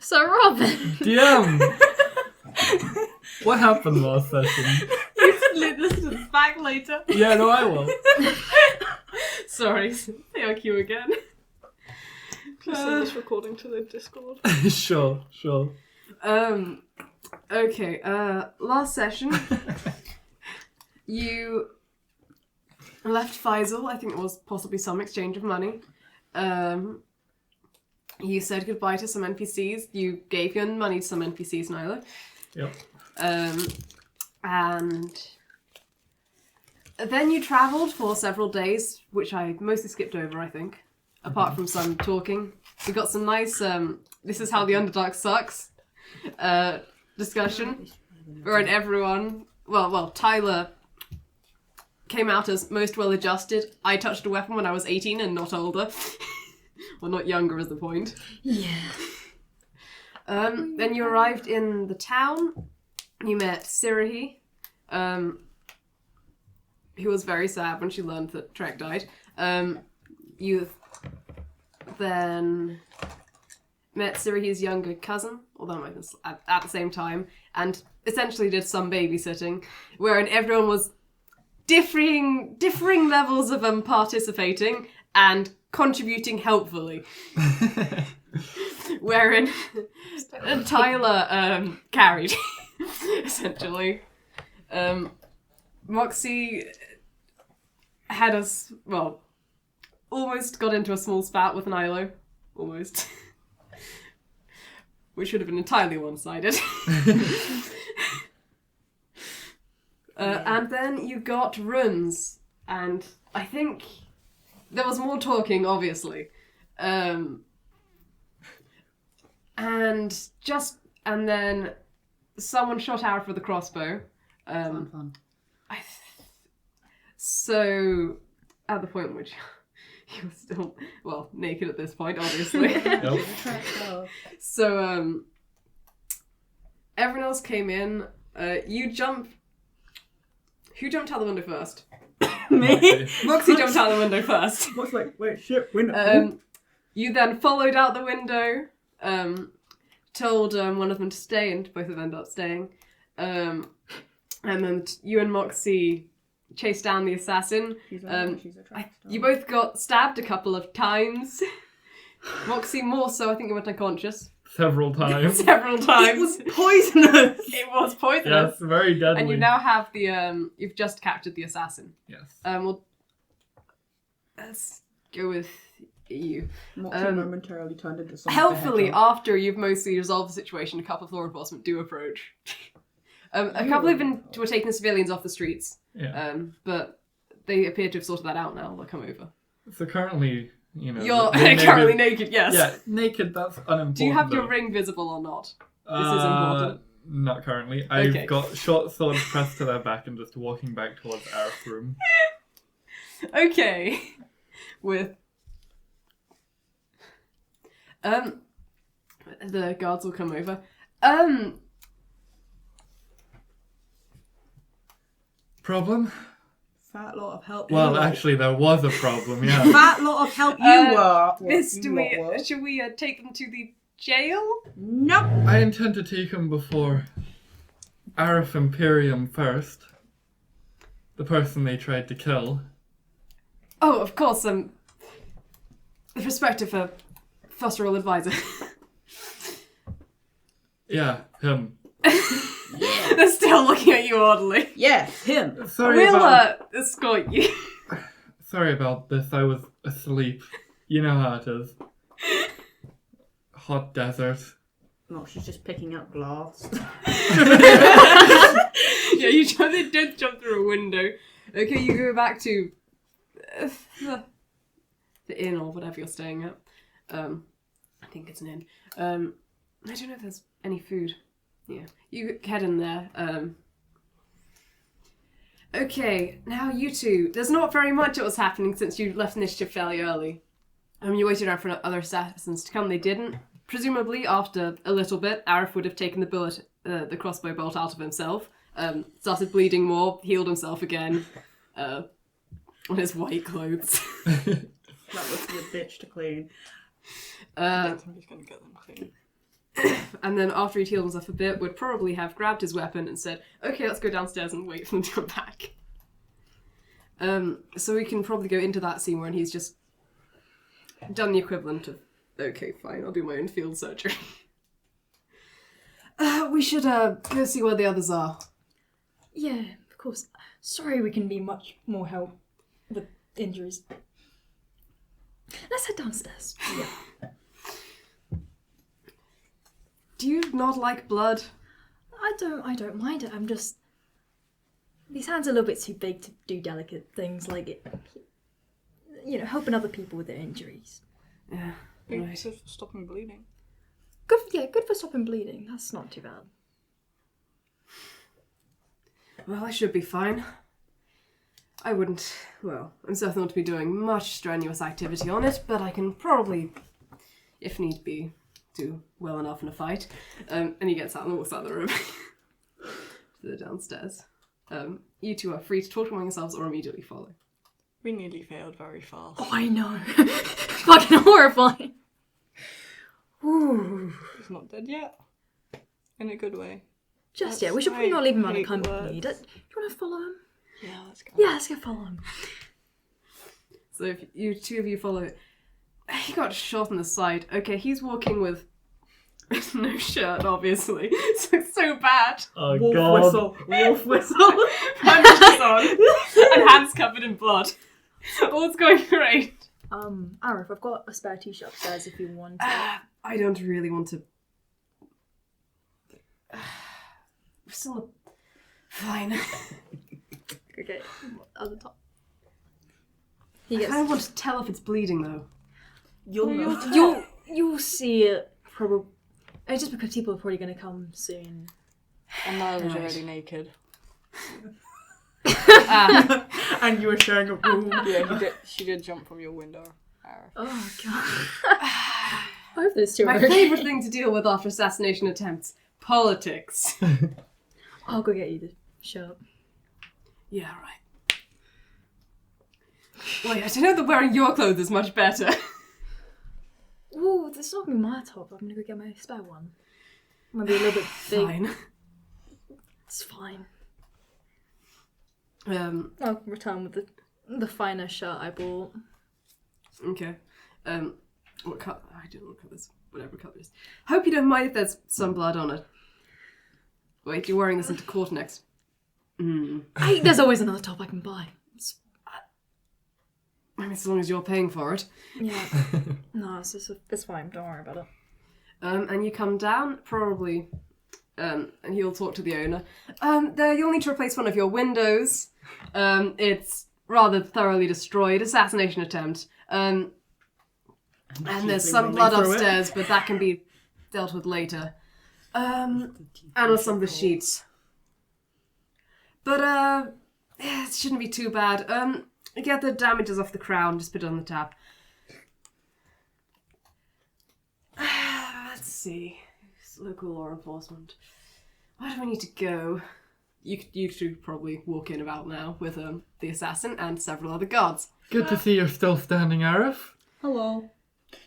So, Robyn. DM! What happened last session? Listen to this back later. Yeah, no, I will. Sorry, thank you again. Just send this recording to the Discord. Sure. Okay, last session, you left Faisal. I think there was possibly some exchange of money. You said goodbye to some NPCs. You gave your money to some NPCs, Naïlo. Yep. And then you travelled for several days, which I mostly skipped over, I think. Apart from some talking. We got some nice, this is how the Underdark sucks, discussion. Wherein everyone, well, Tyler came out as most well-adjusted. I touched a weapon when I was 18 and not older. Well, not younger is the point. Yeah. Then you arrived in the town. You met Sirohi, who was very sad when she learned that Trek died. You then met Sirohi's younger cousin, although at the same time, and essentially did some babysitting, wherein everyone was differing levels of participating and contributing helpfully. Wherein Tyler carried, essentially. Moxie had us, almost got into a small spat with Naïlo. Almost. Which should have been entirely one-sided. And then you got runes, and I think there was more talking, obviously. And then someone shot Arif with a crossbow. Fun. So, at the point in which he was still, naked at this point, obviously. Nope. So, everyone else came in. Who jumped out the window first? Me? Moxie jumped out the window first. What's like, wait, shit, window. You then followed out the window, told one of them to stay, and both of them ended up staying. And then you and Moxie chased down the assassin. You both got stabbed a couple of times. Moxie more so, I think you went unconscious. Several times. It was Poisonous! It was poisonous. Yes, very deadly. And you now have the, you've just captured the assassin. Yes. Let's go with you. Moxie momentarily turned into something. Helpfully, after you've mostly resolved the situation, a couple of law enforcement do approach. A couple were taking civilians off the streets. Yeah. But they appear to have sorted that out now. They'll come over. So currently, You're currently naked, yes. Yeah, naked, that's unimportant. Do you have your though. ring visible or not? This is important. Not currently. I've Okay. got short swords pressed to their back and just walking back towards Arif's room. Okay. With... The guards will come over. Problem? Fat lot of help. Well, you actually, there was a problem, yeah. Fat lot of help you were. Should we take them to the jail? Nope. I intend to take him before Arif Imperium first. The person they tried to kill. Oh, of course, the prospective pastoral advisor. Yeah, him. They're still looking at you oddly. Yes, him. Sorry We'll about... escort you. Sorry about this, I was asleep. You know how it is. Hot desert. No, she's just picking up glass. Yeah, they did jump through a window. Okay, you go back to the inn or whatever you're staying at. I think it's an inn. I don't know if there's any food. Yeah, you head in there. Okay, now you two. There's not very much that was happening since you left initiative fairly early. You waited around for other assassins to come. They didn't. Presumably, after a little bit, Arif would have taken the crossbow bolt out of himself, started bleeding more, healed himself again, on his white clothes. That was the bitch to clean. I'm just gonna get them clean. And then after he'd healed himself a bit, would probably have grabbed his weapon and said, okay, let's go downstairs and wait for them to come back. So we can probably go into that scene where he's just done the equivalent of, okay, fine, I'll do my own field surgery. We should go see where the others are. Yeah, of course. Sorry we can be much more help with injuries. Let's head downstairs. Yeah. Do you not like blood? I don't mind it. I'm just... These hands are a little bit too big to do delicate things like it. You know, helping other people with their injuries. Yeah, Right. right. For stopping bleeding. Good for stopping bleeding. That's not too bad. Well, I should be fine. I wouldn't, well, I'm certainly not to be doing much strenuous activity on it, but I can probably, if need be, do well enough in a fight. And he gets out and walks out of the room to the downstairs. You two are free to talk among yourselves or immediately follow. We nearly failed very fast. Oh, I know. Fucking horrifying. Ooh. He's not dead yet. In a good way. Just That's yeah, we should probably right. not leave him Hate unaccompanied. words. Do you want to follow him? Yeah, let's go. Yeah, let's go follow him. So if you two of you follow, he got shot in the side. Okay, he's walking with no shirt, obviously. So bad. Oh Wolf god. whistle. Wolf whistle. Bandages on and hands covered in blood. All's going great. Arif, I've got a spare t-shirt upstairs if you want it. I don't really want to. We're still fine. Okay, at the top. He I gets. kind of want to tell if it's bleeding though. You'll know. You'll see it probably. Just because people are probably going to come soon. And I was Right. already naked. And you were sharing a room. Yeah, she did jump from your window. Arif. Oh god. I hope those two are My okay. favourite thing to deal with after assassination attempts: politics. I'll go get you the shirt. Yeah, right. Wait, I don't know that wearing your clothes is much better. Ooh, this is not going to be my top. I'm going to go get my spare one. Might be a little bit big. Fine. It's fine. Um, I'll return with the finer shirt I bought. Okay. What cut? I don't know what colour this. Whatever colour it is. Hope you don't mind if there's some blood on it. Wait, you're wearing this into court next. Hey, there's always another top I can buy. I mean, as long as you're paying for it. Yeah. No, it's fine. Don't worry about it. And you come down, probably, and he'll talk to the owner. You'll need to replace one of your windows. It's rather thoroughly destroyed. Assassination attempt. And there's some blood upstairs, but that can be dealt with later. And with some of the sheets. But, yeah, it shouldn't be too bad. Get the damages off the crown, just put it on the tap. Let's see. Local law enforcement. Where do we need to go? You two probably walk in about now with the assassin and several other guards. Good to see you're still standing, Arif. Hello.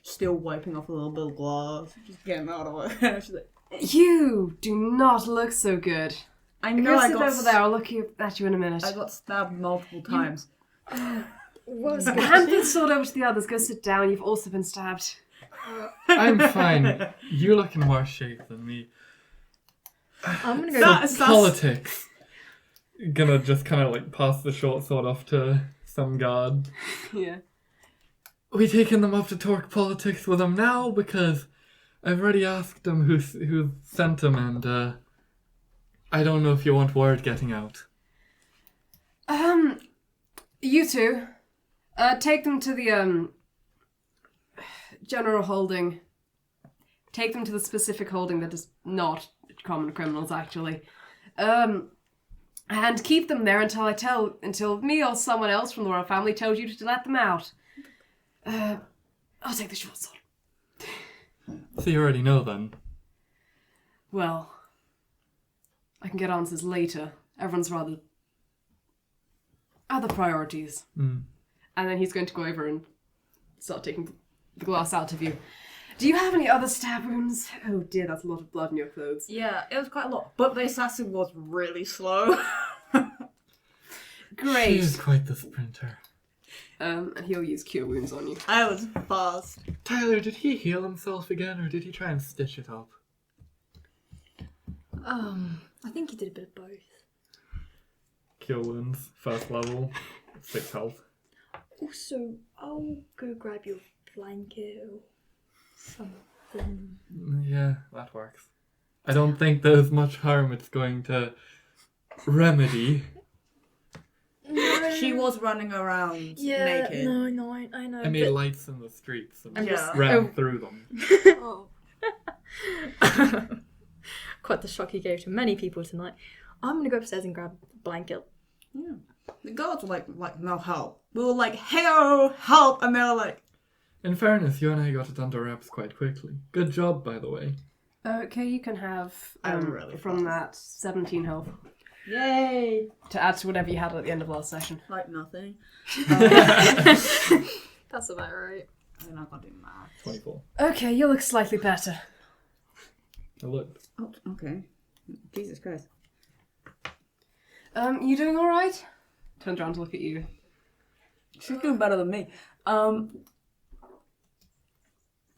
Still wiping off a little bit of gloves. Just getting out of it. She's like, You do not look so good. I Go know I sit got over there. I'll look at you in a minute. I got stabbed multiple times. Hand this sword over to the others. Go sit down. You've also been stabbed. I'm fine. You look in worse shape than me. I'm going to go... That's- Politics. Gonna just kind of like pass the short sword off to some guard. Yeah. We taking them up to talk politics with them now because I've already asked them who sent them, and I don't know if you want word getting out. You two, take them to the general holding. Take them to the specific holding that is not common criminals, actually. And keep them there until me or someone else from the royal family tells you to let them out. I'll take the short sword. So you already know then. Well, I can get answers later. Everyone's rather other priorities. Mm. And then he's going to go over and start taking the glass out of you. Do you have any other stab wounds? Oh dear, that's a lot of blood in your clothes. Yeah, it was quite a lot. But the assassin was really slow. Great. She is quite the sprinter. And he'll use cure wounds on you. I was fast. Tyler, did he heal himself again, or did he try and stitch it up? I think he did a bit of both. Cure wounds, first level, 6 health. Also, I'll go grab your blanket or something. Yeah, that works. I don't think there's much harm it's going to remedy. No. She was running around naked. No, I know. I made lights in the streets and Yeah. ran through them. Oh. Quite the shock he gave to many people tonight. I'm gonna go upstairs and grab a blanket. Yeah. The guards were like, no help. We were like, hey-oh, help! And they were like... In fairness, you and I got it under wraps quite quickly. Good job, by the way. Okay, you can have I'm really from fast. that 17 health Yay! to add to whatever you had at the end of last session. Like nothing. That's about right. I'm not gonna do math. 24. Okay, you look slightly better. I looked. Oh, okay. Jesus Christ. You doing all right? Turns around to look at you. She's doing better than me.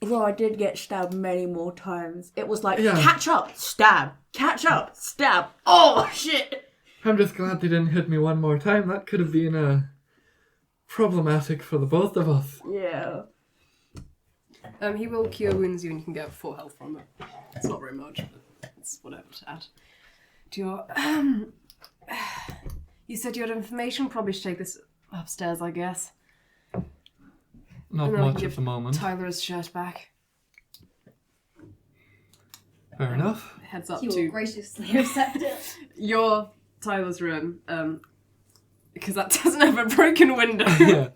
Well, I did get stabbed many more times. It was like, Yeah. catch up, stab, catch up, stab. Oh, shit! I'm just glad they didn't hit me one more time. That could have been problematic for the both of us. Yeah. He will cure wounds you and you can get 4 health from it. It's not very much, but it's whatever to add. To your... You said you had information? Probably should take this upstairs, I guess. Not And then I can much at give the moment. Tyler his shirt back. Fair enough. Heads up He will to graciously accept it. your Tyler's room, because that doesn't have a broken window. Yeah.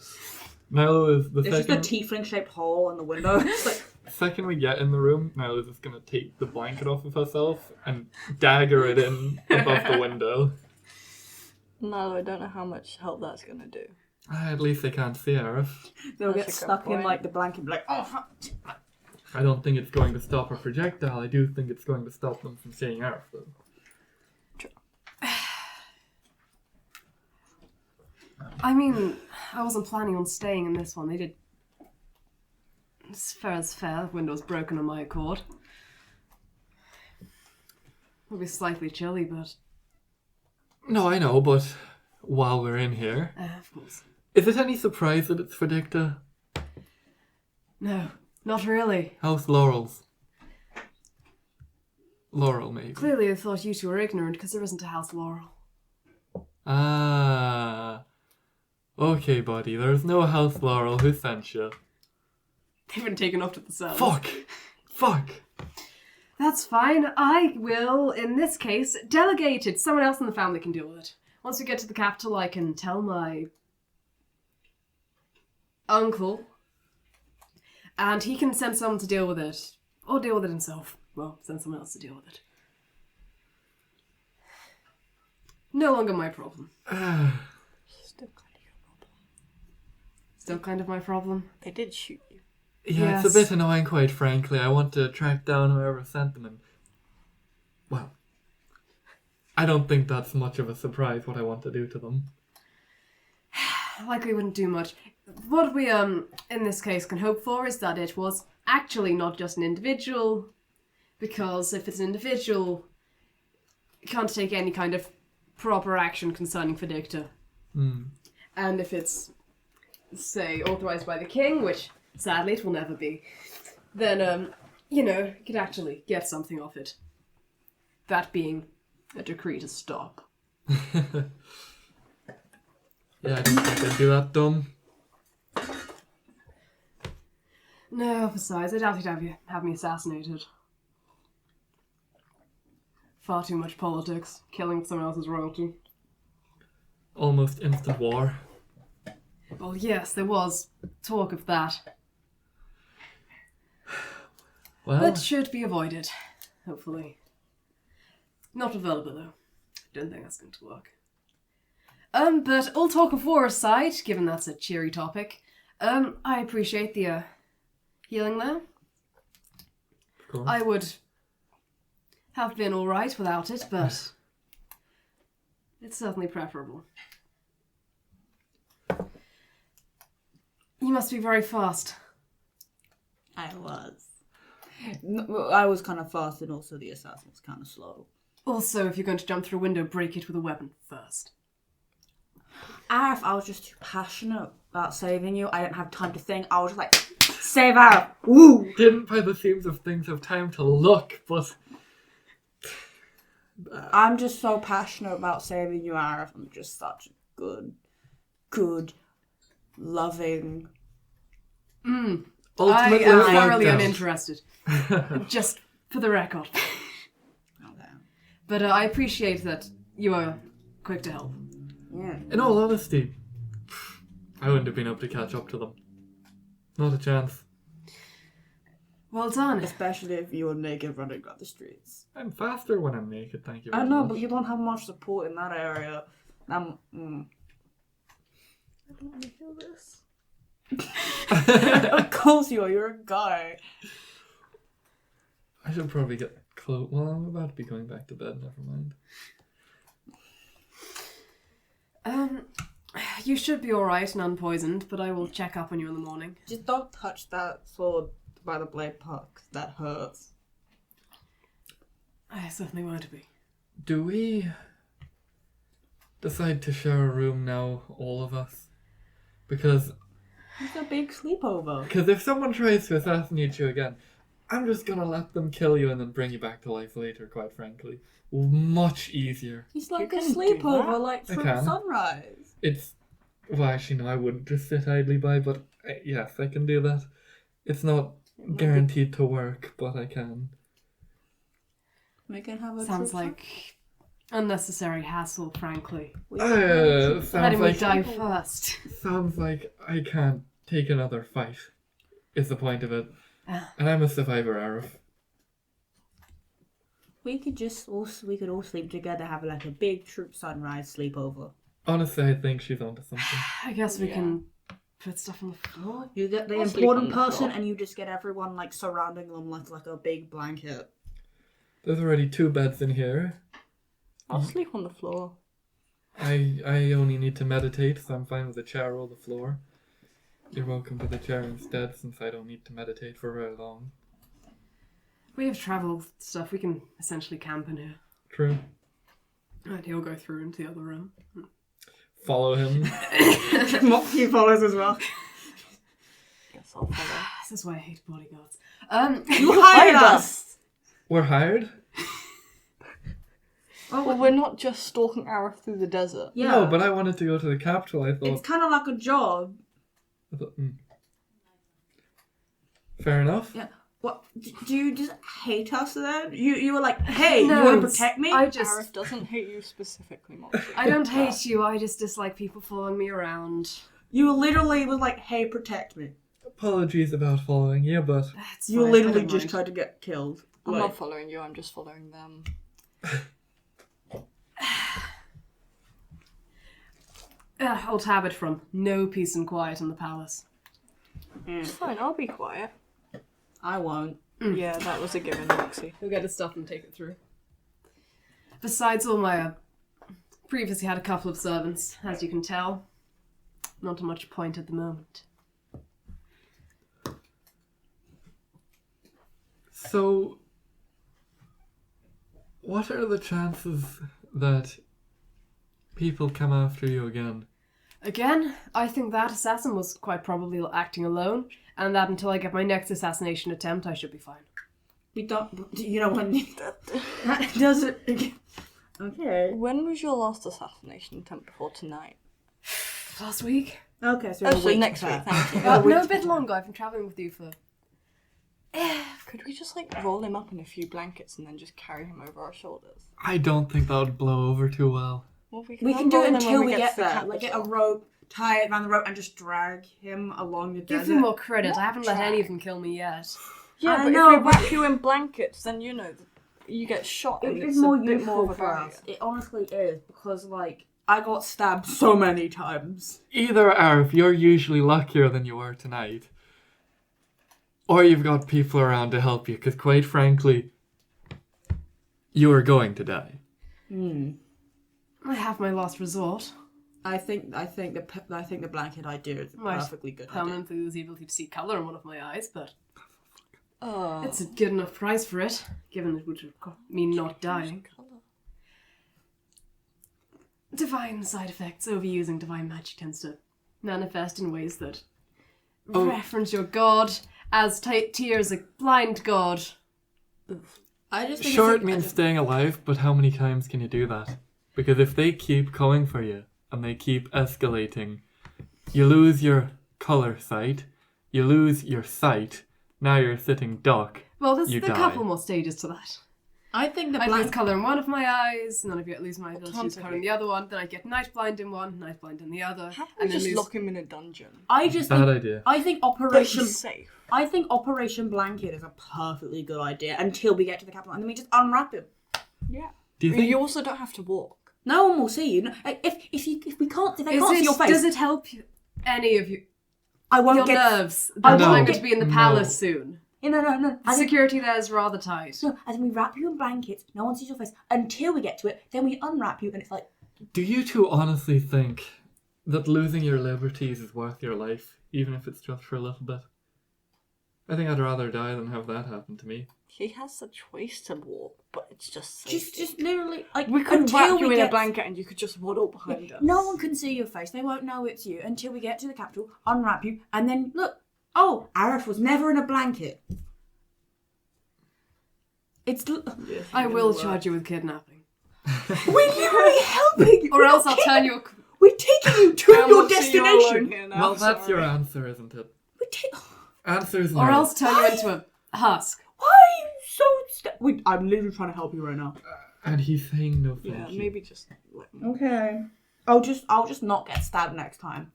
Naïlo is the It's just a second. tiefling-shaped hole in the window. It's like, Second we get in the room, Naïlo's just gonna take the blanket off of herself and dagger it in above the window. No, I don't know how much help that's gonna do. At least they can't see Arif. they'll That's get a good stuck in point. like the blanket and be like, oh, fuck. I don't think it's going to stop a projectile. I do think it's going to stop them from seeing Arif, though. I mean, I wasn't planning on staying in this one. They did... As fair, the window's broken on my accord. It'll be slightly chilly, but... No, I know, but while we're in here, of course. is it any surprise that it's for Dicta? No, not really. House Laurel's. Laurel, maybe. Clearly I thought you two were ignorant, because there isn't a House Laurel. Ah. Okay, buddy, there's no House Laurel. Who sent you? They've been taken off to the cells. Fuck! That's fine. I will, in this case, delegate it. Someone else in the family can deal with it. Once we get to the capital, I can tell my uncle, and he can send someone to deal with it. Or deal with it himself. Well, send someone else to deal with it. No longer my problem. Still kind of your problem. Still kind of my problem. They did shoot you. Yeah, it's a bit annoying, quite frankly. I want to track down whoever sent them, and... Well, I don't think that's much of a surprise what I want to do to them. Likely wouldn't do much. What we, in this case can hope for is that it was actually not just an individual, because if it's an individual, you can't take any kind of proper action concerning Verdicta. And if it's, say, authorized by the king, which sadly it will never be, then, you could actually get something off it. That being a decree to stop. Yeah, I don't think I'd do that dumb. No, besides, I doubt he'd have me assassinated. Far too much politics, killing someone else's royalty. Almost instant war. Well, yes, there was talk of that. Well, But should be avoided, hopefully. Not with Velva, though. Don't think that's going to work. But all talk of war aside, given that's a cheery topic, I appreciate the, healing there. Of course. I would have been alright without it, but it's certainly preferable. You must be very fast. I was. I was kind of fast, and also the assassin was kind of slow. Also, if you're going to jump through a window, break it with a weapon first. Arif, I was just too passionate about saving you. I didn't have time to think. I was just like, save Arif! Woo! Didn't by the seams of things have time to look, but... I'm just so passionate about saving you, Arif. I'm just such a good, loving... I Ultimately, am it worked thoroughly out. uninterested. Just for the record. Okay. But I appreciate that you are quick to help. Yeah. In all honesty, I wouldn't have been able to catch up to them. Not a chance. Well done. Especially if you were naked running down the streets. I'm faster when I'm naked, thank you very I know, much. but you don't have much support in that area. I don't want to hear this. Of course you are. You're a guy. I should probably get close. Well, I'm about to be going back to bed, never mind. You should be alright and unpoisoned, but I will check up on you in the morning. Just don't touch that sword by the blade part, 'cause that hurts. I certainly won't be. Do we decide to share a room now, all of us? Because It's a big sleepover. if someone tries to assassinate you again, I'm just gonna let them kill you and then bring you back to life later, quite frankly. Much easier. It's like You a can do sleepover, that. like I from can. sunrise. It's... Well, actually, no, I wouldn't just sit idly by, but yes, I can do that. It's not guaranteed to work, but I can. We can have a Sounds trip like unnecessary hassle, frankly. Sounds Letting me like... die first. Sounds like I can't take another fight, is the point of it. Ah. And I'm a survivor, Arif. We could all sleep together, have like a big troop sunrise sleepover. Honestly, I think she's onto something. I guess we can put stuff on the floor. You get the I'll sleep important on the person, floor. and you just get everyone like surrounding them like a big blanket. There's already 2 beds in here. I'll sleep on the floor. I only need to meditate, so I'm fine with the chair or the floor. You're welcome to the chair instead, since I don't need to meditate for very long. We have travel stuff. We can essentially camp in here. True. And he'll go through into the other room. Follow him. Moxie follows as well. Guess I'll follow. This is why I hate bodyguards. You hired us! We're hired? Well, we're not just stalking Arif through the desert. Yeah. No, but I wanted to go to the capital, I It's thought. kind of like a job. Fair enough. Yeah. What? Do you just hate us then? You were like, hey, No, you want to it's- protect me? Arif doesn't hate you specifically, Moxie. I don't hate you. I just dislike people following me around. You literally was like, hey, protect me. Apologies about following you, but That's You fine, I literally don't just mind. tried to get killed. I'm Like, not following you, I'm just following them. Old habit from no peace and quiet in the palace. It's fine, I'll be quiet. I won't. Yeah, that was a given, Moxie. He'll get his stuff and take it through. Besides all my previously had a couple of servants, as you can tell. Not much point at the moment. So, what are the chances that people come after you again? Again, I think that assassin was quite probably acting alone, and that until I get my next assassination attempt, I should be fine. We don't. You know when that doesn't. Okay. When was your last assassination attempt before tonight? Last week? Okay, so, Oh, a so week next to week, that. thank you. No, a bit longer. I've been travelling with you for... Could we just roll him up in a few blankets and then just carry him over our shoulders? I don't think that would blow over too well. Well, We can do unroll it him until when we to get the there. Like get a capital. rope, tie it around the rope, and just drag him along the Give desert. them more credit. I haven't let any of them kill me yet. Yeah, I but know, if we but- wrap you in blankets, then you get shot and It it's is more a bit useful more of a for barrier. us. It honestly is because like I got stabbed so many times. Either Arif, you're usually luckier than you were tonight. or you've got people around to help you, because quite frankly, you are going to die. I have my last resort. I think the blanket idea is a Might perfectly good idea. permanently lose the ability to see colour in one of my eyes, but Oh. it's a good enough price for it, given it would mean not dying. Divine side effects. Overusing divine magic tends to manifest in ways that reference your god as Tyr's a blind god. I just think Sure, it's it means staying alive, but how many times can you do that? Because if they keep coming for you, and they keep escalating, you lose your colour sight, you lose your sight, now you're sitting duck. Well, there's You a die. couple more stages to that. I think the I'd lose blanket. colour in one of my eyes, and then I'd lose my ability to use Can't colour in the other one, then I'd get night blind in one, night blind in the other, How about and we then just lose... lock him in a dungeon? I just Bad think. idea. I think But Operation. he's safe. I think Operation Blanket is a perfectly good idea until we get to the capital, and then we just unwrap him. Yeah. Do you think? You also don't have to walk. No one will see you. No, if they can't see your face, Does it help you, any of you, I won't your get. nerves? I That won't I'm going get- to be in the No. palace soon. No. The I think, security there is rather tight. no, as in we wrap you in blankets, no one sees your face until we get to it. Then we unwrap you, and it's like, Do you two honestly think that losing your liberties is worth your life, even if it's just for a little bit? I think I'd rather die than have that happen to me. He has the choice to walk, but it's just safe. just literally like We could until wrap you we in a get. blanket and you could just waddle behind us. No one can see your face. They won't know it's you until we get to the capital, unwrap you, and then look. Oh, Arif was never in a blanket. It's. Yes, I it will work. charge you with kidnapping. We're literally helping you. Or else I'll turn you... We're taking you to How your much are you destination. alone here now? Well, that's Sorry. your answer, isn't it? We're ta- Answer's no. Or else turn you into a husk. Why are you so? I'm literally trying to help you right now. And he's saying no Yeah, thank you. maybe just let me. Okay. I'll just not get stabbed next time.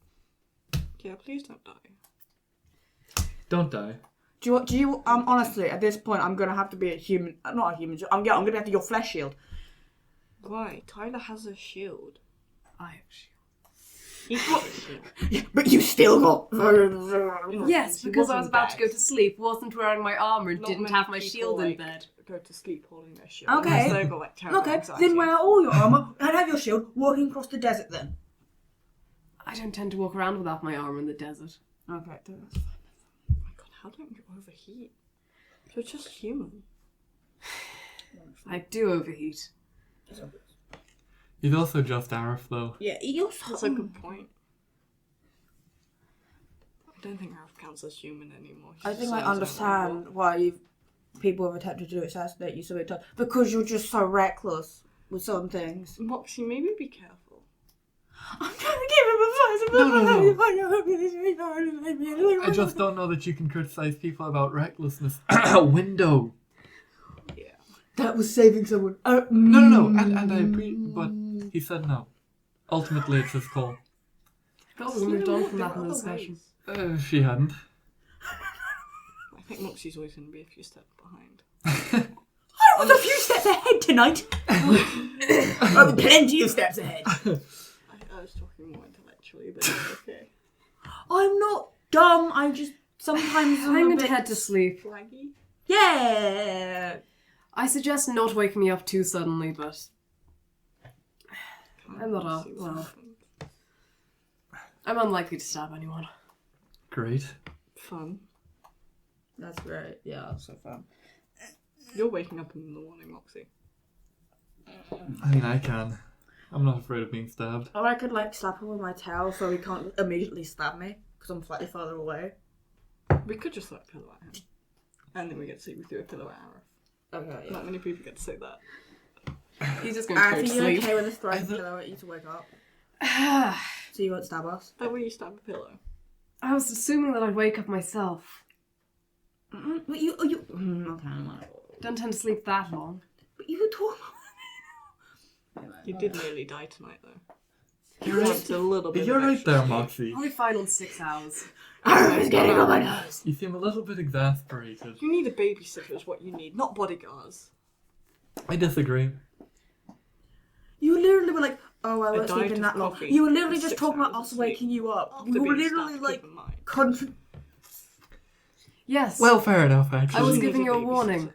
Yeah, please don't die. Don't die. Do you honestly at this point I'm gonna have to be a human, not a human. I'm gonna have to be your flesh shield. Why? Tyler has a shield. I He's got a shield. Yeah, but you still got. Yes, He because I was wasn't about to go back. to sleep, wasn't wearing my armour, and Not didn't many have my people, shield in like, bed. Go to sleep holding their shield. Okay. Unless they've got, like, terrible Okay, anxiety. then wear all your armor and have your shield walking across the desert. Then. I don't tend to walk around without my armour in the desert. Okay. Oh my god, how don't you overheat? You're just human. I do overheat. He's also just Arif, though. Yeah, you're That's a good point. I don't think Ralph counts as human anymore. I think I understand why people have attempted to assassinate you so many times. Because you're just so reckless with some things. Moxie, maybe be careful. I'm trying to give him advice. I just don't know that you can criticize people about recklessness. Window. Yeah. That was saving someone. No. And I agree, but he said no. Ultimately, it's his call. I thought we moved on from that in the discussion. She hadn't. I think Moxie's always going to be a few steps behind. I was a few steps ahead tonight. Oh, plenty of steps ahead. I was talking more intellectually, but it's okay. I'm not dumb. I just sometimes I'm a going to bit... head to sleep. Flaggy? Yeah. I suggest not waking me up too suddenly, but I'm not a... See what well, happens. I'm unlikely to stab anyone. Great. Fun. That's great. Yeah, that's so fun. You're waking up in the morning, Moxie. I mean, I can. I'm not afraid of being stabbed. Or I could like slap him with my tail so he can't immediately stab me because I'm slightly further away. We could just throw a pillow at him. And then we get to say we threw a pillow at Arif. Okay. Not many people get to say that. He's just going to go Are to you sleep. okay with us throwing a pillow at you to wake up? So you won't stab us? That way you stab a pillow. I was assuming that I'd wake up myself. But you okay, whatever. Don't tend to sleep that long. But you were talking. You did nearly die tonight, though. You're Just a little bit. You're of right extra there, sleep. Moxie. I'll be fine in 6 hours. It's getting on my nose. You seem a little bit exasperated. You need a babysitter is what you need, not bodyguards. I disagree. You literally were like, oh, I A won't sleep diet in of that long. coffee You were literally and just 6 talking about hours us of sleep. waking you up. After You were being literally stabbed, like, keep in mind. Yes. Well, fair enough, actually. I was He giving needs you a a warning.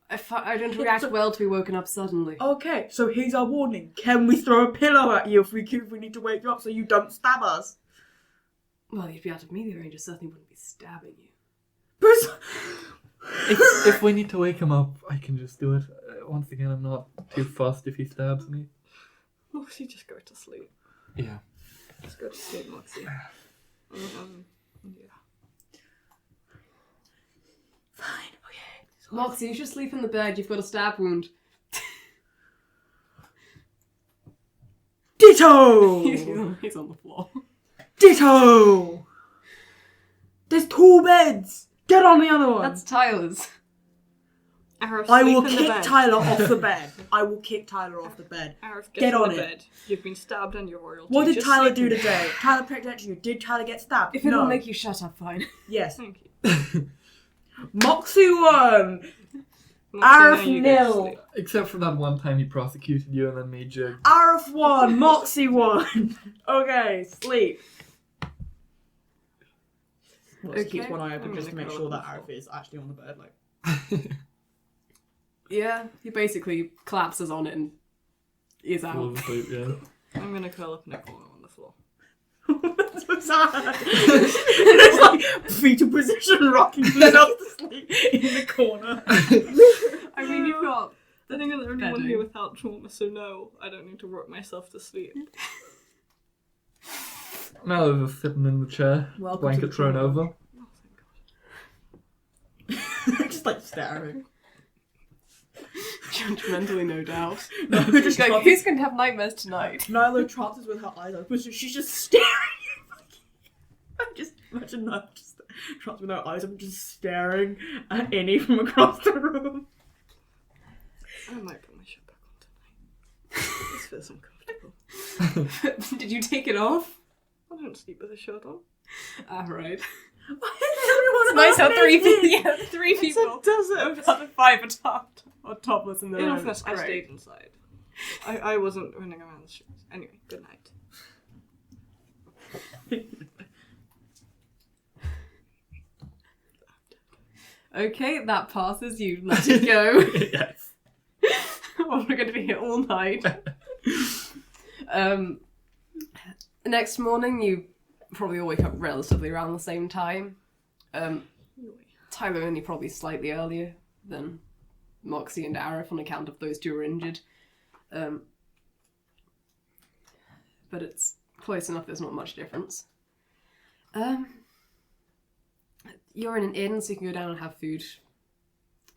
I don't react well to be woken up suddenly. Okay, so here's our warning. Can we throw a pillow at you if we need to wake you up so you don't stab us? Well, you'd be out of melee range. I certainly wouldn't be stabbing you. If we need to wake him up, I can just do it. Once again, I'm not too fussed if he stabs me. Moxie, just go to sleep. Yeah. Just go to sleep, Moxie. Yeah. Fine, okay. Moxie, you should sleep in the bed. You've got a stab wound. Ditto! He's on the floor. Ditto! There's 2 beds! Get on the other one! That's Tyler's. Arif, I sleep will in the kick bed. Tyler off the bed. I will kick Tyler off the bed. Arif, Get on on the it. bed. You've been stabbed and you're royalty. What did Just Tyler sleep do in the today? Tyler protected you. Did Tyler get stabbed? If no. it'll make you shut up, fine. Yes. Thank you. Moxie won! Moxie, now Arif you go to nil. sleep. Except for that one time he prosecuted you and then made you. Arif won! Moxie won! Okay, sleep. Moxie Okay. keeps one eye open I'm just to gonna make go sure on that the Arif is actually on the bed. Like, Yeah, he basically collapses on it and is out. Full of sleep, yeah. I'm gonna curl up in a corner on the floor. that's so sad. It's like fetal position rocking yourself to sleep in the corner. I mean, you've got... I think I'm the only one Bedding. here without trauma, so no, I don't need to rock myself to sleep. Now they're just sitting in the chair, Welcome to blanket the thrown trauma. over. Oh, thank God. Just like staring. Judgmentally, no doubt. No, just Like, like, who's going to have nightmares tonight? Naïlo trances with her eyes open, so she's just staring. I just imagine that just trances with her eyes open, just staring at Innie from across the room. I might put my shirt back on tonight. This feels uncomfortable. Did you take it off? I don't sleep with a shirt on. Ah, right. Why is everyone It's nice how half three naked? people, yeah, three people. Does it? Other 5 are topless in the In room. all fairness, I stayed inside. I wasn't running around the streets. Anyway, good night. Okay, that passes. You let it go. Yes. Well, we're going to be here all night. Next morning, you probably all wake up relatively around the same time. Tyler only probably slightly earlier than Moxie and Arif on account of those two were injured. But it's close enough, there's not much difference. You're in an inn, so you can go down and have food.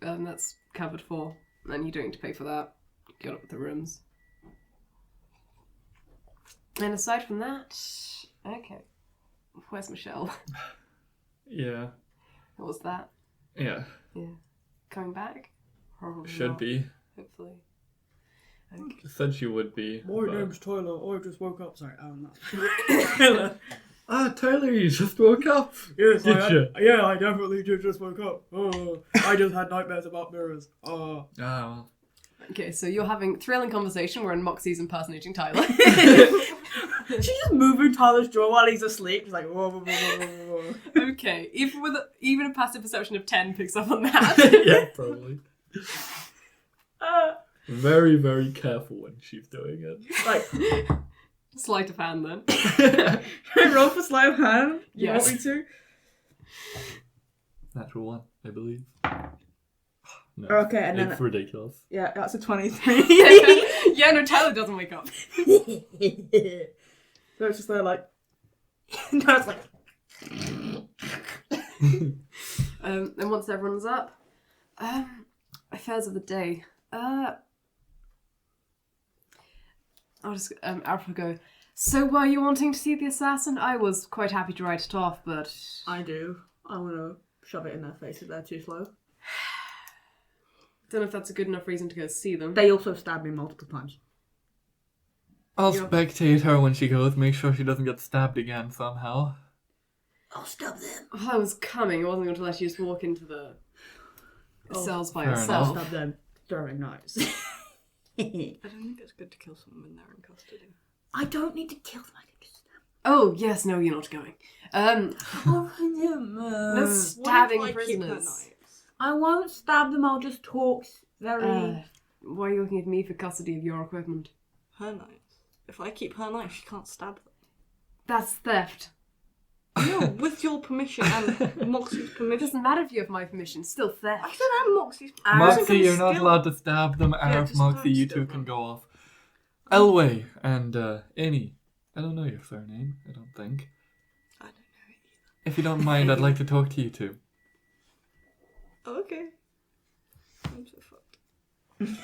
That's covered for. And you don't need to pay for that. Get up with the rooms. And aside from that, okay. Where's Michelle? Yeah. What was that? Yeah. Yeah. Coming back? Probably Should not, be. hopefully. Okay. Said she would be. My but- name's Tyler. I just woke up. Sorry, that's Tyler. Ah, Tyler, you just woke up. Yes, Did you? Yeah, I definitely just woke up. Oh, I just had nightmares about mirrors. Oh. Ah, well. Okay, so you're having thrilling conversation wherein Moxie's impersonating Tyler. She's just moving Tyler's jaw while he's asleep. She's like, whoa, whoa, whoa, whoa, whoa, whoa. Okay, even a passive perception of 10 picks up on that. Yeah, probably. Very, very careful when she's doing it. Like, Sleight of hand then. can I roll for sleight of hand? You Yes. want me to? Natural one, I believe. No, Okay, and then it's ridiculous. yeah, that's a 23. Yeah, no, Tyler doesn't wake up. So it's just there like, no, it's like, And once everyone's up, affairs of the day. I'll just Alpha go. So were you wanting to see the assassin? I was quite happy to write it off, but I do. I want to shove it in their face if they're too slow. don't know if that's a good enough reason to go see them. They also stabbed me multiple times. I'll Yeah. spectate her when she goes, make sure she doesn't get stabbed again somehow. I'll stab them. Well, I was coming. I wasn't going to let you just walk into the cells by fair I'll yourself. stab them throwing knives. I don't think it's good to kill someone when they're in custody. I don't need to kill them. I can just stab them. Oh, yes, no, you're not going. No No stabbing What if I keep her prisoners. knives? I won't stab them, I'll just talk very... Why are you looking at me for custody of your equipment? Her knives. If I keep her knives, she can't stab them. That's theft. No, with your permission and Moxie's It permission. doesn't matter if you have my permission, still theft. I said I'm Moxie's permission. I wasn't Moxie, gonna you're not steal allowed to stab them. Arif, just Moxie, don't you steal two them. can go off. Elway and Innie. I don't know your surname, I don't think. I don't know it either. If you don't mind, I'd like to talk to you two. Oh, okay. I'm so fucked.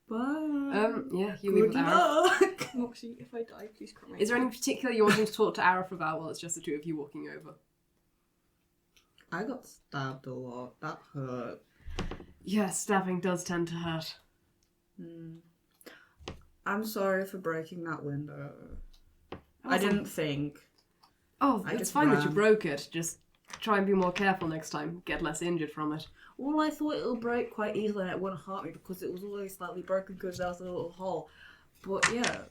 Bye. Yeah, you leave Good with Arif. luck. Moxie, if I die, please come in. Is there any particular you wanting to talk to Arif about while it's just the two of you walking over? I got stabbed a lot. That hurt. Yeah, stabbing does tend to hurt. I'm sorry for breaking that window. I Awesome. didn't think. Oh, I it's just fine that you ran. broke it. Just try and be more careful next time. Get less injured from it. Well, I thought it'll break quite easily and it wouldn't hurt me because it was always slightly broken because there was a little hole. But yeah,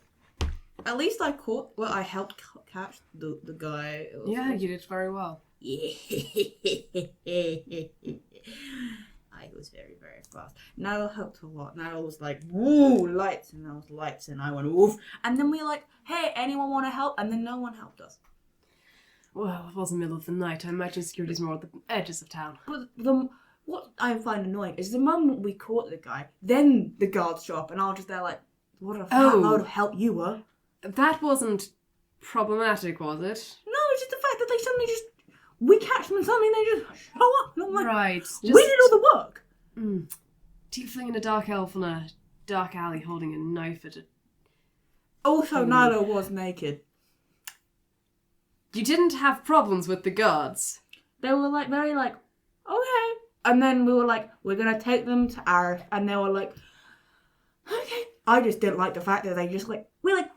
at least I caught. Well, I helped catch the guy. It was Yeah, you did very well. Yeah. I was very, very fast. Naïlo helped a lot. Naïlo was like, woo, lights. And there was lights. And I went, woof. And then we were like, hey, anyone want to help? And then no one helped us. Well, it was the middle of the night. I imagine security's more at the edges of town. But what I find annoying is the moment we caught the guy, then the guards show up. And I was just there like, what a fat load of help you were. That wasn't problematic, was it? No, it's just the fact that they suddenly just, we catch them and suddenly they just show up. And I'm like, Right. we did all the work. Tiefling and a dark elf in a dark alley holding a knife at a... Also, Naïlo was naked. You didn't have problems with the guards. They were like, very like, okay. And then we were like, we're going to take them to Arif. And they were like, okay. I just didn't like the fact that they just like, we're like,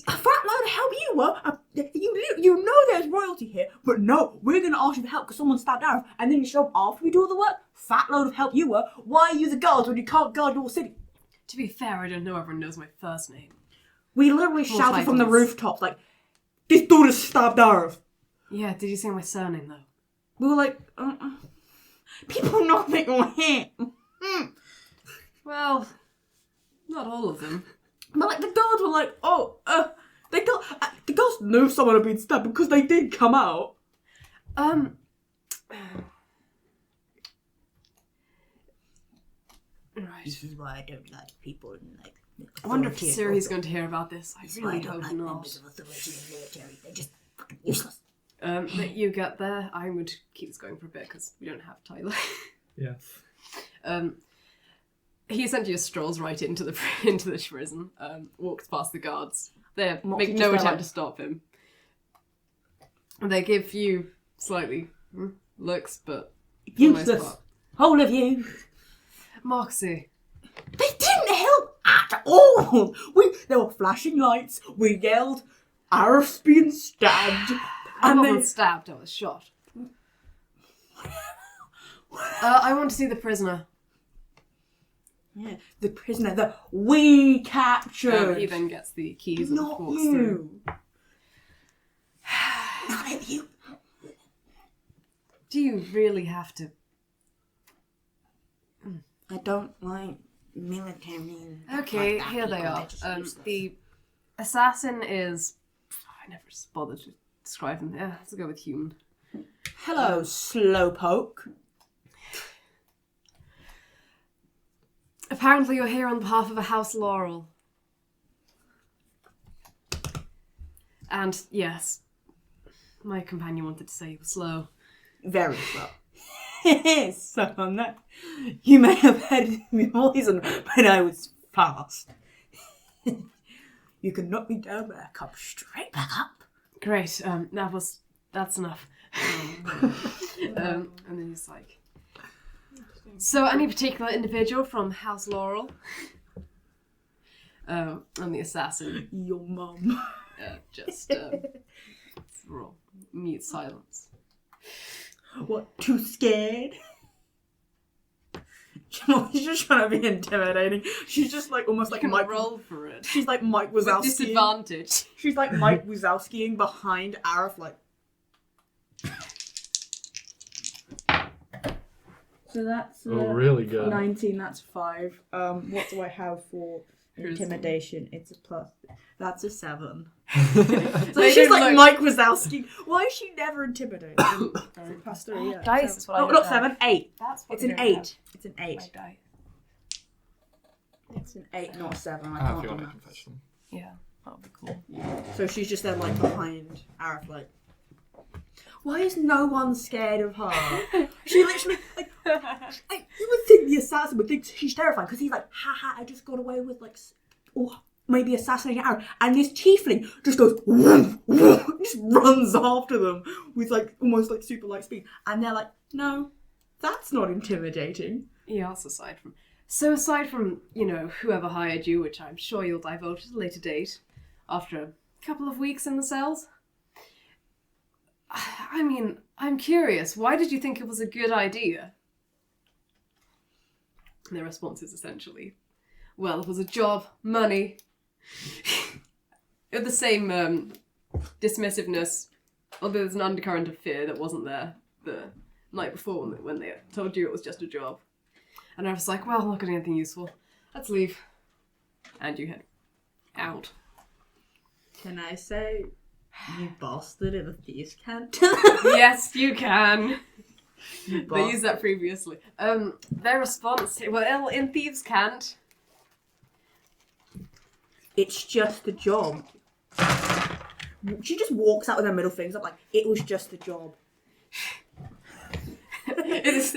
a fat load of help you were. You know there's royalty here. But no, we're going to ask you for help because someone stabbed Arif. And then you show up after we do all the work. Fat load of help you were. Why are you the guards when you can't guard your city? To be fair, I don't know everyone knows my first name. We literally shouted from the titles. rooftops like, this dude has stabbed Arif. Yeah, did you say my surname, though? We were like, people know that you're here. Well, not all of them. But like the guards were like, the guards knew someone had been stabbed because they did come out. Right. This is why I don't like people in like. I wonder if Sirohi's going to hear about this. I really hope not. members of authority and military. They're just fucking useless. But you get there. I would keep this going for a bit because we don't have Tyler. Yes. He essentially just strolls right into the prison. Walks past the guards. They Moxie make just no there attempt like- to stop him. They give you slightly looks, but for the most Useless. part. Whole of you. Moxie. They didn't help at all. There were flashing lights. We yelled, Arif's being stabbed. I And wasn't then stabbed, I was shot. I want to see the prisoner. yeah, the prisoner that we captured. He then gets the keys and Not walks through. you. Not you. Do you really have to? I don't like military. Okay, like that here they people, are. they're just useless. The assassin is... I never just bothered to describe him. Yeah, let's go with human. Hello, slowpoke. Apparently you're here on behalf of a House Laurel. And, yes, my companion wanted to say you were slow. Very slow. So on that, you may have heard me poison, but I was fast. You can knock me down, but I come straight back up. Great, that's enough. And then he's like, so any particular individual from House Laurel? And the assassin Your mum. just raw, mute silence. What, too scared? She's just trying to be intimidating. She's just like almost like You can Mike. roll for it. She's like Mike With Wazowski. disadvantage. She's like Mike Wazowskiing behind Arif, like. So that's really good. 19. That's 5. What do I have for intimidation? It's a plus. That's a 7. So They she's don't like look- Mike Wazowski. Why is she never intimidated? Plus 3, yeah. Dice is what I Oh, don't not have. 7, 8. That's what It's I an don't 8. It's an have. 8. My die. It's an 8, not a 7. I Ah, can't if you want, do I can fetch them. Yeah, that would be cool. that. So she's just there, like, behind Arif, like. Why is no one scared of her? She literally, like, you would think the assassin would think she's terrifying because he's like, haha, I just got away with, like, or maybe assassinating Arif. And this tiefling just goes, woof, woof, just runs after them with, like, almost, like, super light speed. And they're like, no, that's not intimidating. Yeah, that's aside from, you know, whoever hired you, which I'm sure you'll divulge at a later date, after a couple of weeks in the cells. I mean, I'm curious, why did you think it was a good idea? And their response is essentially, well, it was a job, money. With the same dismissiveness, although there's an undercurrent of fear that wasn't there the night before when they told you it was just a job. And I was like, well, I'm not getting anything useful. Let's leave. And you head out. Can I say, you bastard in a thieves' cant? Yes, you can. You They bastard. used that previously. Their response, well, in Thieves' Cant. It's just a job. She just walks out with her middle fingers up like, it was just a job. It is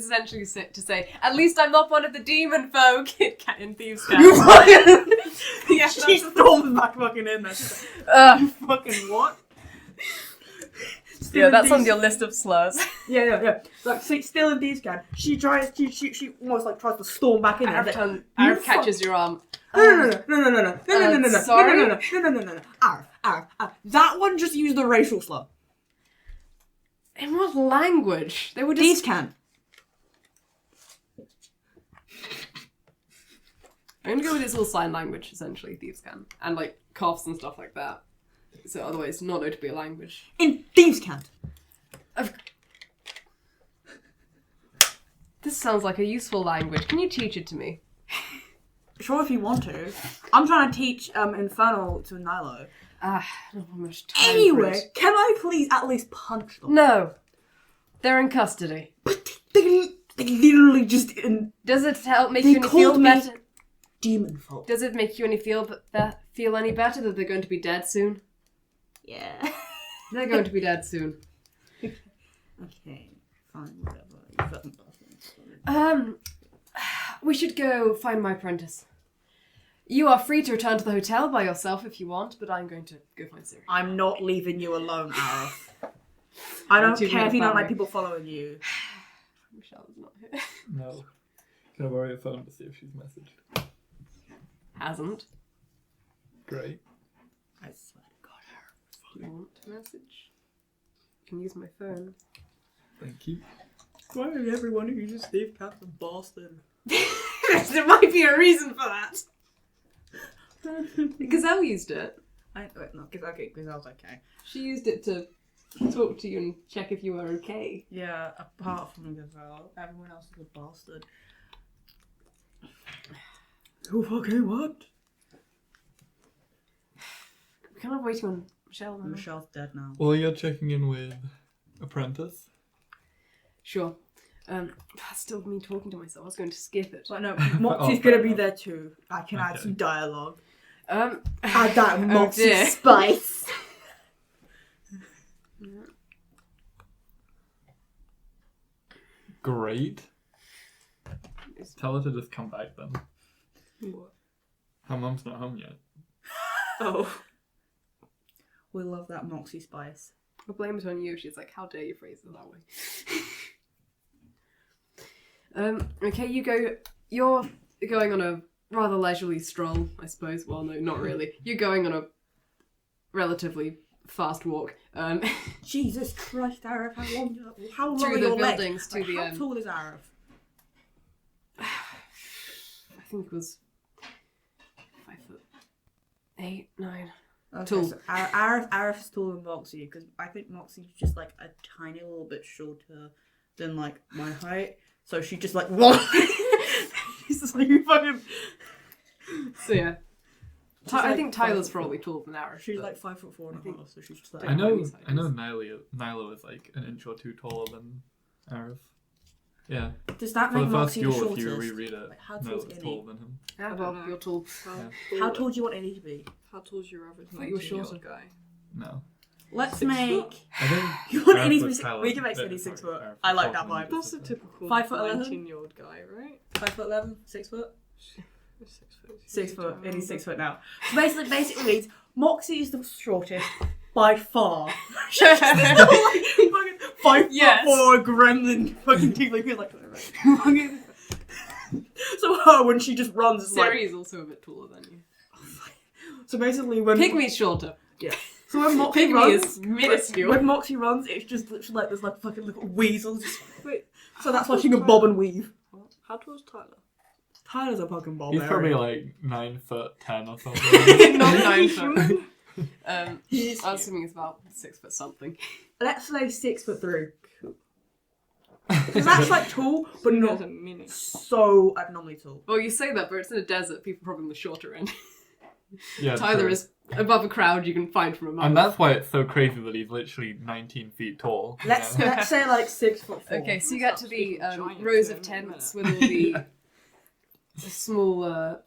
essentially to say, at least I'm not one of the demon folk in Thieves' You Cant. fucking... Yeah, she storms back fucking in there. She's like, Ugh. fucking what? Yeah, that's on your list of slurs. Yeah. Like, still in these guys. She almost like tries to storm back in there. Arif catches your arm. No. Sorry? No. Arif. That one just used the racial slur. In what language? They were These just... can. I'm gonna go with this little sign language, essentially, Thieves' Cant. And, like, coughs and stuff like that. So otherwise, not notably a language. In thieves' cant. This sounds like a useful language. Can you teach it to me? Sure, if you want to. I'm trying to teach Infernal to Naïlo. I don't have much time for Anyway, it. can I please at least punch them? No. They're in custody. But they literally just in Does it make They you any feel called me- better? demon folk. Does it make you any feel any better that they're going to be dead soon? Yeah. They're going to be dead soon. Okay, fine, whatever. You fucking bastard. We should go find my apprentice. You are free to return to the hotel by yourself if you want, but I'm going to go find Sirohi. I'm not leaving you alone, Arif. I don't too care good if you at don't like family. people following you. Michelle is not here. No. Can I borrow your phone to see if she's messaged? Hasn't. Great. I swear to God, Arif. Do you want to message? I can use my phone. Thank you. Why did everyone who uses Steve Cat's a bastard? There might be a reason for that. Gazelle used it. No, because I was okay. She used it to talk to you and check if you were okay. Yeah, apart from Gazelle, everyone else is a bastard. Who fucking what? We're kind of waiting on Michelle now. Michelle's dead now. Well, you're checking in with Apprentice. Sure. That's still me talking to myself. I was going to skip it. But no, Moxie's gonna be there too. I can add Okay. some dialogue. Add Add that Moxie dear. spice. Great. Tell her to just come back then. What? Her mum's not home yet. Oh. We love that Moxie spice. I'll blame it on you. She's like, how dare you phrase it that way. Okay, you're going on a rather leisurely stroll, I suppose. Well, no, not really. You're going on a relatively fast walk. Jesus Christ, Arif, how long Through are the your legs? buildings to Like, the how tall is Arif? think it was 5'8", 9. Okay, Tall. so Arif is taller than Moxie, because I think Moxie's just like a tiny little bit shorter than like my height. So she just like what? She's just like you fucking. So yeah. She's I like think 5 Tyler's foot probably taller than Arif. She's but- like 5'4.5", so she's just like. I know Size. Naïlo is like an inch or two taller than Arif. Yeah. Does that For make the first Moxie the duel, if shortest? you reread it, Like, how tall's Naïlo's Innie? taller than him. Yeah, I well, don't know. you're tall. How tall do you want Innie to be? How tall's your average thought you were 19-year-old shorter. guy? No. Let's 6 make. foot? I think You want Arif Innie to be was 6 taller- We can make sorry, Innie 6 foot. Arif I was like that taller vibe. than That's a Arif. typical 5'11"? 19-year-old guy, right? 5'11", 6 foot. 6 foot. 6 foot. Innie's 6 foot now. So basically means Moxie is the shortest by far. She's still like fucking 5'4" Yes. gremlin fucking tiefling. Like, fucking. So her when she just runs is like. Siri is also a bit taller than you. So basically when Pygmy's shorter. So when Moxie Pygmy runs, is minuscule. when Moxie runs, it's just literally like there's like fucking little weasels. Just, Wait, so that's why she can bob and weave. how tall's Tyler? Tyler's a fucking bob. He's probably like 9'10" or something. Not 9 foot. He's I'm assuming it's about 6 foot something. Let's say 6'3". Because that's like tall, but not a mini. so abnormally tall. Well, you say that, but it's in a desert. People are probably on the shorter end. Yeah, Tyler true. is above a crowd you can find from a mile. And that's why it's so crazy that he's literally 19 feet tall. you Let's know? let's say like 6'4". Okay, so you get to the Giant rows to of him, tents isn't with all the small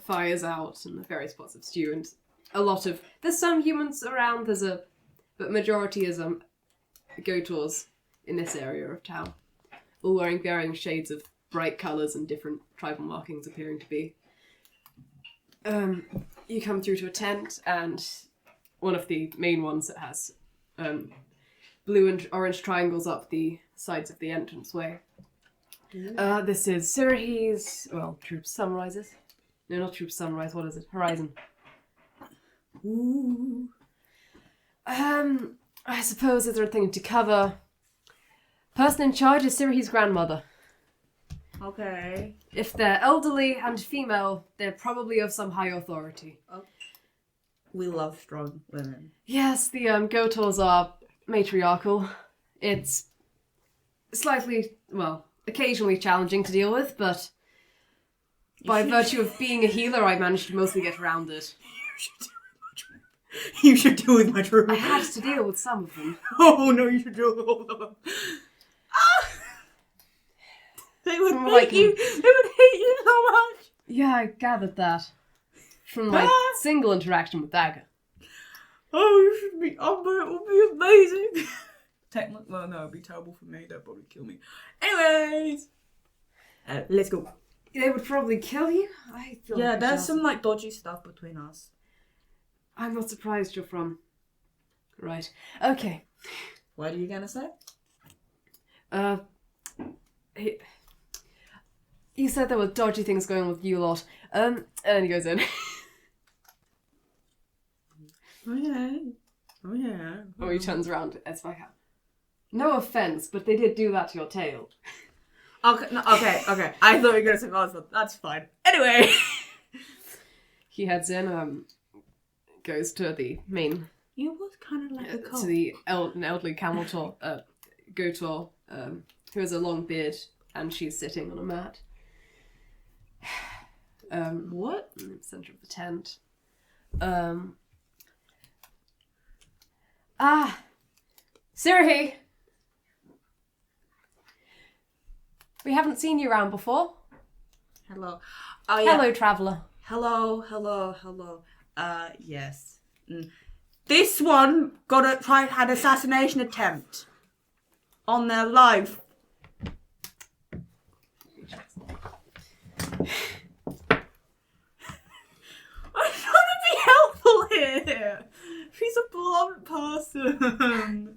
fires out and the various pots of stew and a lot of. There's some humans around. But majority is Gotors in this area of town, all wearing varying shades of bright colours and different tribal markings appearing to be. You come through to a tent, and one of the main ones that has blue and orange triangles up the sides of the entranceway. This is Sirohi's, Troop Sunrises. No, not Troop Sunrise, what is it? Horizon. Ooh. I suppose there's a thing to cover. Person in charge is Sirohi's grandmother. Okay. If they're elderly and female, they're probably of some high authority. We love strong women. Yes, the Gotors are matriarchal. It's slightly, occasionally challenging to deal with, but by virtue of being a healer, I managed to mostly get around it. You should deal with my troop. I had to deal with some of them. Oh no, you should deal with all of them. They would From hate like- you. They would hate you so much. Yeah, I gathered that from my single interaction with Dagger. Oh, you should be up there. It would be amazing. Technically, well, no, it'd be terrible for me. They'd probably kill me. Anyways, let's go. They would probably kill you? I feel Yeah, like there's some like dodgy stuff between us. I'm not surprised you're from. Right. Okay. What are you gonna say? You said there were dodgy things going on with you lot. And then he goes in. Oh yeah. Oh yeah. Oh, he turns around. It's like, no offense, but they did do that to your tail. Okay. No, okay. I thought you were gonna say that, but that's fine. Anyway. He heads in. Goes to the main. You was kind of like a cop. To the an elderly camel Gotor, who has a long beard, and she's sitting on a mat. What? In the center of the tent. Sirohi! We haven't seen you around before. Hello. Oh yeah. Hello, traveller. Hello. Yes. This one had assassination attempt on their life. I'm trying to be helpful here. She's a blunt person.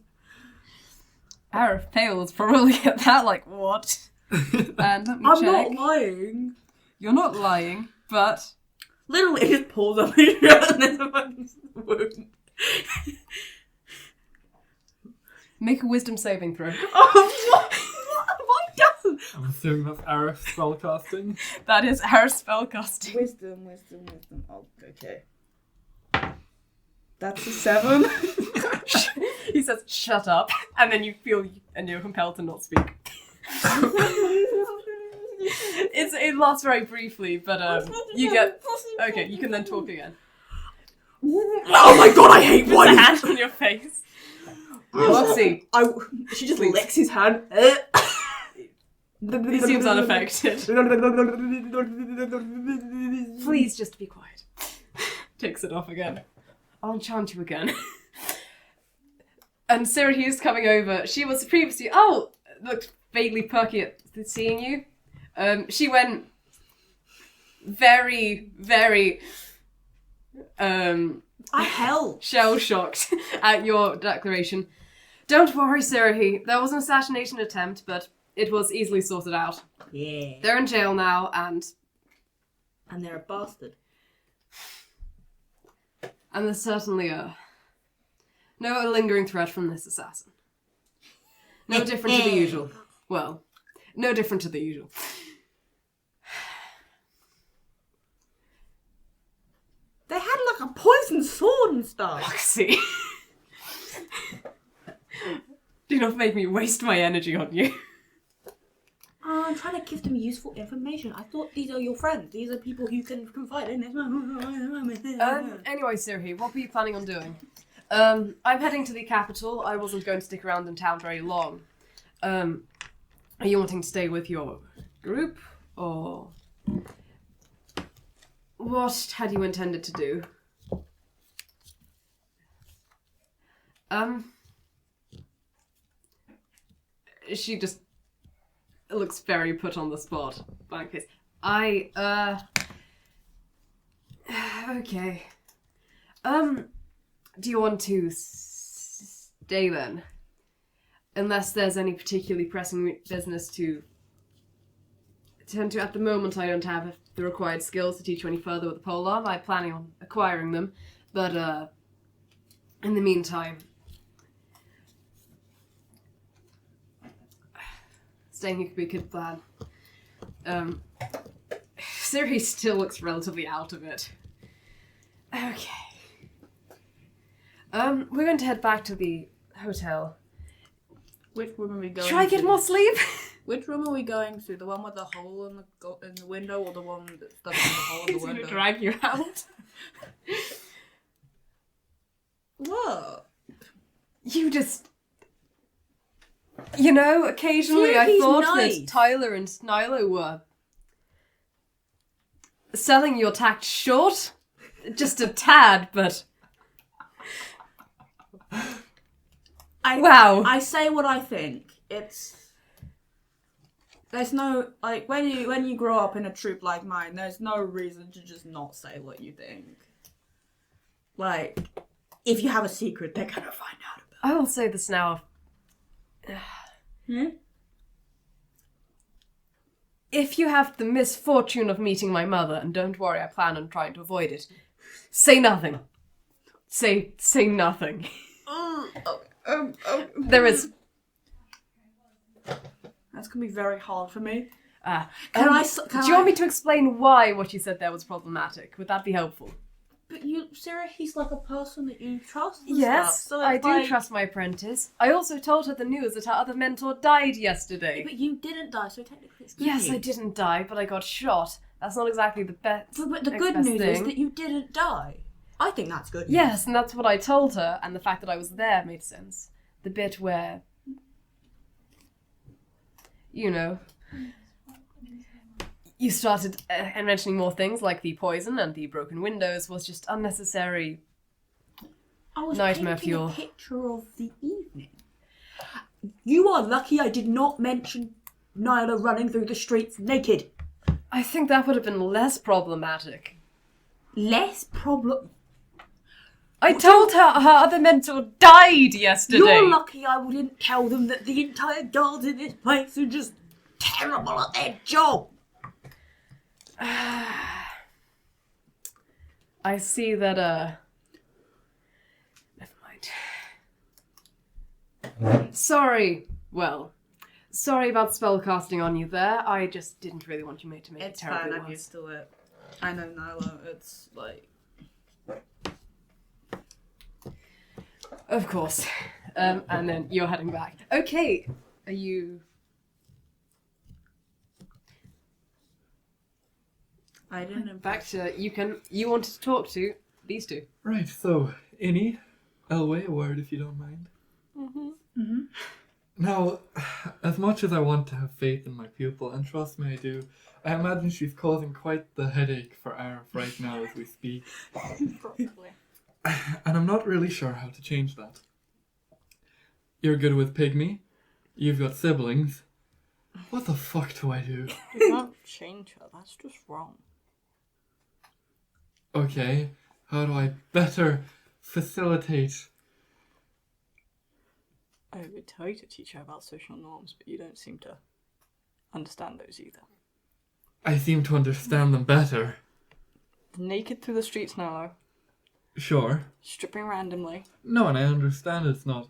Arif Pale's probably at that, like, what? And let me I'm check. not lying. You're not lying, but... Literally, it just pulls up his shirt and there's a fucking wound. Make a wisdom saving throw. Oh, what have I I'm assuming that's Arif spellcasting. That is our spellcasting. Wisdom. Oh, okay. That's a 7. He says, "Shut up," and then you feel, and you're compelled to not speak. It lasts very briefly, but you get okay. You can then talk again. Oh my god, I hate Puts a wine! hand on your face. Moxie. She just Please. licks his hand. He seems unaffected. Please just be quiet. Takes it off again. I'll enchant you again. And Sirohi is coming over. She was previously looked vaguely perky at seeing you. She went very, very shell shocked at your declaration. Don't worry, Sirohi. There was an assassination attempt, but it was easily sorted out. Yeah. They're in jail now, and they're a bastard. And there's certainly no lingering threat from this assassin. No different to the usual. Well, no different to the usual. They had like a poisoned sword and stuff. Moxie. Do not make me waste my energy on you. I'm trying to give them useful information. I thought these are your friends. These are people who can confide in. Anyway, Sirohi, what were you planning on doing? I'm heading to the capital. I wasn't going to stick around in town very long. Are you wanting to stay with your group, or what had you intended to do? She just looks very put on the spot. Blank face. Okay. Do you want to stay then? Unless there's any particularly pressing business to attend to. At the moment, I don't have the required skills to teach you any further with the polearm. I'm planning on acquiring them. But, in the meantime, staying here could be a good plan. Sirohi still looks relatively out of it. Okay. We're going to head back to the hotel. Which room are we going Try to? get more sleep? Which room are we going to? The one with the hole in the window, or the one that doesn't have the hole in the He's going to window? drag you out. What? You just... You know, occasionally I Sirohi's thought nice. that Tyler and Naïlo were selling your tact short. Just a tad, but... Wow. I say what I think. There's no, like, when you grow up in a troop like mine, there's no reason to just not say what you think. Like, if you have a secret, they're gonna find out about I will say this now. it. Hmm? If you have the misfortune of meeting my mother, and don't worry, I plan on trying to avoid it, say nothing. Say nothing. There is... That's gonna be very hard for me. do Can you I- want me to explain why what you said there was problematic? Would that be helpful? But Sarah, he's like a person that you trust and Yes, stuff. So I it's do like- trust my apprentice. I also told her the news that her other mentor died yesterday. But you didn't die, so technically it's good Yes, news. I didn't die, but I got shot. That's not exactly the best. But the next good best news is thing. that you didn't die. I think that's good news. Yes, and that's what I told her, and the fact that I was there made sense. The bit where, you know, you started mentioning more things like the poison and the broken windows was just unnecessary. I was Nightmare painting fuel. a picture of the evening. You are lucky I did not mention Naïlo running through the streets naked. I think that would have been less problematic. Less problem. I told her other mentor died yesterday. You're lucky I didn't tell them that the entire guards in this place are just terrible at their job. I see that, never mind. Sorry Sorry about spellcasting on you there. I just didn't really want you to make It's it terribly fine, I'm worse. used to it. I know Naïlo, it's like... Of course. And then you're heading back. Okay. Are you... I didn't... Back to... You wanted to talk to these two. Right, so, Innie, Elway, a word if you don't mind. Mm-hmm. Now, as much as I want to have faith in my pupil, and trust me I do, I imagine she's causing quite the headache for Arif right now as we speak. Probably. And I'm not really sure how to change that. You're good with Pygmy. You've got siblings. What the fuck do I do? You can't change her, that's just wrong. Okay, how do I better facilitate? I would tell you to teach her about social norms, but you don't seem to understand those either. I seem to understand them better. Naked through the streets now, Sure. stripping randomly. No, and I understand it's not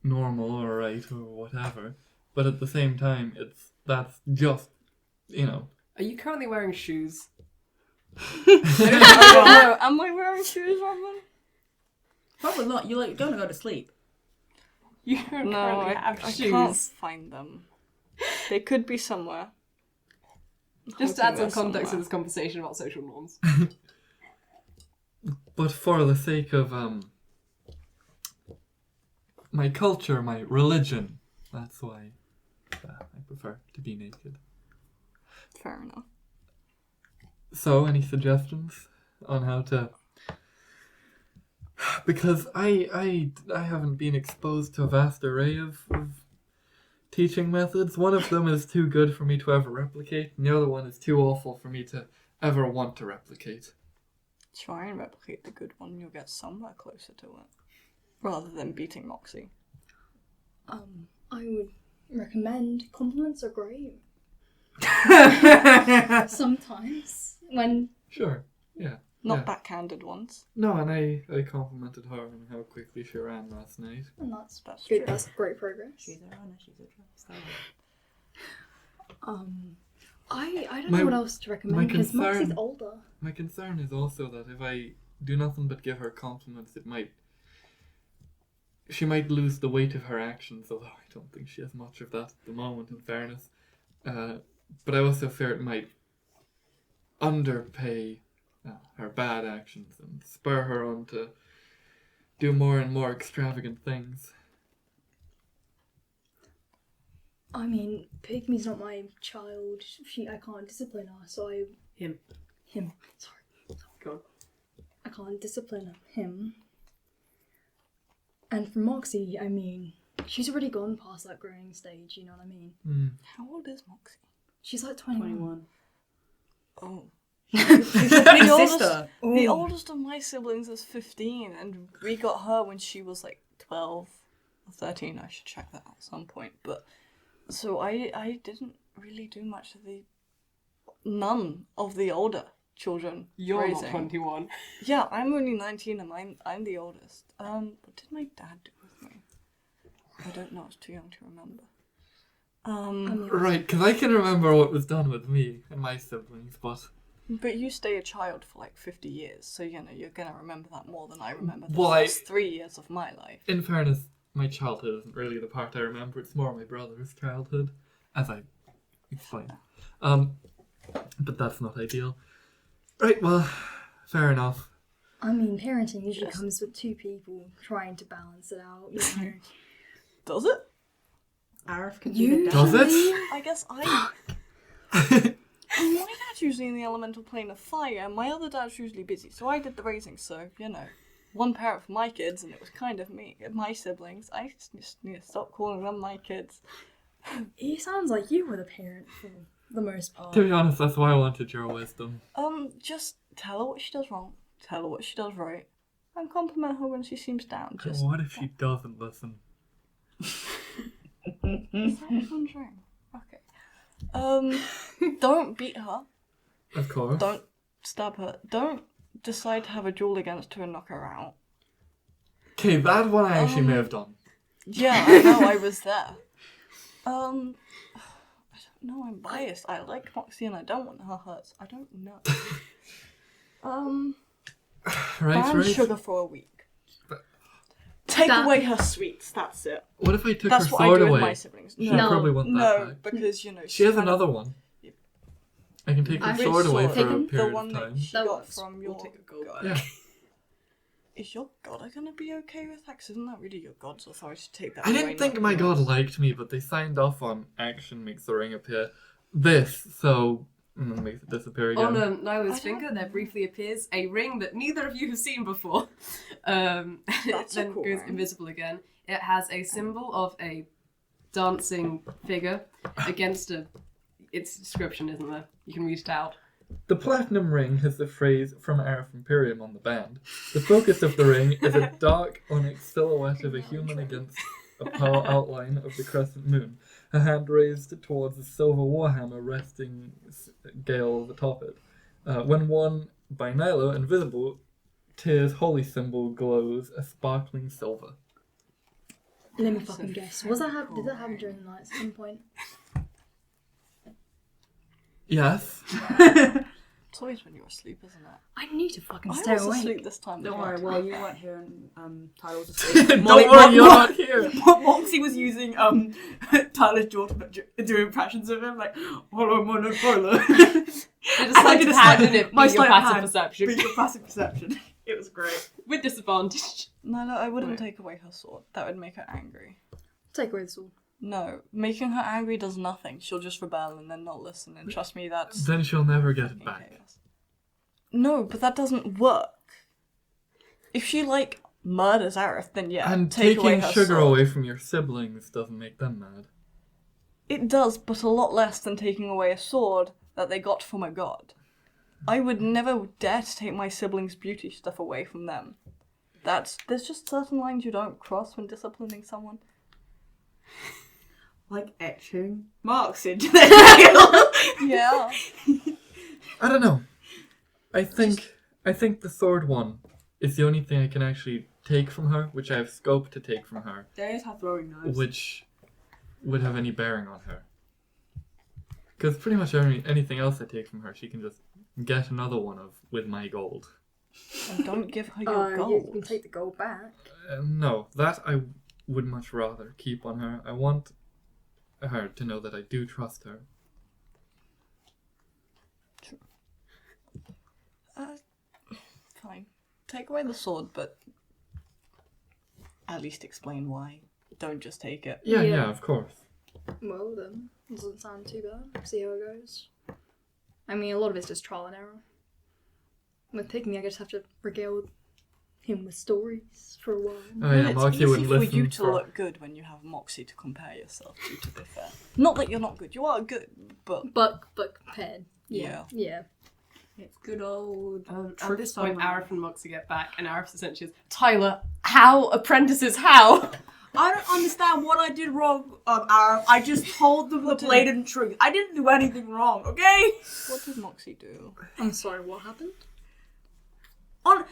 normal or right or whatever, but at the same time, that's just, you know. Are you currently wearing shoes? No, am I wearing shoes, Robyn? Probably not. You're like gonna go to sleep. You No, currently I have can't shoes. find them. They could be somewhere. Just to add some Hoping they're context to somewhere. this conversation about social norms. But for the sake of, my culture, my religion, that's why I prefer to be naked. Fair enough. So, any suggestions on how to... Because I haven't been exposed to a vast array of teaching methods. One of them is too good for me to ever replicate, and the other one is too awful for me to ever want to replicate. Try and replicate the good one, you'll get somewhere closer to it. Rather than beating Moxie. I would recommend compliments are great. Sometimes when Sure, yeah. Not yeah. backhanded ones. No, and I complimented her on how quickly she ran last night. and that's That's good. true. That's great progress. She's a runner, she's a trust. I don't My- know what else to recommend my because Moxie's concern- older. My concern is also that if I do nothing but give her compliments, she might lose the weight of her actions, although I don't think she has much of that at the moment, in fairness. But I also fear it might underpay her bad actions and spur her on to do more and more extravagant things. I mean, Pygmy's not my child. I can't discipline her, so I... Him. Sorry. Go on. I can't discipline him. And for Moxie, I mean, she's already gone past that growing stage, you know what I mean? How old is Moxie? She's like 21. 21. Oh. She's a big The oldest- sister. The oldest of my siblings is 15, and we got her when she was like 12 or 13. I should check that at some point. But so I didn't really do much of none of the older children. You're raising. not 21. Yeah, I'm only 19 and I'm the oldest. What did my dad do with me? I don't know. I was too young to remember. Right, because I can remember what was done with me and my siblings, but... But you stay a child for like 50 years, so you know you're gonna remember that more than I remember the Well, first 3 years of my life. In fairness, my childhood isn't really the part I remember, it's more my brother's childhood, as I explained. But that's not ideal. Right, well, fair enough. I mean, parenting usually comes with two people trying to balance it out, you know. Does it? Arif can You- be the Does dad. it? I guess my dad's usually in the elemental plane of fire, and my other dad's usually busy, so I did the raising, so, you know. One parent for my kids, and it was kind of me, my siblings. I just need to stop calling them my kids. It sounds like you were the parent for the most part. To be honest, that's why I wanted your wisdom. Just tell her what she does wrong, tell her what she does right, and compliment her when she seems down. Just What if she doesn't listen? Is that what I'm doing? Okay. Don't beat her. Of course. Don't stab her. Don't decide to have a duel against her and knock her out. Okay, that one I actually may have done. Yeah, I know, I was there. I don't know, I'm biased. I like Moxie and I don't want her hurt. I don't know. Ban sugar for a week. Take away her sweets, that's it. What if I took That's her what I sword do away? with my siblings. She'd No. probably want that No, back. because, you know... She has kind of- another one. I can take her Which sword away sword? for a Taken? The period one of that time. she That got was- from your We'll take a gold. god. Yeah. Is your god gonna be okay with that? 'Cause isn't that really your god's authority to take that I away? didn't think not my god yours? liked me, but they signed off on action makes the ring appear. This, so makes it disappear again. On Naïlo's I finger, don't there know. briefly appears a ring that neither of you have seen before. It That's a then cool goes ring. invisible again. It has a symbol of a dancing figure against its description, isn't there? You can read it out. The platinum ring has the phrase from Arif Imperium on the band. The focus of the ring is a dark onyx silhouette of a human against a pale outline of the crescent moon. A hand raised towards a silver warhammer resting gale atop it. When worn by Naïlo, invisible, Tyr's holy symbol glows a sparkling silver. Let me fucking guess. Did that happen during the night at some point? Yes. It's always when you're asleep, isn't it? I need to fucking I stay was awake. asleep this time. Don't as worry, well. well, you weren't here and Tyler was asleep. Don't worry, you're not here. Moxie was using Tyler's daughter doing impressions of him, like, hello, my name Tyler. It is like a hand in it, my beat your sleight of passive hand. perception. Beat your passive perception. It was great. With disadvantage. No, I wouldn't take away her sword. That would make her angry. Take away the sword. No, making her angry does nothing. She'll just rebel and then not listen. And trust me, that's Then she'll never get it fucking back. chaos. No, but that doesn't work. If she murders Arif, then yeah, And take away taking her sugar sword. away from your siblings doesn't make them mad. It does, but a lot less than taking away a sword that they got from a god. I would never dare to take my siblings' beauty stuff away from them. There's just certain lines you don't cross when disciplining someone. Like etching marks into their nail. Yeah. I don't know. I think the sword one is the only thing I can actually take from her, which I have scope to take from her, There's her throwing knives. which would have any bearing on her. Because pretty much anything else I take from her, she can just get another one of with my gold. And don't give her your You gold. can take the gold back. No, that I would much rather keep on her. I want her to know that I do trust her. Fine. Take away the sword, but at least explain why. Don't just take it. Yeah, Yeah. yeah, of course. Well then, doesn't sound too bad. See how it goes. I mean, a lot of it's just trial and error. With Pygmy, I just have to regale him with stories for a while. Oh yeah, Well, Moxie it's easy wouldn't for listen you to look good when you have Moxie to compare yourself to be fair. Not that you're not good, you are good, but But compared. yeah. Yeah. It's good old. At this point, summer. Arif and Moxie get back, and Arif essentially is, Tyler, how? Apprentices, how? I don't understand what I did wrong, Arif. I just told them the blatant truth. I didn't do anything wrong, okay? What did Moxie do? I'm sorry, what happened?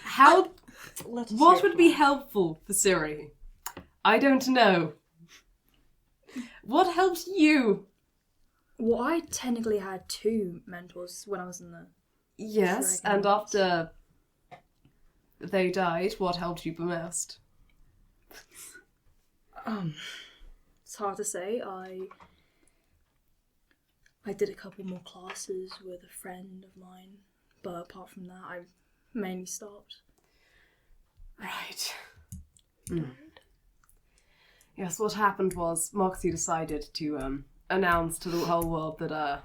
How? Let us What hear would it. be helpful for Sirohi? I don't know. What helped you? Well, I technically had 2 mentors when I was in the... Yes, Dragon and Knights. after they died, what helped you the most? It's hard to say. I did a couple more classes with a friend of mine, but apart from that, I mainly stopped. Right. Yes, what happened was Moxie decided to announce to the whole world that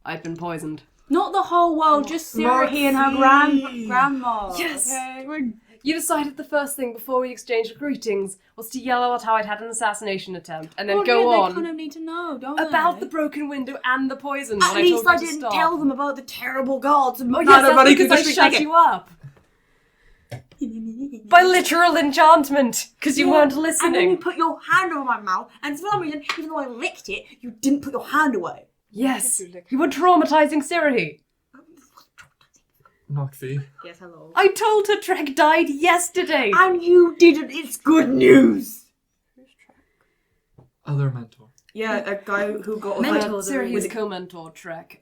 I'd been poisoned. Not the whole world, just Sirohi and her grandma. Yes! Okay? You decided the first thing before we exchanged greetings was to yell out how I'd had an assassination attempt, and then Well, go yeah, on They kind of need to know, don't about they? the broken window and the poison. At when least I I told you to didn't stop. tell them about the terrible gods. And Oh yes, that's because I shut you up. By literal enchantment, because you weren't And then you listening. put your hand over my mouth, and for some reason, even though I licked it, you didn't put your hand away. Yes, you were traumatizing Sirohi. Moxie. Yes, hello. I told her Trek died yesterday. And you didn't. It's good news. Other mentor. Yeah, a guy who got Mentors are Sirohi's really- co-mentor Trek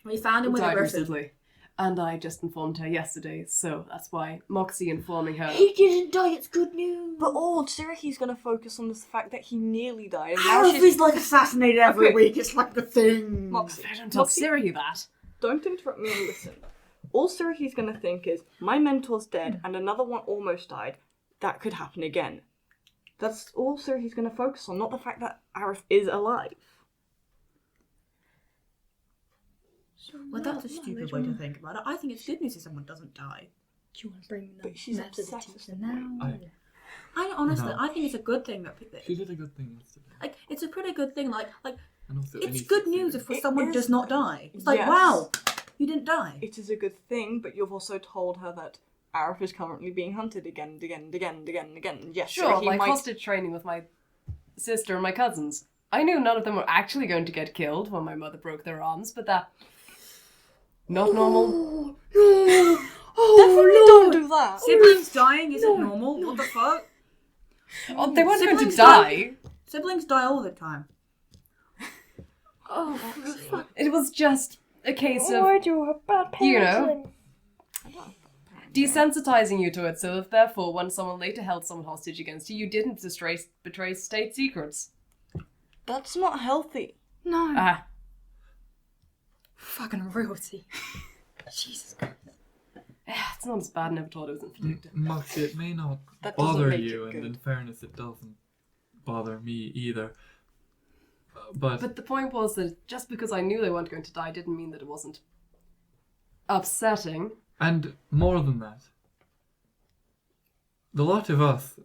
we found him with a died person. recently, and I just informed her yesterday, so that's why Moxie informing her. He didn't die. It's good news. But Sirohi's gonna focus on the fact that he nearly died. And now Arif she's... is like assassinated every Okay. week. It's like the thing. Moxie, I don't tell Moxie, Sirohi that. don't interrupt me and listen. All Sirohi's gonna think is, my mentor's dead and another one almost died. That could happen again. That's all Sirohi's gonna focus on, not the fact that Arif is alive. Well, that's a stupid way to think about it. I think it's good news if someone doesn't die. Do you want to bring me But she's method obsessed with teacher the now? I honestly, No. I think it's a good thing that She did a good thing yesterday. like it's a pretty good thing. Like And also it's Innie good news succeeded. if It someone is- does not die. It's like Yes. wow, you didn't die. It is a good thing, but you've also told her that Arif is currently being hunted again and again and again and again and again. And yes, Sure, he like might... hostage training with my sister and my cousins. I knew none of them were actually going to get killed when my mother broke their arms, but that... Not normal. Definitely don't do that. Siblings dying isn't normal. What the fuck? Oh, they weren't going to Siblings die. Siblings die all the time. It was just a case of, you have bad you know, desensitizing you to it, so that therefore when someone later held someone hostage against you, you didn't betray state secrets. That's not healthy. No. Ah, Fucking royalty. Jesus Christ. it's not as bad in Ivitordo as predicted. Moxie, it may not That doesn't bother make you, it and good. in fairness, it doesn't bother me either. But But the point was that just because I knew they weren't going to die didn't mean that it wasn't upsetting. and more than that, the lot of us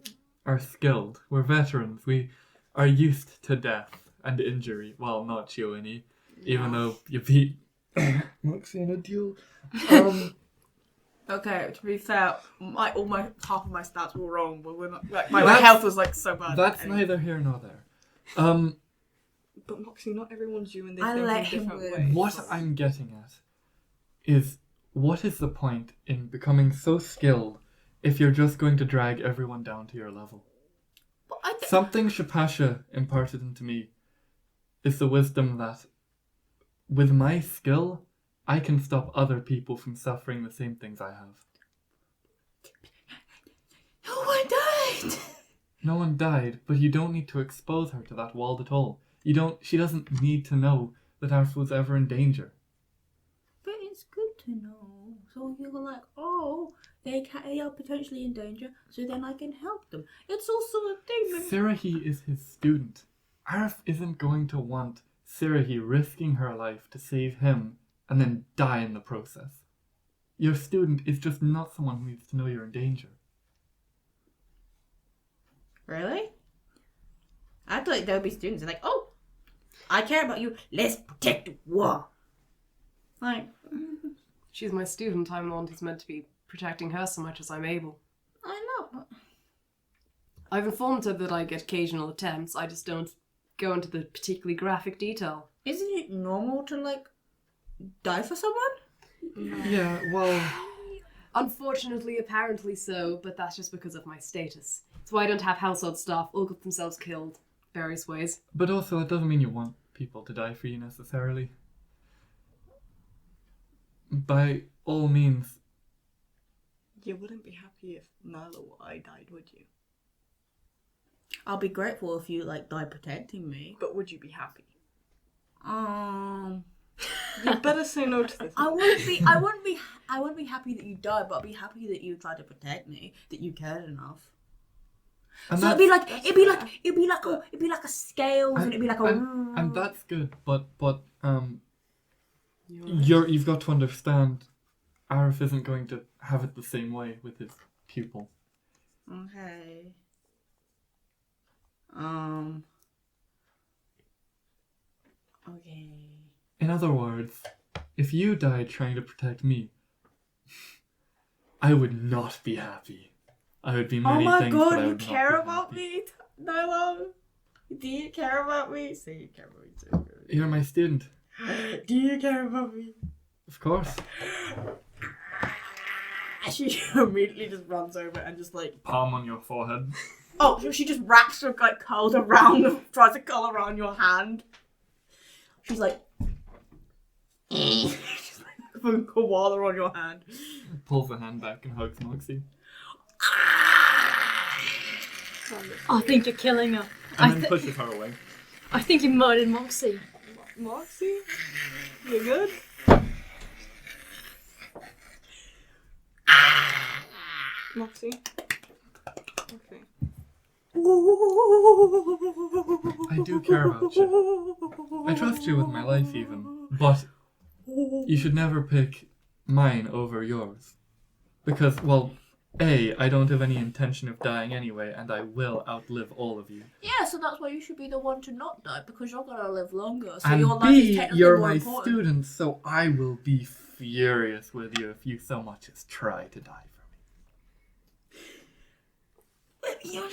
are skilled. We're veterans. We are used to death and injury. Well, not you, Innie, even though you beat Moxie in a duel. Okay, to be fair, half of my stats were wrong, but we're not, like, my That's- health was like so bad. That's Anyway. neither here nor there. But Moxie, not everyone's you and they I think let in him different win. ways. What I'm getting at is, what is the point in becoming so skilled if you're just going to drag everyone down to your level? But I think Something Shapasha imparted into me is the wisdom that with my skill, I can stop other people from suffering the same things I have. no one died. No one died, but you don't need to expose her to that world at all. She doesn't need to know that Arf was ever in danger. But it's good to know. So you're like, oh, they are potentially in danger, so then I can help them. It's also a thing. That... Sirohi is his student. Arf isn't going to want Sirohi risking her life to save him and then die in the process. Your student is just not someone who needs to know you're in danger. Really? I thought there would be students like, oh, I care about you. Let's protect the war. Like, She's my student, I'm the one who's meant to be protecting her so much as I'm able. I know. I've informed her that I get occasional attempts, I just don't go into the particularly graphic detail. Isn't it normal to like die for someone? Yeah, well, Unfortunately, apparently so, but that's just because of my status. It's why I don't have household staff all get themselves killed various ways. but also that doesn't mean you want people to die for you necessarily. By all means, You wouldn't be happy if Naïlo or I died, would you? I'll be grateful if you like die protecting me. But would you be happy? You You better say no to this. I wouldn't be happy that you died, but I'd be happy that you tried to protect me, that you cared enough. and So that's, it'd be like a scales, and it'd be like a. and that's good. But You're you've got to understand, Arif isn't going to have it the same way with his pupil. Okay. Okay. In other words, if you died trying to protect me, I would not be happy. I would be Oh many my things, but I god, you would not care be about happy. me, Naïlo? Do you care about me? Say you care about me too. You're my student, Do you care about me? of course. She immediately just runs over and just like, Palm on your forehead. Oh, so she just wraps her like curls around, tries to curl around your hand. She's like, she's like putting koala on your hand. Pulls the hand back and hugs Moxie. I think you're killing her. And then pushes her away. I think you murdered Moxie. Moxie? You good? Moxie? Okay. I do care about you. I trust you with my life even. But you should never pick mine over yours. Because, well, A, I don't have any intention of dying anyway, and I will outlive all of you. Yeah, so that's why you should be the one to not die, because you're gonna live longer. So And your life is B, technically you're more my important. student, so I will be furious with you if you so much as try to die for me.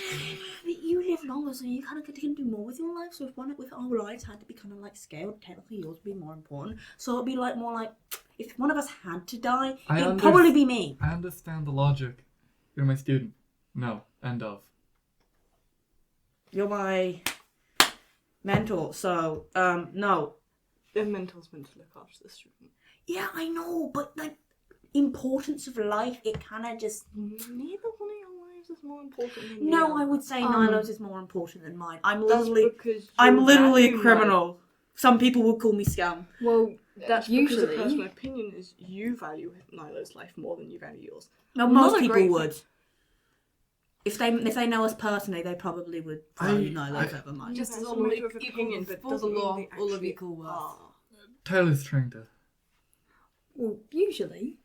You live longer, so you kind of can do more with your life. So if our lives had to be kind of like scaled, technically yours would be more important. So it'd be like more like if one of us had to die, it'd probably be me. I understand the logic. You're my student. No. End of. You're my mentor, so no. The mentor's meant to look after the student. Yeah, I know, but like importance of life, it kind of just. Neither one of your lives is more important than No, the I would say Nilo's is more important than mine. I'm That's literally, because I'm you literally a value criminal. Some people would call me scum. Well, That's usually because a personal opinion is you value Nilo's life more than you value yours. No, Not most a people great would. If they know us personally, they probably would value Nilo's over mine. Just as That's all a like matter of opinion, but full doesn't mean law, they all of actually equal worth. are. Tyler's trying to. Well, usually,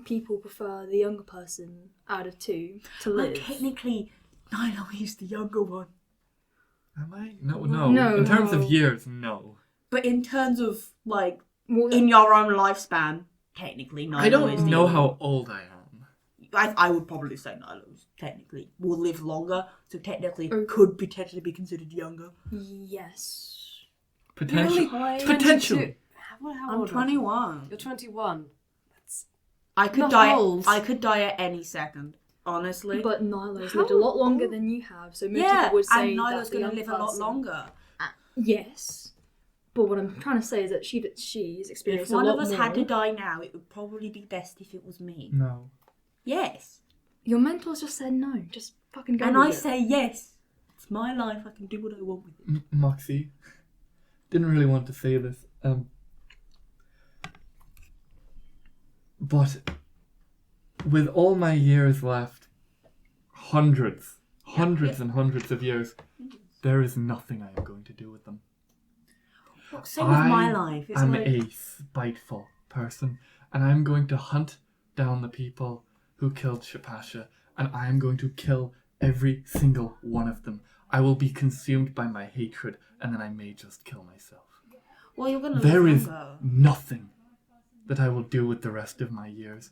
people prefer the younger person out of two to Well, live. technically, Nilo is the younger one. Am I? No. No. In terms No. of years, no. But in terms of, like, Well, in your own lifespan, technically, Nilo I is don't the know younger how old I am. I would probably say Nilo's technically will live longer, so technically Okay. could potentially be considered younger. yes. Potential. Hi. Potential. 22. How I'm old are you? 21. You're 21. I could Not die. old. I could die at any second. Honestly. But Nilo's How lived a lot longer old? than you have, so most yeah, people would say and Nilo's that's the gonna young live a lot person. longer. Yes. But what I'm trying to say is that she's If experienced one a of lot us more. had to die now, it would probably be best if it was me. No. Yes. Your mentors just said no. Just fucking go And with I it. say yes. It's my life. I can do what I want with it. Moxie. Didn't really want to say this. But with all my years left, hundreds and hundreds of years, there is nothing I am going to do with them. Same with my life. It's I'm like a spiteful person, and I'm going to hunt down the people who killed Shapasha, and I am going to kill every single one of them. I will be consumed by my hatred, and then I may just kill myself. well, you're gonna There live is longer. nothing that I will do with the rest of my years.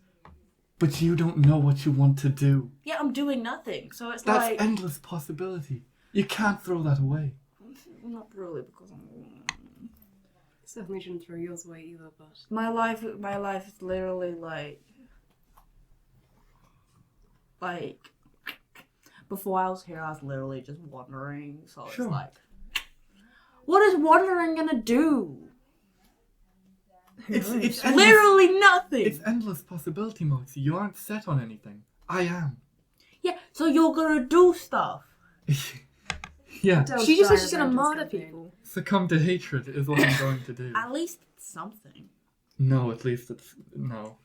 But you don't know what you want to do. Yeah, I'm doing nothing. So it's That's like endless possibility. You can't throw that away. not really because Certainly shouldn't throw yours away either, but my life is literally like before I was here, I was literally just wandering. So Sure. it's like, what is wandering gonna do? It's endless, Literally nothing. it's endless possibility, Moxie. You aren't set on anything. I am. Yeah, so you're gonna do stuff. Yeah. She just said she's gonna murder people. Succumb to hatred is what I'm going to do. At least it's something. No, at least it's... No.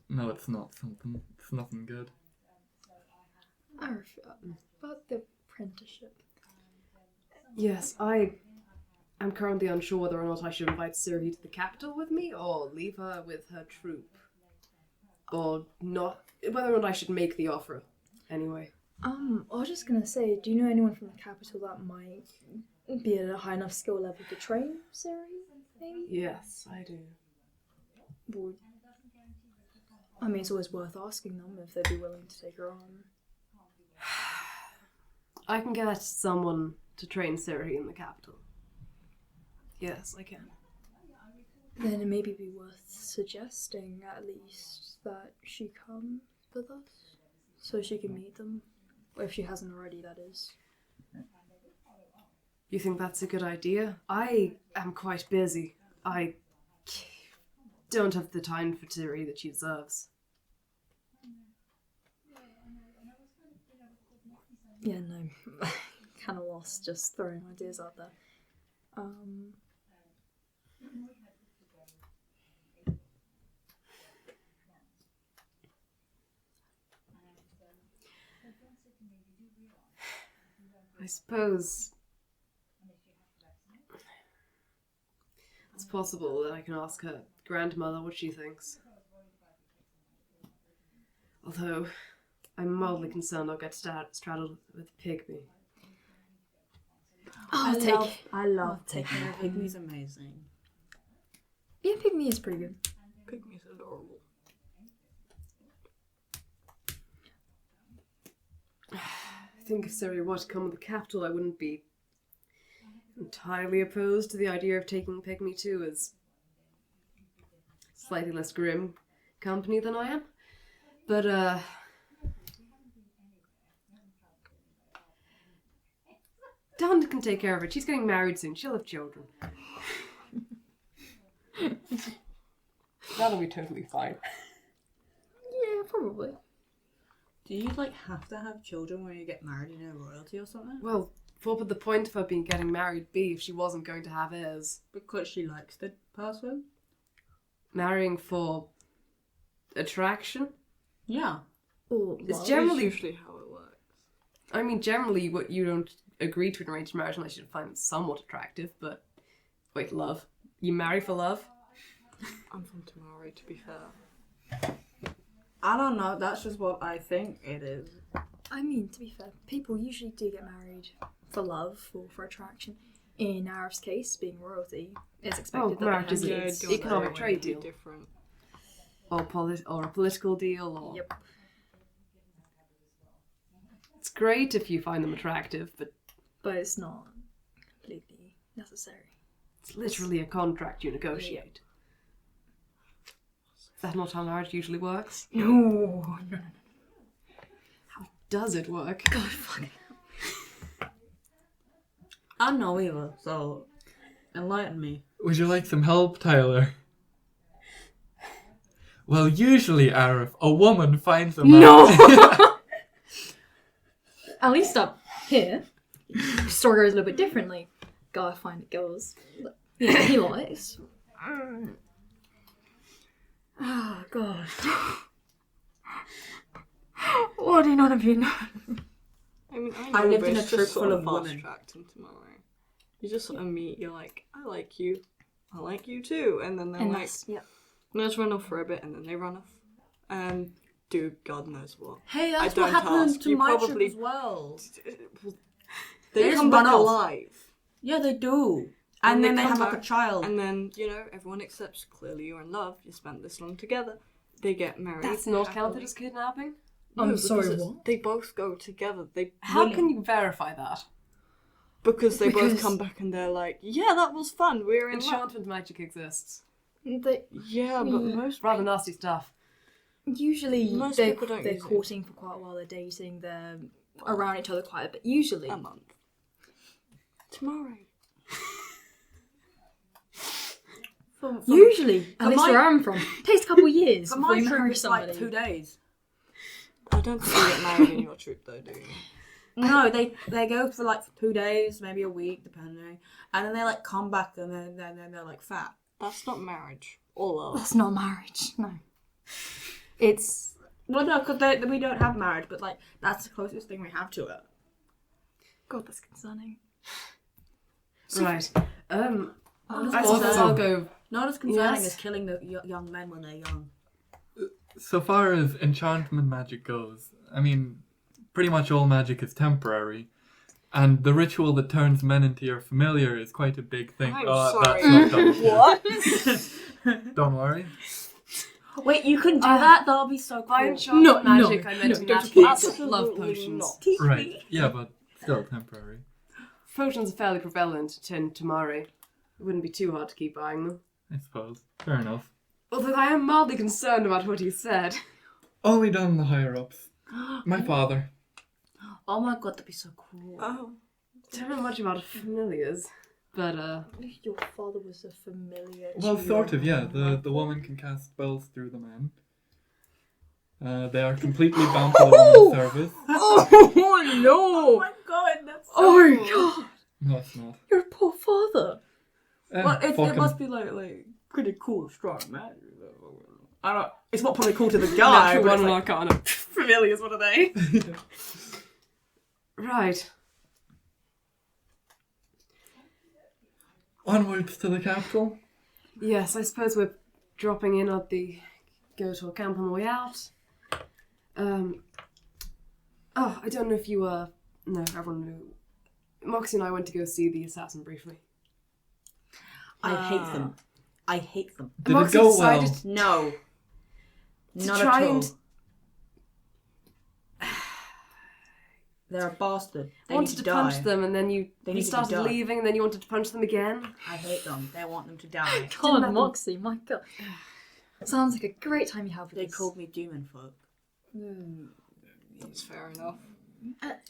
No, it's not something. It's nothing good. I forgot about the apprenticeship. yes, I am currently unsure whether or not I should invite Sirohi to the capital with me or leave her with her troop. Or not, whether or not I should make the offer. Anyway. I was just gonna say, do you know anyone from the capital that might be at a high enough skill level to train Sirohi, maybe? Yes, I do. Well, I mean, it's always worth asking them if they'd be willing to take her on. I can get someone to train Sirohi in the capital. Yes, I can. Then it maybe be worth suggesting, at least, that she come with us, so she can meet them. If she hasn't already, that is. You think that's a good idea? I am quite busy. I don't have the time for Siri that she deserves. Yeah, no. Kind of lost just throwing ideas out there. I suppose it's possible that I can ask her grandmother what she thinks. Although, I'm mildly concerned I'll get straddled with Pygmy. I love take Pygmy. care of Pygmy's amazing. Yeah, Pygmy is pretty good. Pygmy's adorable. I think if Siri were to come with the capital, I wouldn't be entirely opposed to the idea of taking Pygmy too as slightly less grim company than I am. But, Dawn can take care of it. She's getting married soon. She'll have children. That'll be totally fine. Yeah, probably. Do you have to have children when you get married in a royalty or something? Well, what would the point of her being getting married be if she wasn't going to have heirs? Because she likes the person? Marrying for attraction? Yeah. Or, It's well, generally, That's usually how it works. I mean, generally what you don't agree to an arranged marriage unless you find it somewhat attractive, but wait, love? You marry for love? I'm from tomorrow, to be fair. I don't know. That's just what I think it is. I mean, to be fair, people usually do get married for love or for attraction. In Arif's case, being royalty, it's expected that marriage they is have an kids. economic trade deal. Different. Or a political deal, or... Yep. It's great if you find them attractive, but But it's not completely necessary. it's literally a contract you negotiate. Is that not how marriage usually works? No. How does it work? God, fuck. I know either, so enlighten me. Would you like some help, Tyler? Well, usually, Arif, a woman finds a man. No! At least up here, the story goes a little bit differently. Guy find it girls. Yeah, he likes. Oh, God. Why do none of you know? I mean, I know, lived but in a it's troop just sort full of of women. fast-tracked into my life. You just sort of meet, you're like, I like you too, and then they're And like, that's, yeah. let's run off for a bit, and then they run off and do God knows what. Hey, I that's what don't happened ask. to You my probably- trip as well. They just come run back off. alive, Yeah, they do. And And then they they come have like a back, child. and then everyone accepts. Clearly, you're in love. You spent this long together. They get married. That's not happily. counted as kidnapping? I'm because sorry, it's- what? They both go together. How can you verify that? Because they both Because- come back and they're like, yeah, that was fun. We're in love. Enchantment magic exists. They, Yeah, but most Rather nasty stuff. usually, Most they're, people don't they're use it. courting for quite a while, they're dating, they're around each other quite a bit. Usually. a month. Tomorrow. Usually, at For least my- where I'm from, takes a couple of years For before my you trip, marry it's somebody. like 2 days. I don't think you get married in your troop though, do you? No, they go for like 2 days, maybe a week, depending, and then they like come back and then they're like fat. That's not marriage or love. That's not marriage, no. It's Well, no, because we don't have marriage, but like that's the closest thing we have to it. God, that's concerning. Right. I Also- suppose I'll go. Not as concerning Yes. as killing the young men when they're young. So far as enchantment magic goes, I mean, pretty much all magic is temporary. And the ritual that turns men into your familiar is quite a big thing. I'm That's sorry. not done yet. What? Don't worry. Wait, you can do that? That'll be so cool. By enchantment No, no, magic, I meant no, to don't magic you love Absolutely potions. not. Teach Right. me. Yeah, but still temporary. Potions are fairly prevalent in Tamari. It wouldn't be too hard to keep buying them. I suppose. Fair enough. Although I am mildly concerned about what he said. Only done the higher ups. My father. Oh my god, that'd be so cool. Oh. Don't know much about familiars, but Your father was a familiar. Well, to sort your of, yeah. mother. The woman can cast spells through the man. They are completely bound to the woman's service. Oh no! my god, that's Oh my god! No, it's not. Your poor father. Well, it fucking- must be like pretty cool, strong magic. I don't. It's not probably cool to the guy. natural but one it's and like, arcana. Familiars, what are they? Right. Onwards to the capital. Yes, I suppose we're dropping in at the go to a camp on the way out. Oh, I don't know if you were. No, everyone knew. Moxie and I went to go see the assassin briefly. I hate them. I hate them. Did Moxie it go decided well? No. to Not try at all. and They're a bastard. They wanted need to die. punch them, and then you They need to started die. leaving, and then you wanted to punch them again. I hate them. They want them to die. God, Moxie, my god. Sounds like a great time you have with They this. called me demon folk. That's fair enough.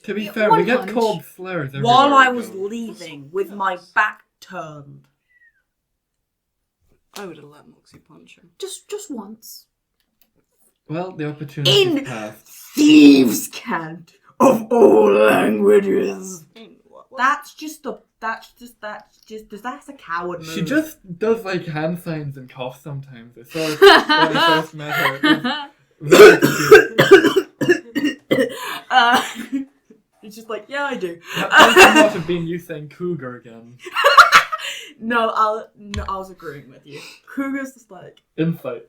To be Yeah, fair, one we get punch. called slurs everywhere While I we was go. leaving with my back turned. I would have let Moxie punch him. Just once. Well, the opportunity In- passed. Thieves' cant of all languages. What? That's a coward move. She just does like hand signs and coughs sometimes. I saw her when I first met her. It was very cute. It's just like, yeah, I do. That might not have been you saying cougar again. No, I was agreeing with you. Cougar's just like, Insight.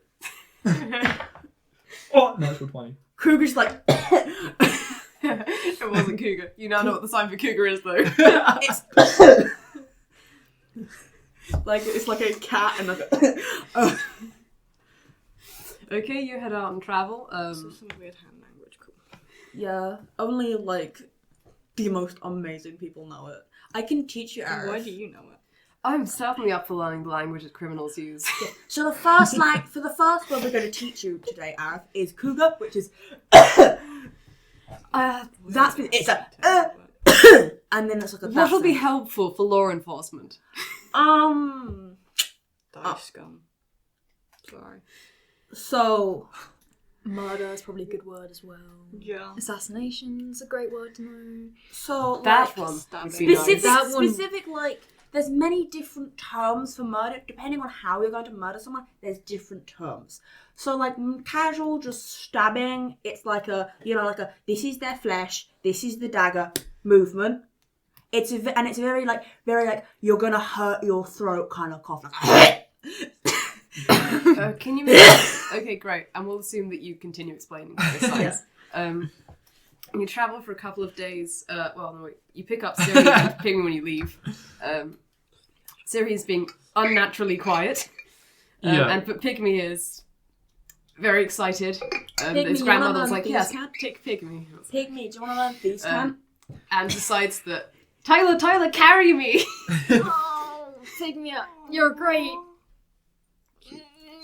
Oh, natural 20. Cougar's like, It wasn't cougar. You now know what the sign for cougar is, though. it's like it's like a cat and a. Okay, you head out and travel. Some weird hand language. Cool. Yeah, only like the most amazing people know it. I can teach you Arif. Why do you know it? I'm certainly up for learning the language that criminals use. So the first word we're going to teach you today, Arif, is cougar, which is it's a and then it's like a. What will be helpful for law enforcement? Dice scum. Sorry. So Murder is probably a good word as well. Yeah. Assassination's a great word to know. so That like, one would stabbing. be specific, nice. That one- specific like there's many different terms for murder depending on how you're going to murder someone. There's different terms. So like casual, just stabbing. It's like a this is their flesh, this is the dagger movement. It's very like you're gonna hurt your throat kind of cough. Can you make Okay, great. And we'll assume that you continue explaining the signs. You travel for a couple of days. You pick up Sirohi and Pygmy when you leave. Sirohi is being unnaturally quiet. But Pygmy is very excited. Pygmy, His you wanna grandmother's learn like, these yes, cant? take Pygmy. Pygmy, do you want to learn these And decides that, Tyler, carry me! Oh, take me up. You're great.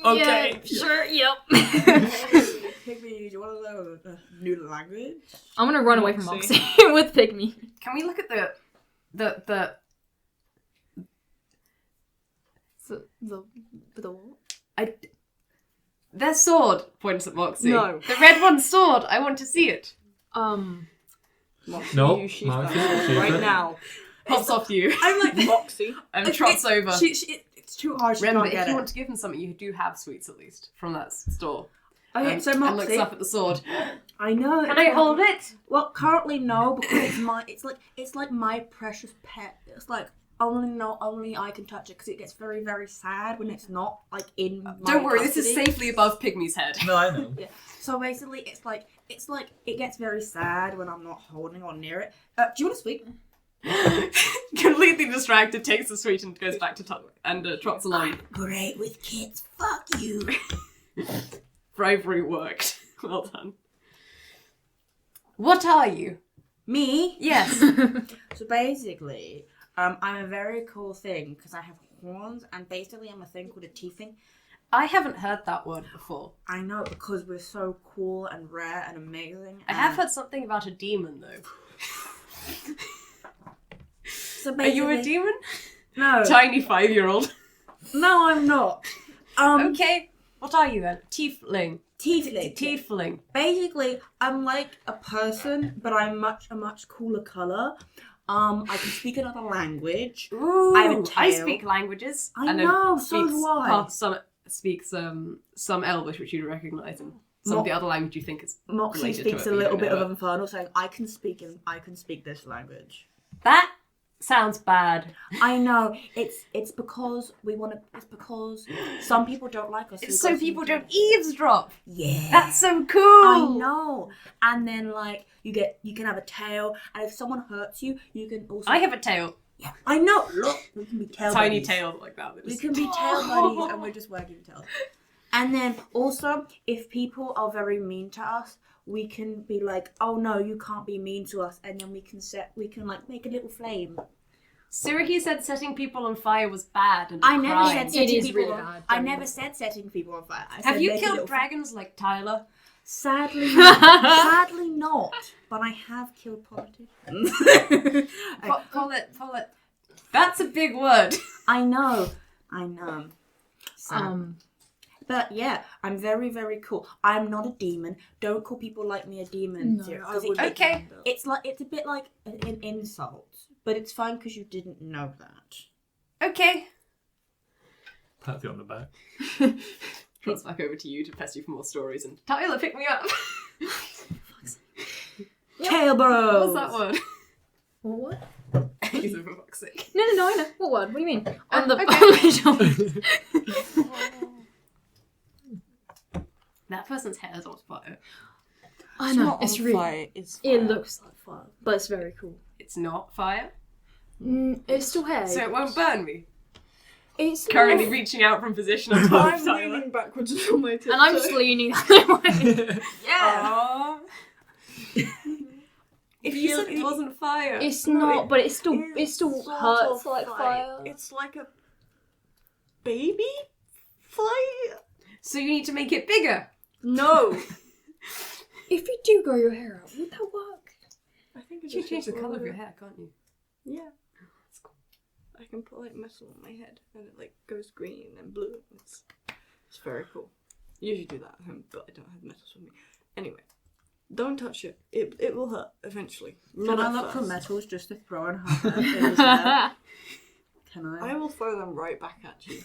Okay. Yeah, sure, yep. Pygmy, do you want to learn a new language? I'm gonna run away from Moxie. Moxie with Pygmy. Can we look at the what? their sword points at Moxie. No. The red one's sword. I want to see it. Moxie, No, you sheath Moxie, that sheath right it. now. Pops off to you. I'm like, Moxie. And trots over. It's too hard. She Remember, can't if get you it. want to give them something, you do have sweets at least from that store. Okay, so and looks Moxie, up at the sword. I know. Can I hold it? Well, currently no, because it's like my precious pet. It's like only I can touch it because it gets very, very sad when it's not like in my Don't worry, this is custody. safely above Pygmy's head. No, I know. Yeah. So basically, it's like it gets very sad when I'm not holding or near it. Do you want to speak? Completely distracted, takes the sweet and goes back to trots along. Great with kids. Fuck you. Bravery worked. Well done. What are you? Me? Yes. So basically, I'm a very cool thing because I have horns and basically I'm a thing called a tiefling. I haven't heard that word before. I know, because we're so cool and rare and amazing. I have heard something about a demon, though. So Are you a basically- demon? No. Tiny 5-year-old. No, I'm not. Okay. What are you then? Tiefling. Tiefling. Basically, I'm like a person, but I'm a much cooler colour. I can speak another language. Ooh, I have a I tail. speak languages. I and know, so do I. Speaks some Elvish, which you'd recognise, and some of the other language you think is Moxie related speaks to a it, but you little don't bit know of it. Infernal, saying I can speak this language. That sounds bad. I know. It's because we want to. It's because some people don't like us. It's so people don't eavesdrop. Yeah. That's so cool. I know. And then like you can have a tail, and if someone hurts you, you can also. I have a tail. Yeah. I know. Look, we can be tail. Tiny buddies. tail like that. We can be tail buddies, and we're just wagging tails. And then also, if people are very mean to us, we can be like, "Oh no, you can't be mean to us," and then we can like make a little flame. Sirohi said setting people on fire was bad, and I never cried. said setting It is people really on. bad, I don't never you? said setting people on fire. I Have said you make a killed little dragons like Tyler? Sadly, sadly not. But I have killed politicians. Call it. That's a big word. I know. But yeah, I'm very, very cool. I'm not a demon. Don't call people like me a demon. No, Zero, I 'cause wouldn't. Okay. It's a bit like an insult, but it's fine because you didn't know that. Okay. Pat you on the back. Trot's back over to you to pester you for more stories, and Tyler, pick me up. Tail bros. What was that word? What? He's over fuck's sake. No, I know. What word? What do you mean? On the okay. That person's hair is on fire. I It's know. not It's on really. fire, it's It fire. looks like fire, but it's very cool. It's not fire, It's still hair. so it won't burn me. It's Currently not- reaching out from position on top of I'm Tyler. leaning backwards on my tiptoe. and I'm just leaning that way. Yeah. If you Feel said it wasn't fire. It's No, not, it but it still sort hurts of like fire. It's like a baby fly. So you need to make it bigger. No. If you do grow your hair out, would that work? I think You can change the colour of your hair, can't you? Yeah, that's cool. I can put like metal on my head, and it like goes green and blue. It's very cool. Usually do that at home, but I don't have metals with me. Anyway, don't touch it. It will hurt eventually. Can Not I at look for first. metals just to throw in his hair? Can I? I will throw them right back at you.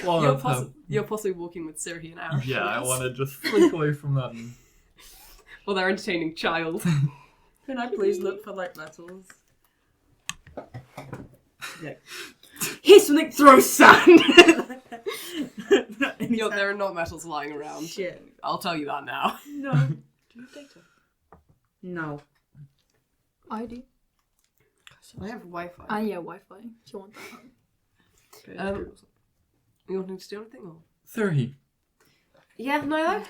Well, You're possibly walking with Sirohi and Arif. yeah, I want to just slink away from that. And... Well, they're entertaining child. Can I please look for like metals? Yeah. Here's something. Throw sand. There are not metals lying around. Shit. I'll tell you that now. No. Do you have data? No. I do. I have Wi-Fi. Yeah, Wi-Fi. If you want that. Okay, You want me to do anything? Or? Sirohi, Yeah, Naïlo?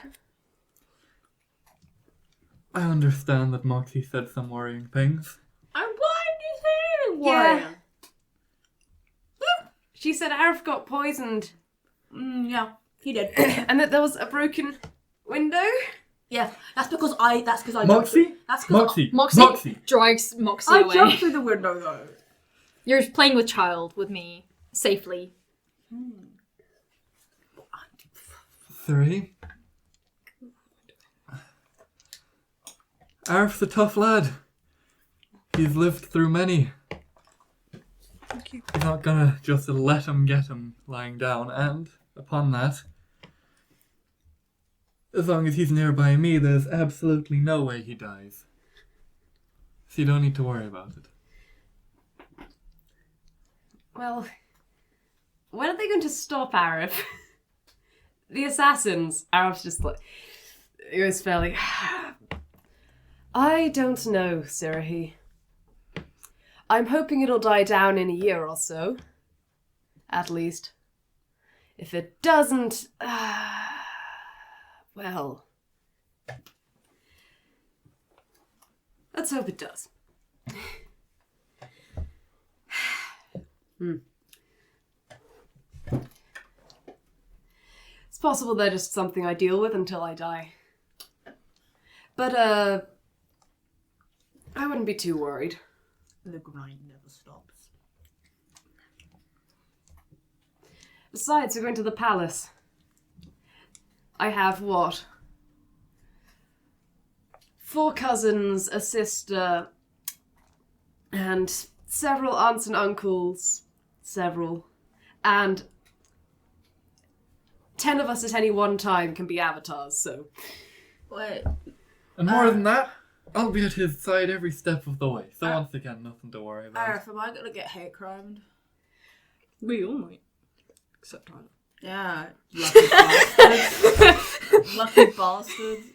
I understand that Moxie said some worrying things. Why did you say anything? Yeah. She said Arif got poisoned Yeah, he did. and that there was a broken window. Yeah, that's because I. Moxie? That's because Moxie? Drags Moxie I away. jumped through the window though. You're playing with child with me safely. Sirohi? Arif's a tough lad. He's lived through many. Thank you. He's not gonna just let him get him lying down, and upon that, as long as he's nearby me, there's absolutely no way he dies. So you don't need to worry about it. Well, when are they going to stop Arif? The assassins. Arif's just like... He was fairly... I don't know, Sirohi. I'm hoping it'll die down in a year or so. At least. If it doesn't... well... Let's hope it does. It's possible they're just something I deal with until I die. But, I wouldn't be too worried. The grind never stops. Besides, we're going to the palace. I have, 4 cousins, a sister, and several aunts and uncles. And 10 of us at any one time can be avatars, so... Wait. And more than that, I'll be at his side every step of the way. So once again, nothing to worry about. Arif, am I gonna get hate crimed? We all might. Except Tyler. Yeah. Lucky bastards. Lucky bastards.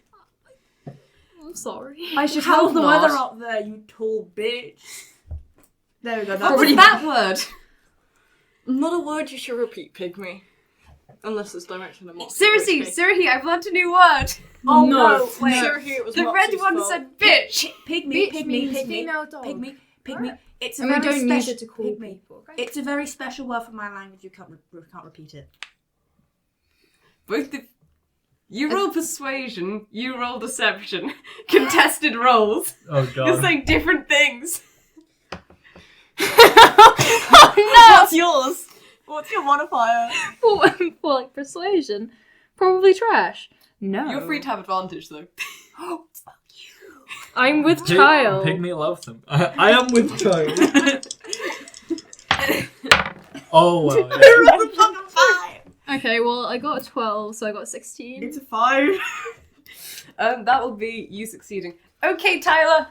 I'm sorry. I should How's hope the not. weather up there, you tall bitch? There we go. That's What's that word? Not a word you should repeat, Pygmy. Unless it's direction of Moxie. Seriously, Sirohi, I've learned a new word. Oh No. no! Wait. Sirohi, it was The red Moxie's one fault. said bitch. Pygmy, Bitch means pygmy, female dog. pygmy. Alright. It's a And we very don't use special. it to call pygmy. people, okay? It's a very special word for my language. You can't repeat it. Both the... You roll persuasion, you roll deception. Contested rolls. Oh You're god. saying different things. What's yours? What's your modifier? For like persuasion, probably trash. No. You're free to have advantage, though. I'm with child. Pygmy loves him. I am with child. Oh well. Yeah. Okay, well I got a 12, so I got 16. It's a 5. That will be you succeeding. Okay, Tyler.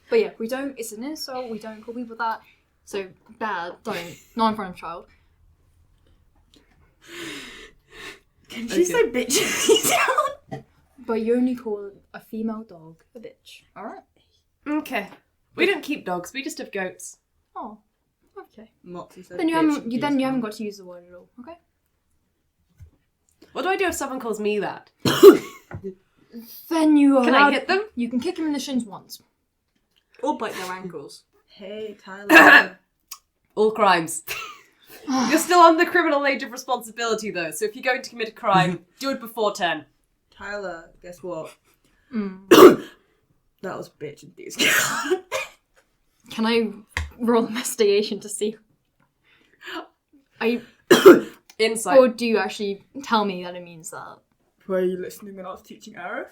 But yeah, we don't. It's an insult. We don't call people that. So bad. Don't. Not in front of child. Can she say bitch? But you only call a female dog a bitch. All right. Okay. We don't keep dogs. We just have goats. Oh. Okay. Moxie said Then you bitch, haven't. You haven't got to use the word at all. Okay. What do I do if someone calls me that? Then you are. Can I hit them? You can kick him in the shins once. Or bite their ankles. Hey, Tyler. All crimes. You're still on the criminal age of responsibility, though. So if you're going to commit a crime, do it before 10. Tyler, guess what? Mm. That was bitch and these. Can I roll investigation to see? Insight. Or do you actually tell me that it means that? Were you listening when I was teaching Arif?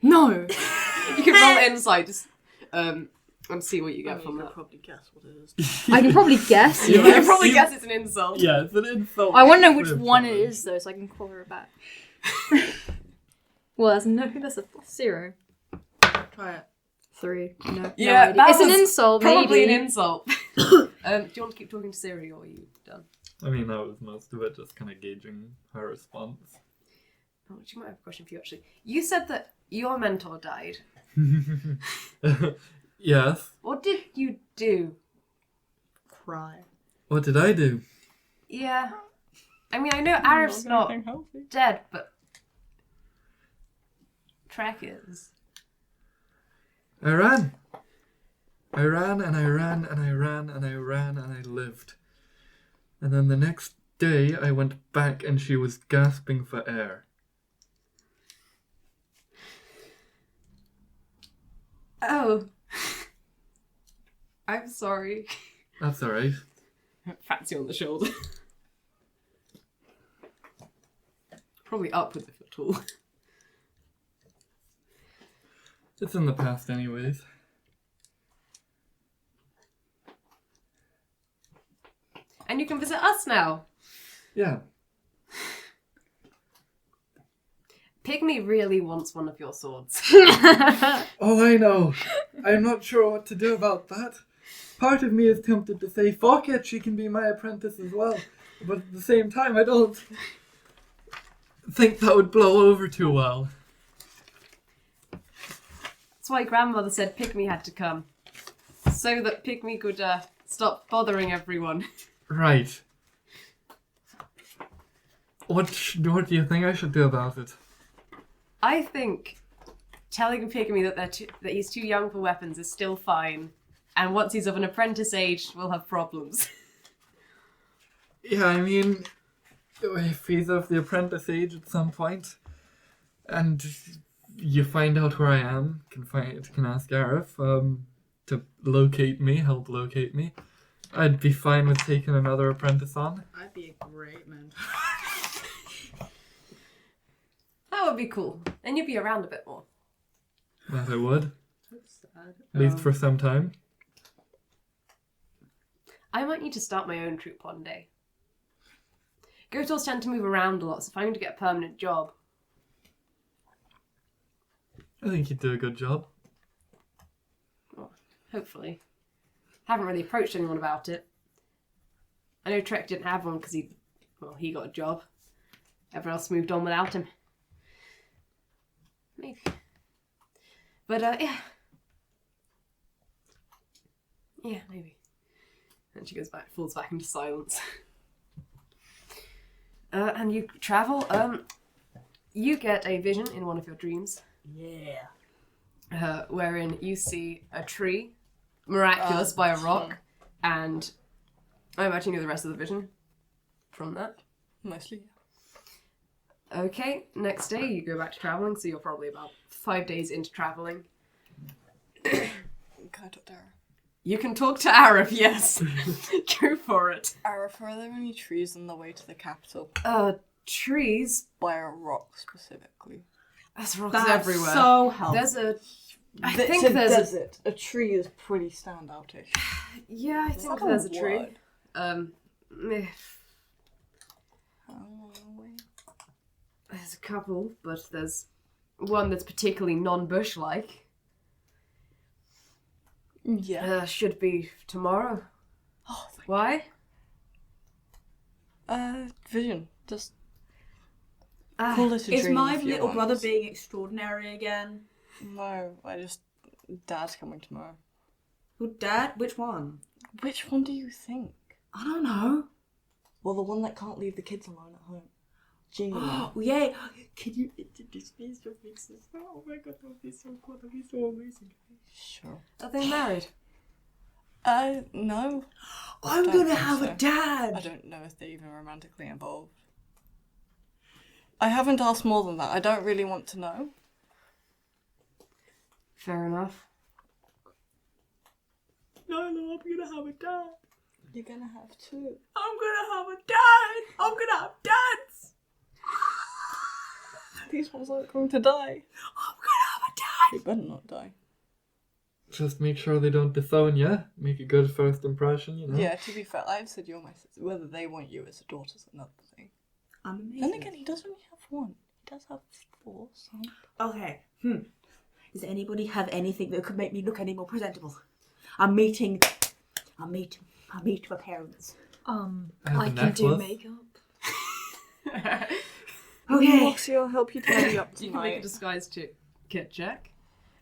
No. You can roll insight. Just, and see what you get from You that. can probably guess what it is. I can probably guess. You Yes. can probably guess it's an insult. Yeah, it's an insult. I want to know which for a one it challenge. is though, so I can call her back. Well, that's a 0. Try it. 3. No. Yeah, no, that it's an was insult. Probably maybe. an insult. Do you want to keep talking to Siri, or are you done? I mean, that was most of it, just kind of gauging her response. Oh, she might have a question for you, actually. You said that your mentor died. Yes. What did you do? Cry. What did I do? Yeah. I mean, I know Arif's not dead, but Trek is. I ran. I ran and I ran and I ran and I ran and I lived. And then the next day I went back and she was gasping for air. Oh. I'm sorry. That's alright. Pats you on the shoulder. Probably up with the footstool. It's in the past anyways. And you can visit us now. Yeah. Pygmy really wants one of your swords. Oh, I know. I'm not sure what to do about that. Part of me is tempted to say, fuck it, she can be my apprentice as well. But at the same time, I don't think that would blow over too well. That's why grandmother said Pygmy had to come. So that Pygmy could stop bothering everyone. Right. What do you think I should do about it? I think telling Pygmy that he's too young for weapons is still fine. And once he's of an apprentice age, we'll have problems. Yeah, I mean, if he's of the apprentice age at some point, and you find out where I am, can ask Arif to locate me, help locate me. I'd be fine with taking another apprentice on. I'd be a great mentor. That would be cool. And you'd be around a bit more. That I would, That's sad. at least for some time. I might need to start my own troupe one day. Gotors tend to move around a lot, so if I'm going to get a permanent job... I think you'd do a good job. Well, hopefully. Haven't really approached anyone about it. I know Trek didn't have one because he got a job. Everyone else moved on without him. Maybe. But, yeah. Yeah, maybe. And she falls back into silence. And you travel. You get a vision in one of your dreams. Yeah. Wherein you see a tree, miraculous by a rock, and I imagine you know the rest of the vision from that. Mostly. Okay, next day you go back to traveling, so you're probably about 5 days into traveling. Can I talk to Arif? You can talk to Arif, yes. Go for it. Arif, are there any trees on the way to the capital? Trees. By a rock specifically. There's rocks That's everywhere. so helpful. There's a... I It's think a there's desert. A tree is pretty standoutish. Yeah, I think It's there's a not tree. wood. Eh, How long away? there's a couple, but there's one that's particularly non-bush-like. Yeah. Should be tomorrow. Oh, thank Why? Vision. Just call it a Is dream my if you little want. brother being extraordinary again? No, Dad's coming tomorrow. Well, Dad? Which one? Which one do you think? I don't know. Well, the one that can't leave the kids alone at home. Jingle. Oh, yeah. Can you introduce me as your big sister? Oh my god, that would be so cool. That would be so amazing. Sure. Are they married? No. I'm don't gonna think have so. a dad. I don't know if they're even romantically involved. I haven't asked more than that. I don't really want to know. Fair enough. No, I'm gonna have a dad. You're gonna have two. I'm gonna have a dad. I'm gonna have dads. These ones aren't going to die. I'm gonna have a dad. They better not die. Just make sure they don't disown you. Make a good first impression, you know? Yeah, to be fair, I've said you're my sister. Whether they want you as a daughter's another thing. I'm amazing. Then again, he doesn't only have one. He does have four, so... Okay. Does anybody have anything that could make me look any more presentable? I'll meet my parents. I have I a can do necklace. makeup. Okay. Moxie, I'll help you tidy up tonight. You can make a disguise kit check.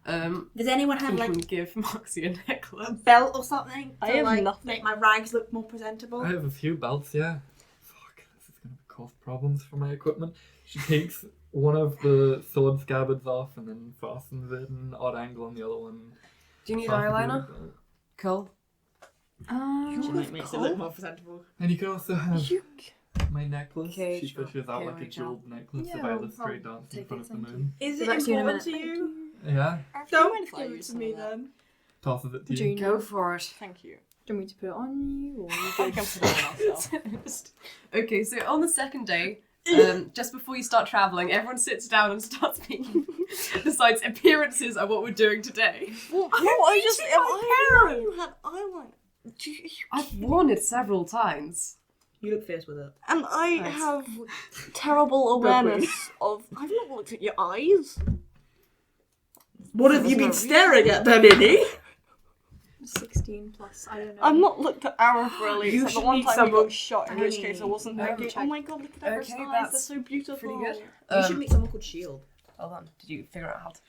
Does anyone have You like can give Moxie a necklace. a belt or something I to have like nothing. make my rags look more presentable? I have a few belts, yeah. Fuck, this is gonna cause problems for my equipment. She takes one of the sword scabbards off and then fastens it in an odd angle on the other one. Do you need Fastens eyeliner? it in. Cool. She might make it look more presentable. And you can also have my necklace. Okay, She sure. fishes out Okay, like a right, John. jeweled necklace Yeah, of I'll illustrate dancing take in front it, of the thank moon. Is We've it actually in a important to minute. you? Yeah, Don't give it to me then. tosses it to Do you. you Go know? for it. Thank you. Do you want me to put it on you, or you I can put it on myself. Okay, so on the second day, just before you start traveling, everyone sits down and starts making decides appearances are what we're doing today. Well, no, I just... I you had eyeliner. I've worn it several times. You look fierce with it. And I Nice. have terrible awareness of... I've not looked at your eyes. What have you been staring at then, Innie? 16 plus? I don't know. I've not looked at Arif really, You except the should one meet time he someone- got shot, in which Honey, case I wasn't thinking, check. oh my god, look at Arif's Okay, eyes, that's they're so beautiful. pretty good. You should meet someone called Shield. Hold on, did you figure out how to...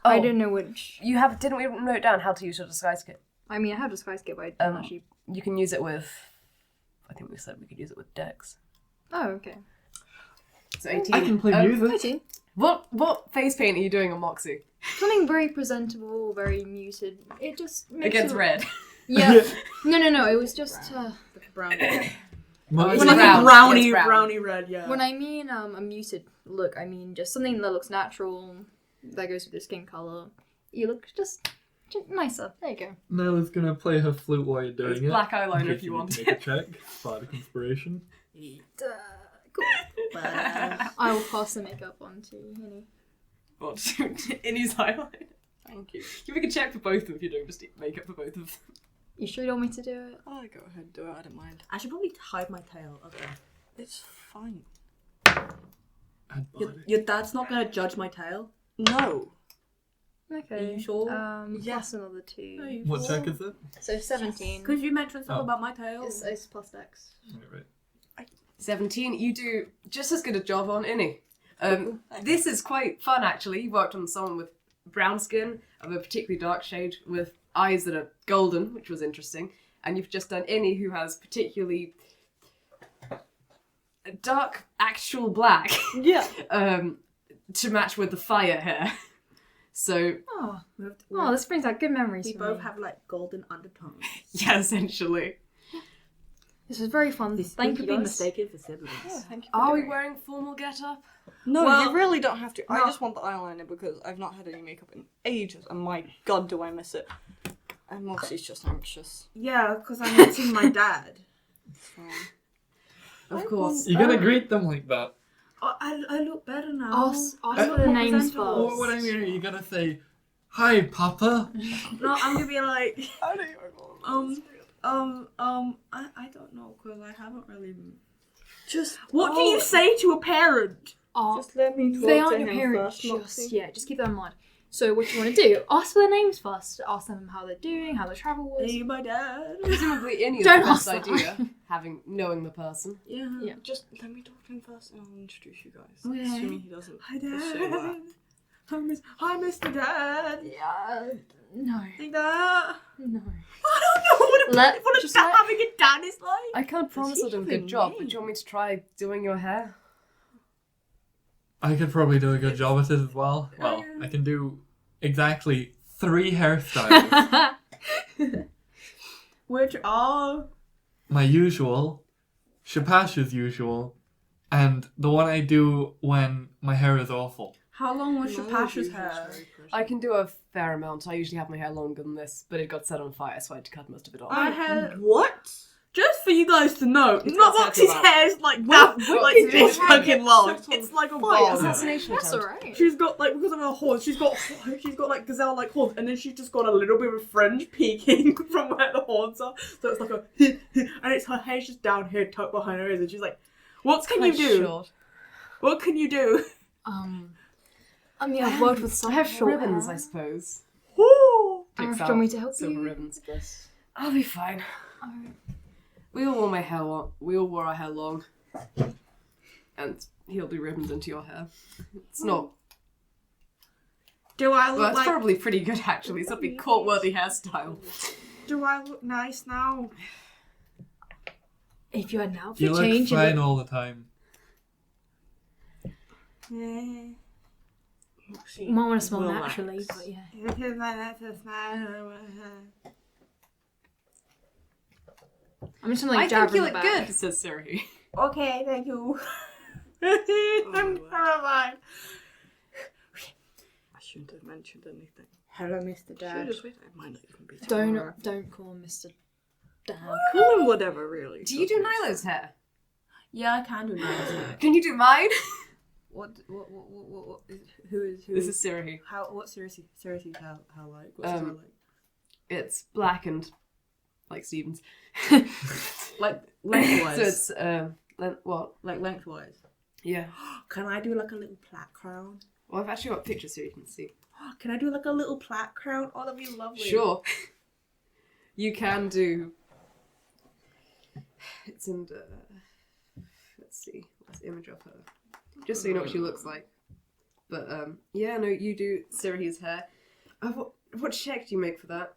I don't know which. You have, didn't we note down how to use your disguise kit? I mean, I have disguise kit, but I don't actually. You can use it with... I think we said we could use it with Dex. Oh, okay. So 18. I can play music. 18. What face paint are you doing on Moxie? Something very presentable, very muted. It just makes Against it... red. Yeah. No. It was just. Brown. Moxie- it's Like brown. a brownie, It's brown. brownie red, yeah. When I mean a muted look, I mean just something that looks natural, that goes with your skin color. You look just nicer. There you go. Naïlo's gonna play her flute while you're doing It's it. black eyeliner in case if you need want to make a check. Bardic inspiration. Cool. I will pass the makeup on to Innie. What? Innie's highlight. Thank you. You make a check for both of them if you don't just makeup for both of them. You sure you don't want me to do it? Oh, go ahead, do it. I don't mind. I should probably hide my tail. Okay. It's fine. And Your dad's not gonna judge my tail. No. Okay. Are you sure? Plus another 2. what check is it? So 17. Because you mentioned something Oh. about my tail. It's plus Dex. Right. 17, you do just as good a job on Innie. This is quite fun, actually. You worked on someone with brown skin of a particularly dark shade with eyes that are golden, which was interesting. And you've just done Innie, who has particularly dark actual black Yeah. to match with the fire hair. So, Oh, this brings out good memories We for both me. have like golden undertones. yeah, essentially. This was very fun. Thank you, be guys. mistaken for siblings. Yeah, thank you. Are we wearing formal get-up? No, Well, you really don't have to. I no. just want the eyeliner because I've not had any makeup in ages, and my god, do I miss it. And Moxie's just anxious. Yeah, because I'm meeting my dad. So, Of course. You're gonna greet them like that. Oh, I look better now. Ask I for look the more names presentable. first. What I mean, you're gonna say, "Hi, Papa." No, I'm gonna be like, how do you I don't know, because I haven't really. Just What do you say to a parent? Just let me talk They to aren't him your parents. first, Moxie. Just keep that in mind. So what you want to do? Ask for their names first. Ask them how they're doing, how their travel was. Hey, my dad. Presumably Innie is Don't the best ask that. idea, knowing the person. Yeah. Yeah. Just let me talk to him first, and I'll introduce you guys. Okay. Assuming he doesn't. Hi, say that. Dad. Hi, Mr. Dad. Yeah. No. Like that. No. I don't know what Just dad let- having a dad is like. I can't promise he I'll do a have a good job, but name? do you want me to try doing your hair? I could probably do a good job at it as well. Well, I can do exactly 3 hairstyles. Which are. My usual, Shapash's usual, and the one I do when my hair is awful. How long was No, Shapash's he's hair? very precious. I can do a fair amount. I usually have my hair longer than this, but it got set on fire, so I had to cut most of it off. I had. What? Just for you guys to know, It's not got Moxie's set hair is like that, like did this you have fucking it long. set on It's like a fire? ball. Assassination That's attempt. alright. She's got like because of her horns, she's got like gazelle like horns, and then she's just got a little bit of fringe peeking from where the horns are. So it's like a and it's her hair's just down here, tucked behind her ears, and she's like, "What can you Quite do? short. What can you do?" I mean, I've worked with I some have short ribbons, hair. I suppose. Woo! Do you Takes want out me to help silver you? ribbons. I'll be fine. We all wore my hair long. We all wore our hair long, and he'll do ribbons into your hair. It's not. Do I look Well, it's like? probably pretty good actually. It's not be court-worthy hairstyle. Do I look nice now? If you had an outfit You look change, fine all the time. Yeah. you might want to smell Relax. naturally, but yeah. I'm just gonna like I jab think you her in look the back. good, says Sirohi. Okay, thank you. I'm terrified. I shouldn't have mentioned anything. Hello, Mr. Should Dad. have just waited. It might not even be tomorrow. Don't call him Mr. Dad. Call him whatever, really. Do you do Naïlo's hair? Yeah, I can do that. Can you do mine? What? Who is? This is Sirohi. How? What? Seriously, how like? What's his hair like? It's black and like Stevens. Like lengthwise. So it's what? like lengthwise. Yeah. Can I do like a little plait crown? Well, I've actually got pictures so you can see. Can I do like a little plait crown? Oh, that'd be lovely. Sure. You can do. It's in the. Let's see. What's the image of her? Just so you know what she looks like. But yeah, no, you do Sirohi's hair. What check do you make for that?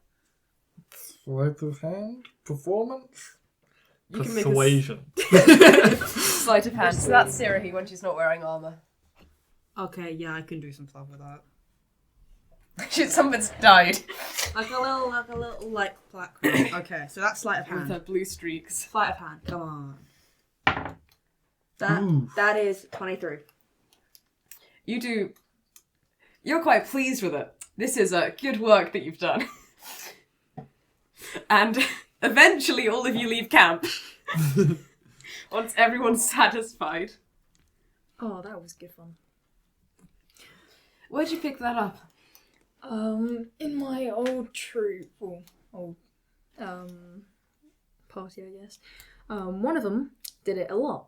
Sleight of hand? Performance? You can make Persuasion. Sleight of hand. So that's Sirohi when she's not wearing armor. Okay, yeah, I can do some stuff with that. Someone's died Like a little like plait crown. Okay, so that's sleight of with her hand. blue streaks. Sleight of hand. Come on. That is 23. You're quite pleased with it. This is good work that you've done. And eventually all of you leave camp. Once everyone's satisfied. Oh, that was good fun. Where'd you pick that up? In my old troop, or old, party, I guess. One of them did it a lot.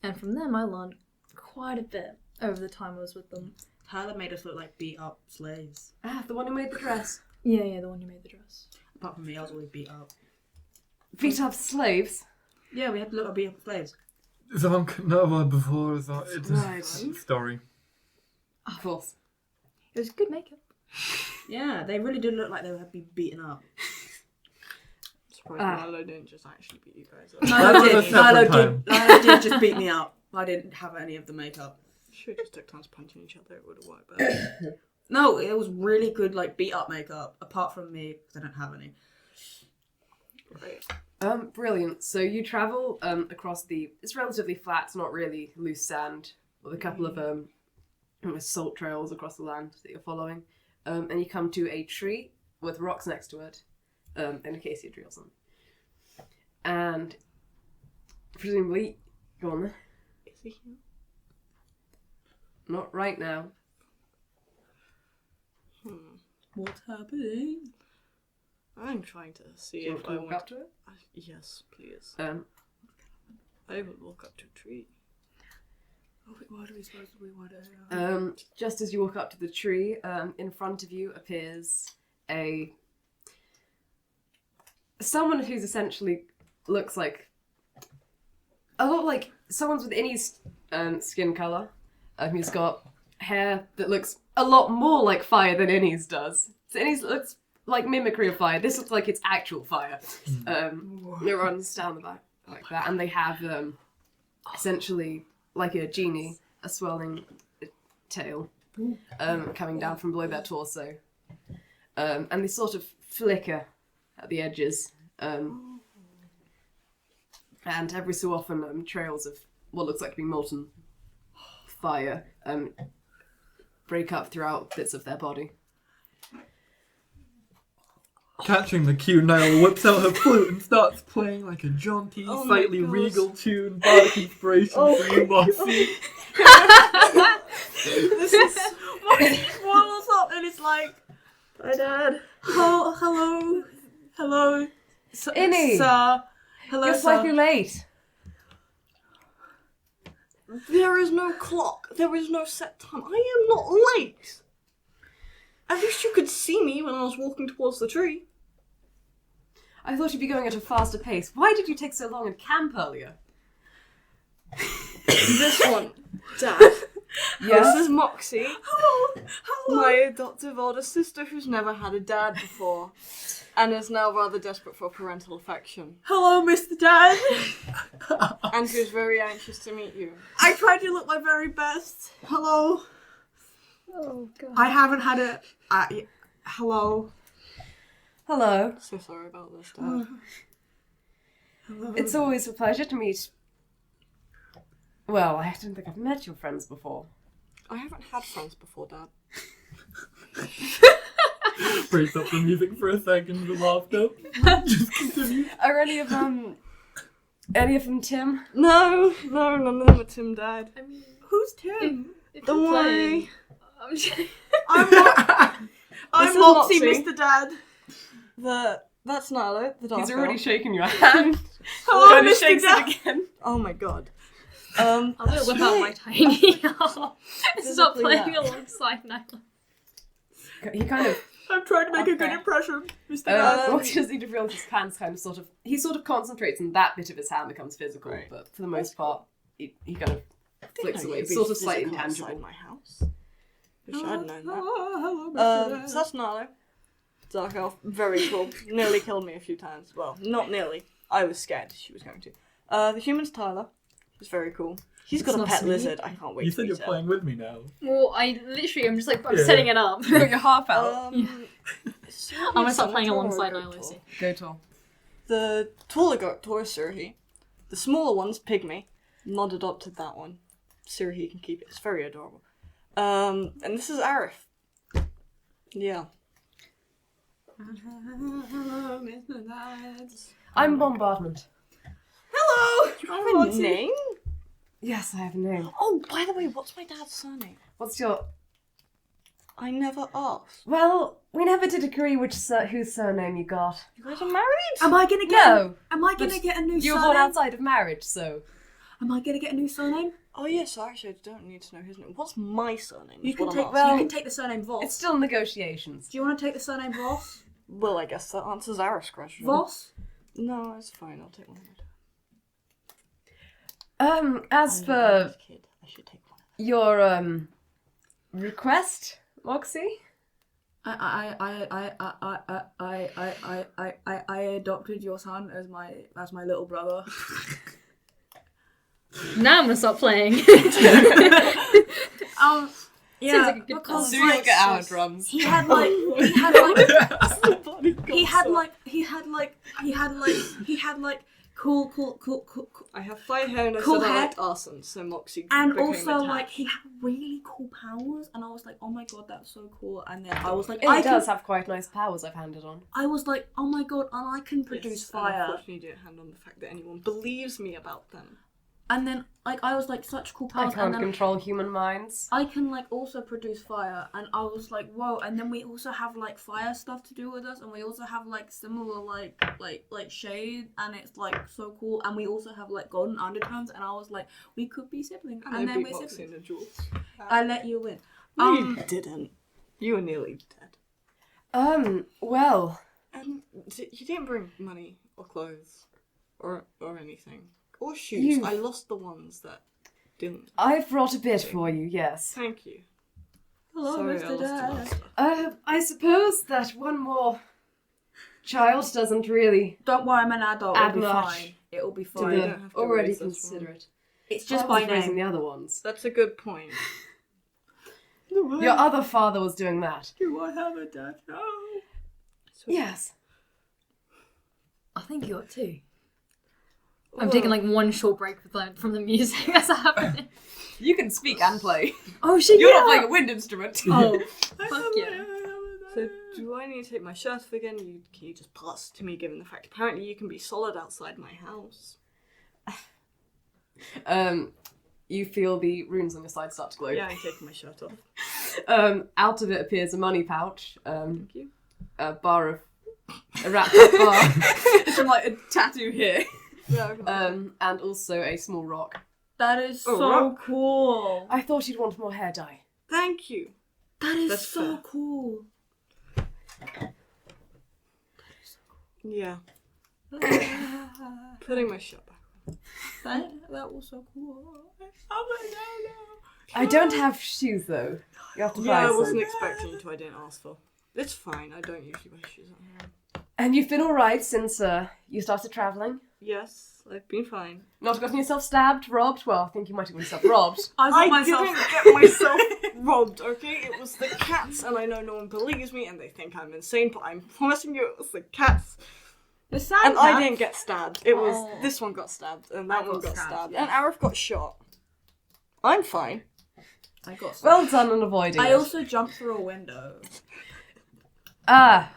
And from them I learned quite a bit over the time I was with them. Tyler made us look like beat up slaves. Ah, the one who made the dress. Yeah, the one who made the dress. Apart from me, I was always beat up. Beat up slaves? Yeah, we had to look like beat up slaves. Zonk never before that. It's Right. a story. Of course. It was good makeup. Yeah, they really did look like they would be beaten up. Surprised Naïlo didn't just actually beat you guys up. That was a separate time. Naïlo did just beat me up. I didn't have any of the makeup. Should just took turns punching each other, it would have worked better. No, it was really good, like, beat up makeup, apart from me, because I don't have any. Right. Brilliant. So you travel across it's relatively flat, it's not really loose sand, with a couple of almost salt trails across the land that you're following. And you come to a tree with rocks next to it, and acacia tree or something. And presumably, go on there. Is he here? Not right now. What's happening? I'm trying to see Do you if want to I walk want up to it? Yes, please. Um, I will walk up to a tree. Oh, wait, what are we supposed to be? Just as you walk up to the tree, in front of you appears someone who's essentially looks like a lot like someone's with Innie's skin colour. He's got hair that looks a lot more like fire than Innie's does. So Innie's looks like mimicry of fire. This looks like it's actual fire. It runs down the back like that, and they have essentially like a genie, a swirling tail coming down from below their torso, and they sort of flicker at the edges, and every so often trails of what looks like to be molten fire break up throughout bits of their body. Catching the cue, Naïlo whips out her flute and starts playing like a jaunty, Oh my slightly gosh. regal tune, bardic inspiration Oh for you, Moxie. This is... Moxie swallows up and it's like, Hi, Dad. oh, hello, Innie! sir. Hello, You're sir. slightly late. There is no clock. There is no set time. I am not late. At least you could see me when I was walking towards the tree. I thought you'd be going at a faster pace. Why did you take so long in camp earlier? This one, Dad. Yes? This is Moxie, Hello. my adoptive older sister who's never had a dad before, and is now rather desperate for parental affection, Hello, Mr. Dad. and who's very anxious to meet you. I tried to look my very best. Hello. Oh, God. I haven't had a... hello. Hello. So sorry about this, Dad. Hello. It's always a pleasure to meet... Well, I don't think I've met your friends before. I haven't had friends before, Dad. Breaks up the music for a second, the laughter. Just continue. Are any of them Tim? No, none of them are Tim, Dad. I mean, Who's Tim? if Don't you're worry. playing, I'm just... I'm is Moxie, Moxie. Mr. Dad. That's Naïlo, the dark He's already elf. shaking your hand. Hello, Kinda Mr. shakes Dad. it again. Oh my god. I'm gonna whip out my tiny and stop Physically playing that. alongside Naïlo. He kind of... I'm trying to make a good Okay. impression, Mr. Dad. What he does need to realize his hands kind of sort of... He sort of concentrates and that bit of his hand becomes physical, Right. but for the most part, he kind of flicks I away. could It's be sort of slightly physical intangible. outside my house. Wish I'd known that. Hello, Mr. Dad. So that's Naïlo. Dark elf, very cool. Nearly killed me a few times. Well, not nearly. I was scared she was going to. The human's Tyler. He's very cool. He's got It's a not pet sweet. lizard. I can't wait You to said meet you're him. playing with me now. Well, I'm just like, I'm Yeah. setting it up. Put your harp out. I'm gonna start playing alongside Naïlo, see. Go tall. The taller goat is Sirohi. The smaller one's Pygmy. Not adopted that one. Sirohi can keep it. It's very adorable. And this is Arif. Yeah. I'm Bombardment. Hello! You have a name? Yes, I have a name. Oh, by the way, what's my dad's surname? What's your... I never asked. Well, we never did agree whose surname you got. You guys are married? Am I gonna get? No. Am I gonna get a new You were surname? born outside of marriage, so... Am I gonna get a new surname? Oh yes, actually I don't need to know his name. What's my surname? You is can what take. I'm You asking. can take the surname Voss. It's still negotiations. Do you want to take the surname Voss? Well, I guess that answers Arif's question. Voss? No, it's fine. I'll take one. As I'm for a kid. I should take one. your, request, Moxie? I adopted your son as my little brother. Now I'm gonna stop playing. Yeah, Seems like a good because So you'll get our drums. he had like cool. I have 5 hair and I Cool said I head. liked arson, so Moxie And became also, attached. like, he had really cool powers, and I was like, oh my god, that's so cool. And then I was like, It does have quite nice powers I've handed on. I was like, oh my god, and I can produce Yes, and fire. unfortunately, didn't hand on the fact that anyone believes me about them. And then, like, I was like, such cool I powers. can't And then control human minds. I can, like, also produce fire. And I was like, whoa. And then we also have, like, fire stuff to do with us. And we also have, like, similar, like shade. And it's, like, so cool. And we also have, like, golden undertones. And I was like, we could be siblings. And, And I then beat we're Moxie in siblings. a duel. I let you win. No, you didn't. You were nearly dead. Well, And you didn't bring money or clothes or anything. Or shoes. I lost the ones that didn't. I've brought a bit for you, yes. Thank you. Hello, Sorry, I Mr. lost the Dad. last stuff. I suppose that one more child doesn't really Don't worry, I'm an adult. Add It'll be much fine. It'll be to fine. don't the have to already raise this one. considerate. It's just Father's by raising name. the other ones. That's a good point. Your other father was doing that. Do I have a dad? No. Yes. I think you got 2. I'm taking like one short break from the music that's happening. You can speak and play. Oh shit! You're yeah. not playing a wind instrument. Oh, fuck yeah. So, do I need to take my shirt off again? Can you just pass to me, given the fact apparently you can be solid outside my house? You feel the runes on your side start to glow. Yeah, I'm taking my shirt off. Out of it appears a money pouch. Thank you. A bar of a wrapped up bar. It's from like a tattoo here. Yeah, okay. And also a small rock. That is Oh, so rock. cool. I thought you'd want more hair dye. Thank you. That is That's so fair. cool. Yeah. Putting my shirt back. That was so cool. I don't have shoes though. You have to Yeah, buy I some. wasn't expecting you to. I didn't ask for. It's fine. I don't usually wear shoes on here. And you've been alright since you started travelling? Yes, I've been fine. Not gotten yourself stabbed, robbed? Well, I think you might have gotten yourself robbed. I didn't get myself robbed, okay? It was the cats, and I know no one believes me, and they think I'm insane, but I'm promising you it was the cats. The sand And I cat. didn't get stabbed. It was Oh. this one got stabbed, and that I one got got stabbed, stabbed, yeah. and Arif got shot. I'm fine. I got. Well done on avoiding I it. also jumped through a window. Ah,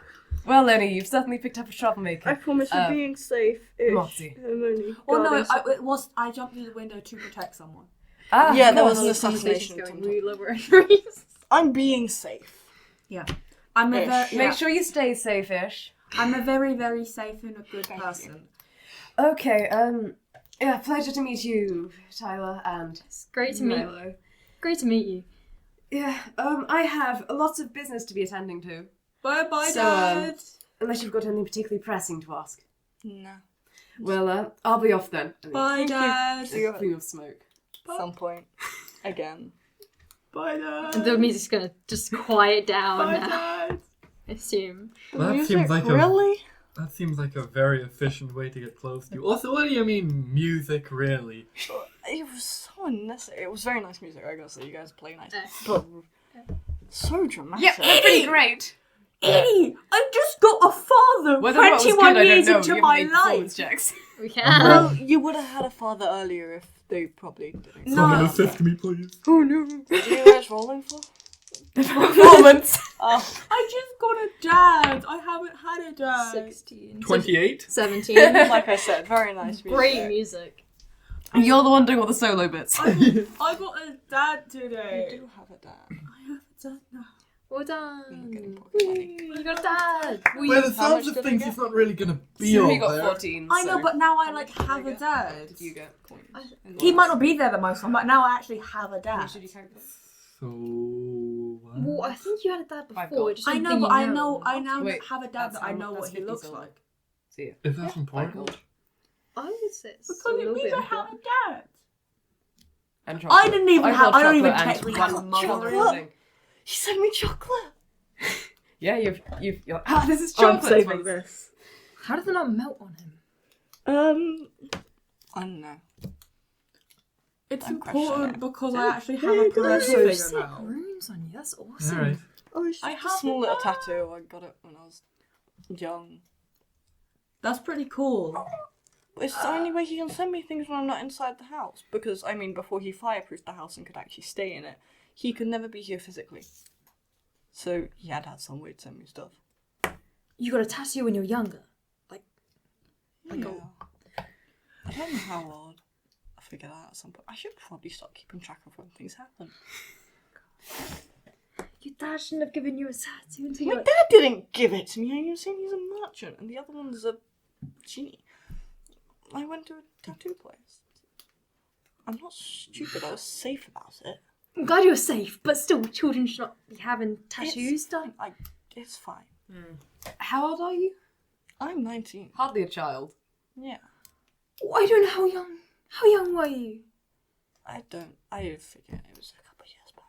well, Lenny, you've certainly picked up a troublemaker. I promise you're being safe. Moxie. I'm only Well, no, guarding I jumped through the window to protect someone. Ah, Yeah, of there course. was an This conversation's assassination. going really low. I'm being safe. I'm a Ish. very, Make sure you stay safe-ish. I'm a very, very safe and a good person. Okay, yeah, pleasure to meet you, Tyler, and It's great to meet. Naïlo. Great to meet you. Yeah, I have lots of business to be attending to, Bye, bye, So, Dad. unless you've got anything particularly pressing to ask. No. Well, I'll be off then. Bye, Dad. See you A plume of smoke. at some point. Again. Bye, Dad. The music's gonna just quiet down Bye, now. Dad. I assume. That seems like really? That seems like a very efficient way to get close to you. Also, what do you mean, music, really? It was so unnecessary. It was very nice music, I gotta say. You guys play nice. Eh. But so dramatic. Yeah, that's pretty great. Innie, I just got a father Whether or not it was good, 21 I don't years know. into You my haven't made performance life. checks. We can. Well, you would have had a father earlier if they probably didn't. No. Someone assist me, please. Oh no. What are you guys rolling for? Performance. Oh, I just got a dad. I haven't had a dad. 16. 28? 17. like I said, very nice music. Great music. You're the one doing all the solo bits. I got a dad today. You do have a dad. I have a dad now. Well I'm getting done. pocket money. You got a dad. By the How much sounds of did I things, get? he's not really gonna be So all he got there. 14. I know, so- but now I How like much did I have a get? dad. Did you get Coins. And He what might else? not be there the most time, but now I actually have a dad. How much did you carry? So... Well, I think you had a dad Five before. gold. Just I don't know, think but you I know, I now Wait, have a dad that's that I how- know that's what he 50 looks silver. like. See ya. Is that important? Gold. I would say it's Because a it little means bit I have a important. dad. And chocolate. I didn't even I have. got I don't even chocolate and technically one have a mother. chocolate Chocolate. pudding. He sent me chocolate. Yeah, you're this is I'm chocolate. saving this. How did they not melt on him? I don't know. It's I'm important questioning. because I actually have a parental figure now. Runes on you. That's awesome. Alright. Oh, it's I just a have small a little dad. tattoo. I got it when I was young. That's pretty cool. It's the only way he can send me things when I'm not inside the house. Because, I mean, before he fireproofed the house and could actually stay in it, he could never be here physically. So he had to have some way to send me stuff. You got a tattoo when you were younger. Yeah. I don't know how old. I'll figure that out at some point. I should probably start keeping track of when things happen. Your dad shouldn't have given you a tattoo until My you were dad didn't give it to me. I was saying he's a merchant, and the other one's a genie. I went to a tattoo place. I'm not stupid. I was safe about it. I'm glad you were safe, but still, children should not be having tattoos done. It's fine. How old are you? I'm 19. Hardly a child. Yeah. Oh, I don't know how young. How young were you? I figured it was a couple of years back.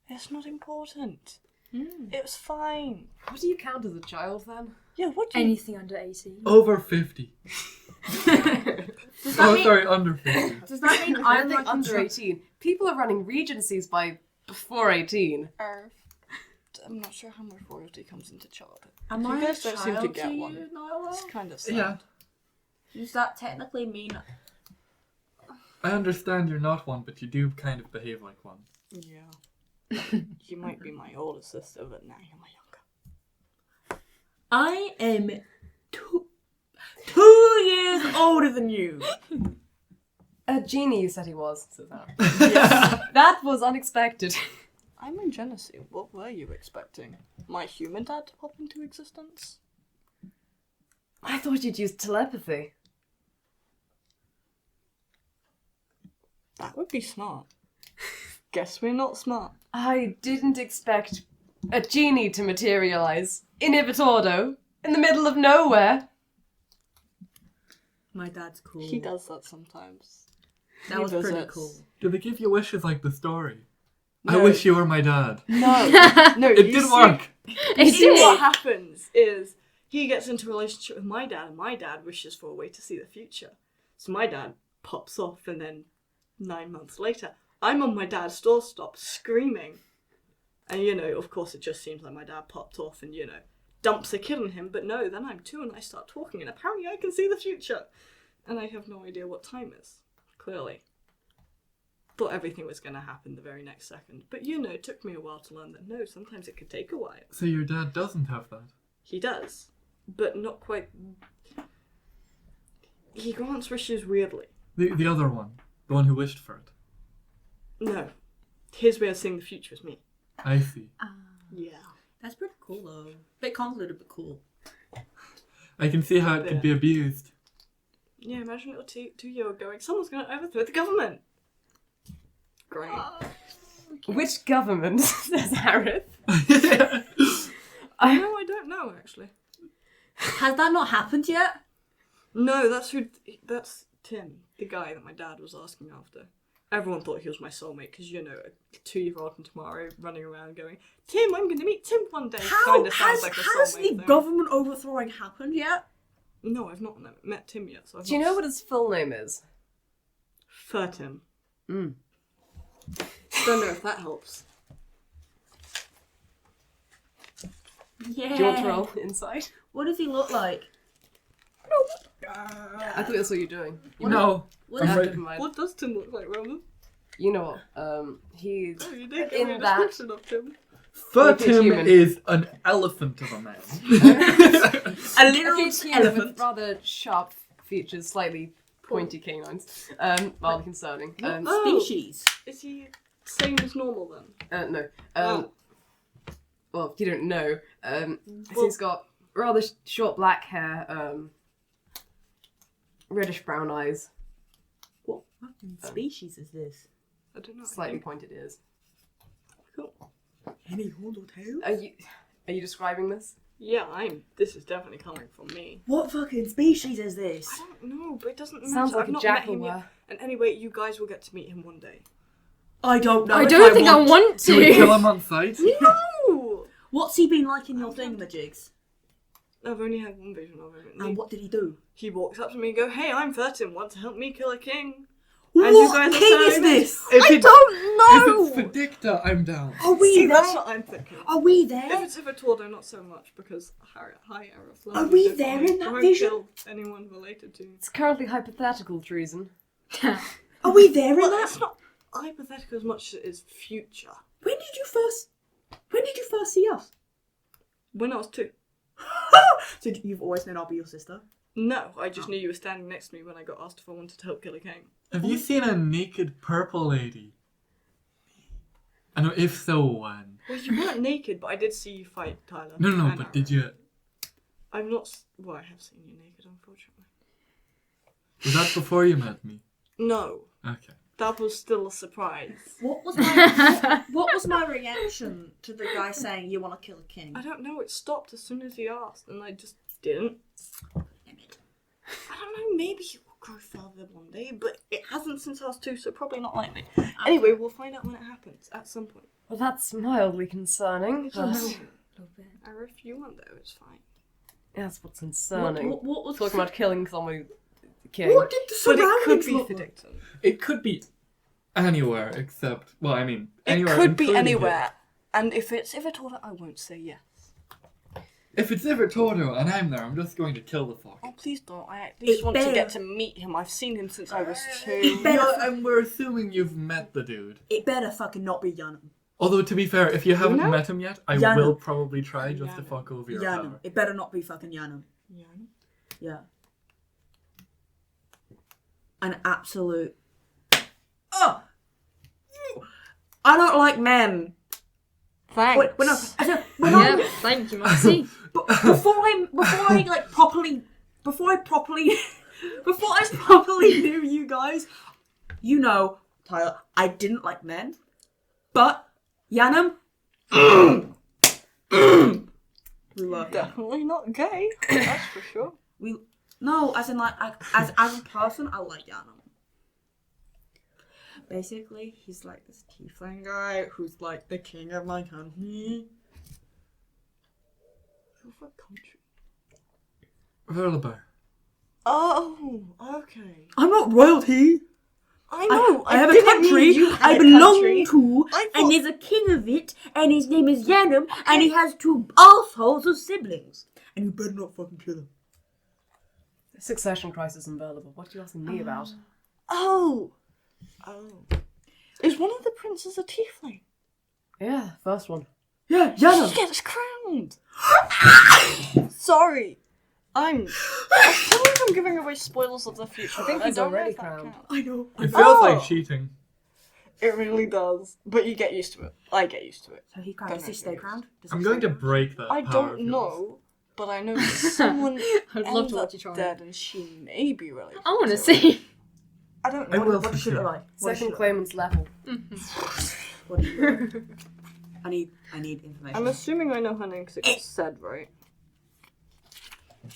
It's not important. It was fine. What do you count as a child then? Yeah, what do you... Anything under 18. Over 50. Does that mean, Sorry, under 50. does that mean I I'm think like under 18. People are running regencies by before 18. I'm not sure how much royalty comes into childhood. Am You I guys a don't seem to child get you, one. Naïlo? It's kind of sad. Yeah. Does that technically mean I understand you're not one, but you do kind of behave like one. Yeah. You might be my older sister, but now you're my younger. I am 2 years older than you? A genie, you said he was. So that. That was unexpected. I'm in Genesee. What were you expecting? My human dad to pop into existence? I thought you'd use telepathy. That would be smart. Guess we're not smart. I didn't expect a genie to materialize in Ivitordo, in the middle of nowhere. My dad's cool. He does that sometimes. That He was pretty visits. cool. Do they give you wishes like the story? I No. wish you were my dad. No, no, It you did see- work. You see what happens is he gets into a relationship with my dad, and my dad wishes for a way to see the future. So my dad pops off, and then 9 months later, I'm on my dad's doorstep screaming. And, of course, it just seems like my dad popped off and, dumps a kid on him. But no, then I'm 2 and I start talking, and apparently I can see the future. And I have no idea what time is, clearly. Thought everything was going to happen the very next second. But, it took me a while to learn that no, sometimes it could take a while. So your dad doesn't have that? He does, but not quite. He grants wishes weirdly. The other one. The one who wished for it. No. His way of seeing the future is me. I see. Yeah. That's pretty cool though. Bit convoluted, but cool. I can see how it could be abused. Yeah, imagine a little 2-year-old going, someone's going to overthrow the government. Great. Which government? Says Harith. No, I don't know, actually. Has that not happened yet? No, that's Tim, the guy that my dad was asking after. Everyone thought he was my soulmate because, a 2-year-old from tomorrow running around going, Tim, I'm going to meet Tim one day. How Kinda sounds like a has soulmate the thing. government overthrowing happened yet? No, I've not met Tim yet. So Do you know what his full name is? Tim. Mm. Don't know if that helps. Yeah. Do you want to roll inside? What does he look like? I thought that's what you're doing. No. What I'm is right. Never mind. What does Tim look like, Roman? You know what? He's Oh, you did give In me a that- description of Tim. Furtim human. is an elephant of a man. a a literal huge human elephant? with rather sharp features, slightly pointy canines. Rather concerning. Species. Is he same as normal then? No. Oh. Well, you don't know. Well- He's got rather short black hair, reddish brown eyes, What fucking species is this? I don't know. slightly pointed ears. Cool. Any hold or tail? Are you describing this? Yeah, this is definitely coming from me. What fucking species is this? I don't know, but it doesn't matter. Sounds like I've a not met jackal him yet. were. And anyway, you guys will get to meet him one day. I don't know. I if don't think I want Do we kill to. him on sight? No! What's he been like in your thingamajigs? I've only had one vision of him. And what did he do? He walks up to me and goes, "Hey, I'm Furtim. Want to help me kill a king?" What you guys are king is saying- this? If don't know. If it's Verdicta, I'm down. Are we See, there? that's what I'm thinking. Are we If there? it's Ivitordo, not so much, because high error flow. Are we there in that won't vision? kill anyone related to. It's currently hypothetical treason. Are we there in Well, that? it's not hypothetical as much as it is future. When did you first see us? When I was 2. So you've always known I'll be your sister? No, I just knew you were standing next to me when I got asked if I wanted to help kill a king. Have you seen a naked purple lady? I know, if so, when? Well, you weren't naked, but I did see you fight Tyler. No, and but Aaron. did you... I'm not. Well, I have seen you naked, unfortunately. Was that before you met me? No, Okay. that was still a surprise. What was my reaction to the guy saying you want to kill a king? I don't know. It stopped as soon as he asked, and I just didn't. I don't know. Maybe he will grow further one day, but it hasn't since I was 2, so probably not likely. Anyway, we'll find out when it happens at some point. Well, that's mildly concerning. I but- know. Or if you want, though, it's fine. That's what's concerning. What was Talking about killing somebody. King. What did the But it could surroundings be look like? Verdicton. It could be anywhere except... Well, I mean, It anywhere could be including anywhere. And if it's Ivitordo, I won't say yes. here. If it's Ivitordo and I'm there, I'm just going to kill the fuck. Oh, please don't. I at least It want to better- get to meet him. I've seen him since I was 2. It better, And we're assuming you've met the dude. it better fucking not be Yanum. Although, to be fair, if you haven't know? met him yet, I Yanum. will probably try just to Yanum. fuck over your Yanum. power. It better not be fucking Yanum. Yeah. Yeah. An absolute. Oh! I don't like men. Thanks. Wait, no, I said, when I- Yeah, thank you, Moxie. But before I like properly before I properly knew you guys, you know, Tyler, I didn't like men. But Yanum, we love him. Definitely not gay. That's for sure. No, as in like as a person, I like Yanum. Basically, he's like this tiefling guy who's like the king of my country. What country? Verlabar. Oh, okay. I'm not royalty. I know. I have a didn't mean country you had I a belong country. to, I and thought- there's a king of it, and his name is Yanum, and he has 2 assholes of siblings. And you better not fucking kill him. Succession crisis in Verlabar. What are you asking me about? Oh. Is one of the princes a tiefling? Yeah, first one. Yeah, He Yanum. gets crowned. Sorry. I feel like I'm giving away spoilers of the future. I think but he's don't know already if that crowned. counts. I know. It feels Oh. like cheating. It really does. But you get used to it. I get used to it. So he crowned. Don't Does he know stay who it is. crowned? Does I'm he going stay to crowned? break that I power don't of yours. know, but I know someone I'd love to watch ends you up try. dead and she may be related. I want to it. see. I don't I know. will What does she look like? What does she Second look claimant's level. What does she look like? I need information. I'm assuming I know her name because it got said, right?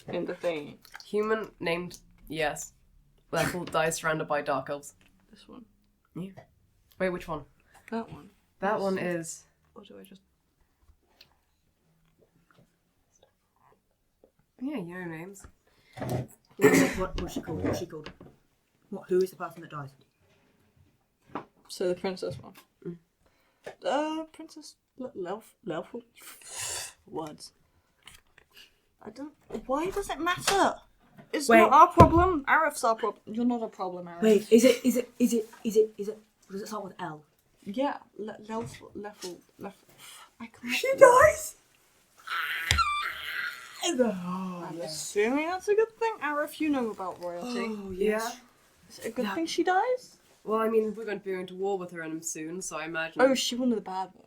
In the thing. Human named, yes. Level dies surrounded by dark elves. This one. Wait, which one? That one. That one is... Or do I just... Yeah, you know names. What's she called? What's she called? Who is the person that dies? So the princess one. Princess... Words. I don't. Why does it matter? It's Wait. not our problem. Arif's our problem. You're not a problem, Arif. Wait, is it? Does it start with L? Yeah. Level. I can't. She dies. I'm assuming that's a good thing. Arif, you know about royalty. Oh Yeah. Is it a good Yeah. thing she dies? Well, I mean, we're going to be going to war with her soon, so I imagine. Oh, is she one of the bad ones?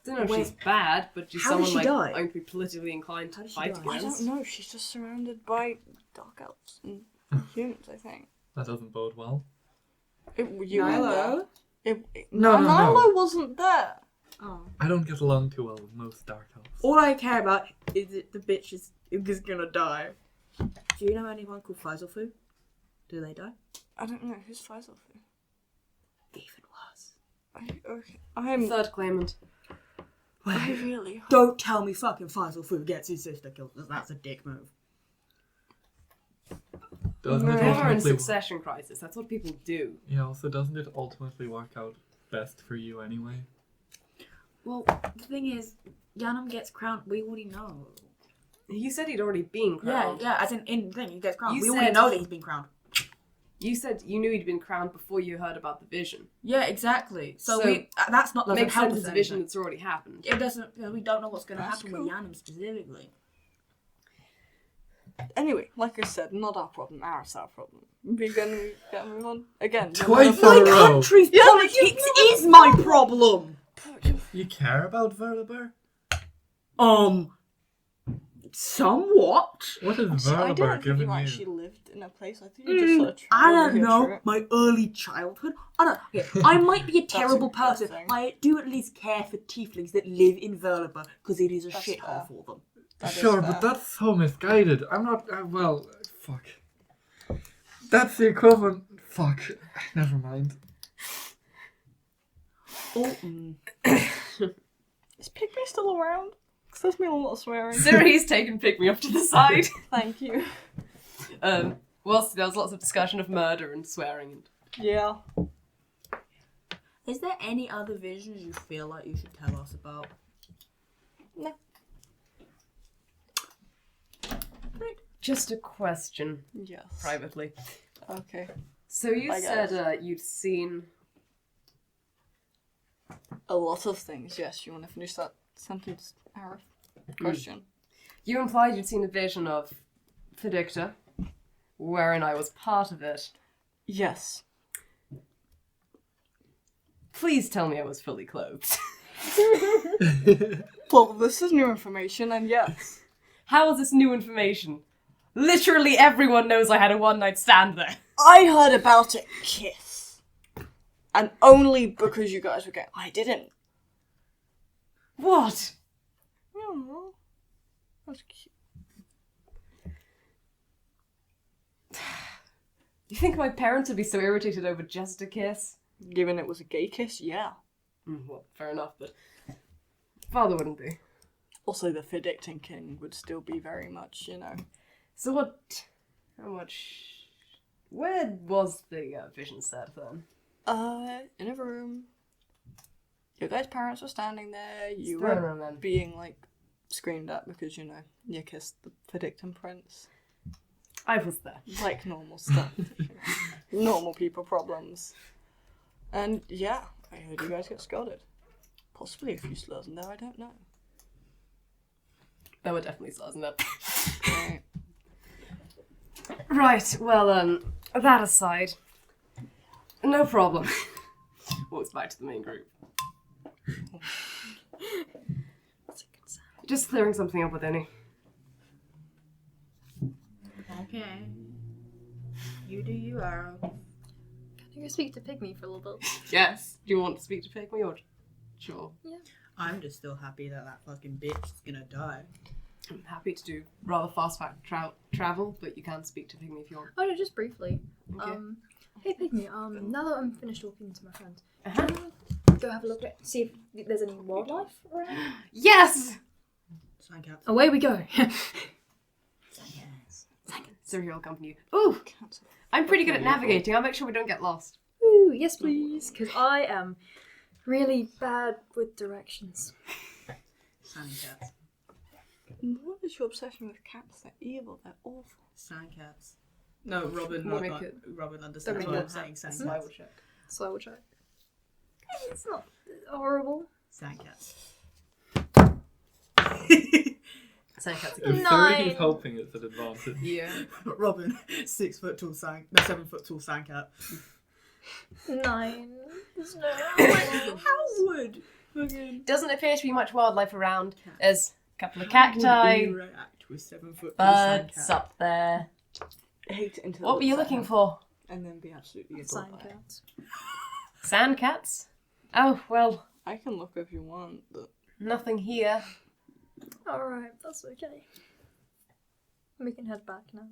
I don't know if Wait. she's bad, but she's How does someone she like die? I'm to be politically inclined How to does she fight die? I against. don't know. She's just surrounded by dark elves and humans, I think. That doesn't bode well. You were there. Naïlo? No, no, no. Naïlo wasn't there. Oh. I don't get along too well with most dark elves. All I care about is that the bitch is gonna die. Do you know anyone called Faisalfu? Do they die? I don't know who's Faisalfu. Even worse. I'm. Third claimant. I really. Hope. Don't tell me fucking Faisalfu gets his sister killed, because that's a dick move. Doesn't it We're in ultimately? succession crisis. That's what people do. Yeah. Also, doesn't it ultimately work out best for you anyway? Well, the thing is, D&amp gets crowned. We already know. You said he'd already been crowned. Yeah. As in the thing, he gets crowned. You We already said- know that he's been crowned. You said you knew he'd been crowned before you heard about the vision. Yeah, exactly. So So, we that's not doesn't Makes help sense us as a vision anything. that's already happened. It doesn't. We don't know what's going to That's happen cool. with D&amp specifically. Anyway, like I said, not our problem. Arif's our problem. We're gonna move on again. Twice no in a matter- row. Country's politics is my problem. You care about Verlaber? Somewhat. What has I Verlaber didn't think given you you? actually lived in a place. I think you just sort of I traveled don't here know. for it. My early childhood. I don't. Okay, I might be a That's a terrible good person. thing. I do at least care for tieflings that live in Verlaber because it is a That's shithole fair. for them. That is Sure, fair. but that's so misguided. I'm not. Well, fuck. That's the equivalent. Fuck. Never mind. Oh, Is Pygmy still around? Because there's been a lot of swearing. Siri's taken Pygmy off to the side. Thank you. Whilst there was lots of discussion of murder and swearing. And Yeah. is there any other visions you feel like you should tell us about? No. just a question, Yes. privately. Okay. So you I said you'd seen... A lot of things. Yes. You want to finish that sentence, Arif? Question. You implied you'd seen a vision of Predictor, wherein I was part of it. Yes. Please tell me I was fully clothed. Well, this is new information, and yes. How is this new information? Literally everyone knows I had a one-night stand there. I heard about a kiss. And only because you guys were going, I didn't. What? Oh, that's cute. You think my parents would be so irritated over just a kiss? Given it was a gay kiss, yeah. Well, fair enough, but... Father wouldn't be. Also, the Predicting King would still be very much, you know. So what... How much... Where was the vision set then? In a room. Your guys' parents were standing there. You Thrown were around then. being, like, screamed at because, you know, you kissed the Predicting Prince. I was there. Like normal stuff. Normal people problems. And, yeah, I heard you guys get scolded. Possibly a few slurs in there, I don't know. There were definitely stars in there. Right. Right, well, that aside, no problem. Walks back to the main group. Just clearing something up with Innie. Okay. You do you, Arrow. Can I go speak to Pygmy for a little bit? Yes. Do you want to speak to Pygmy or... Sure. I'm just still happy that fucking bitch is gonna die. I'm happy to do rather fast travel, but you can speak to Pygmy if you want. Oh no, just briefly. Okay. Hey Pygmy, now that I'm finished talking to my friends, Uh-huh. can you go have a look at see if there's any wildlife around? Yes! Sign cats. Away we go. Sirohi will accompany you. Ooh! I'm pretty good at navigating. I'll make sure we don't get lost. Ooh, yes please, because I am really bad with directions. Sign cats. What is your obsession with cats? They're evil. They're awful. Sandcats. No, Robyn. We'll make it- Robyn understands Don't why make I'm saying Survival sandcats. check. Survival check. It's not horrible. Sandcats. Sandcats are If cute. Sirohi's helping, it's an advantage. Yeah. Robyn, 7 foot tall sandcat. 9. There's no. How would? Fucking. Doesn't appear to be much wildlife around. There's a couple of How would cacti, you react with 7 foot tall birds sandcat? up there. I hate it until What were you looking for? and then be absolutely adored by it. Sandcats. Sandcats? Oh, well, I can look if you want, but nothing here. Alright, that's okay. We can head back now.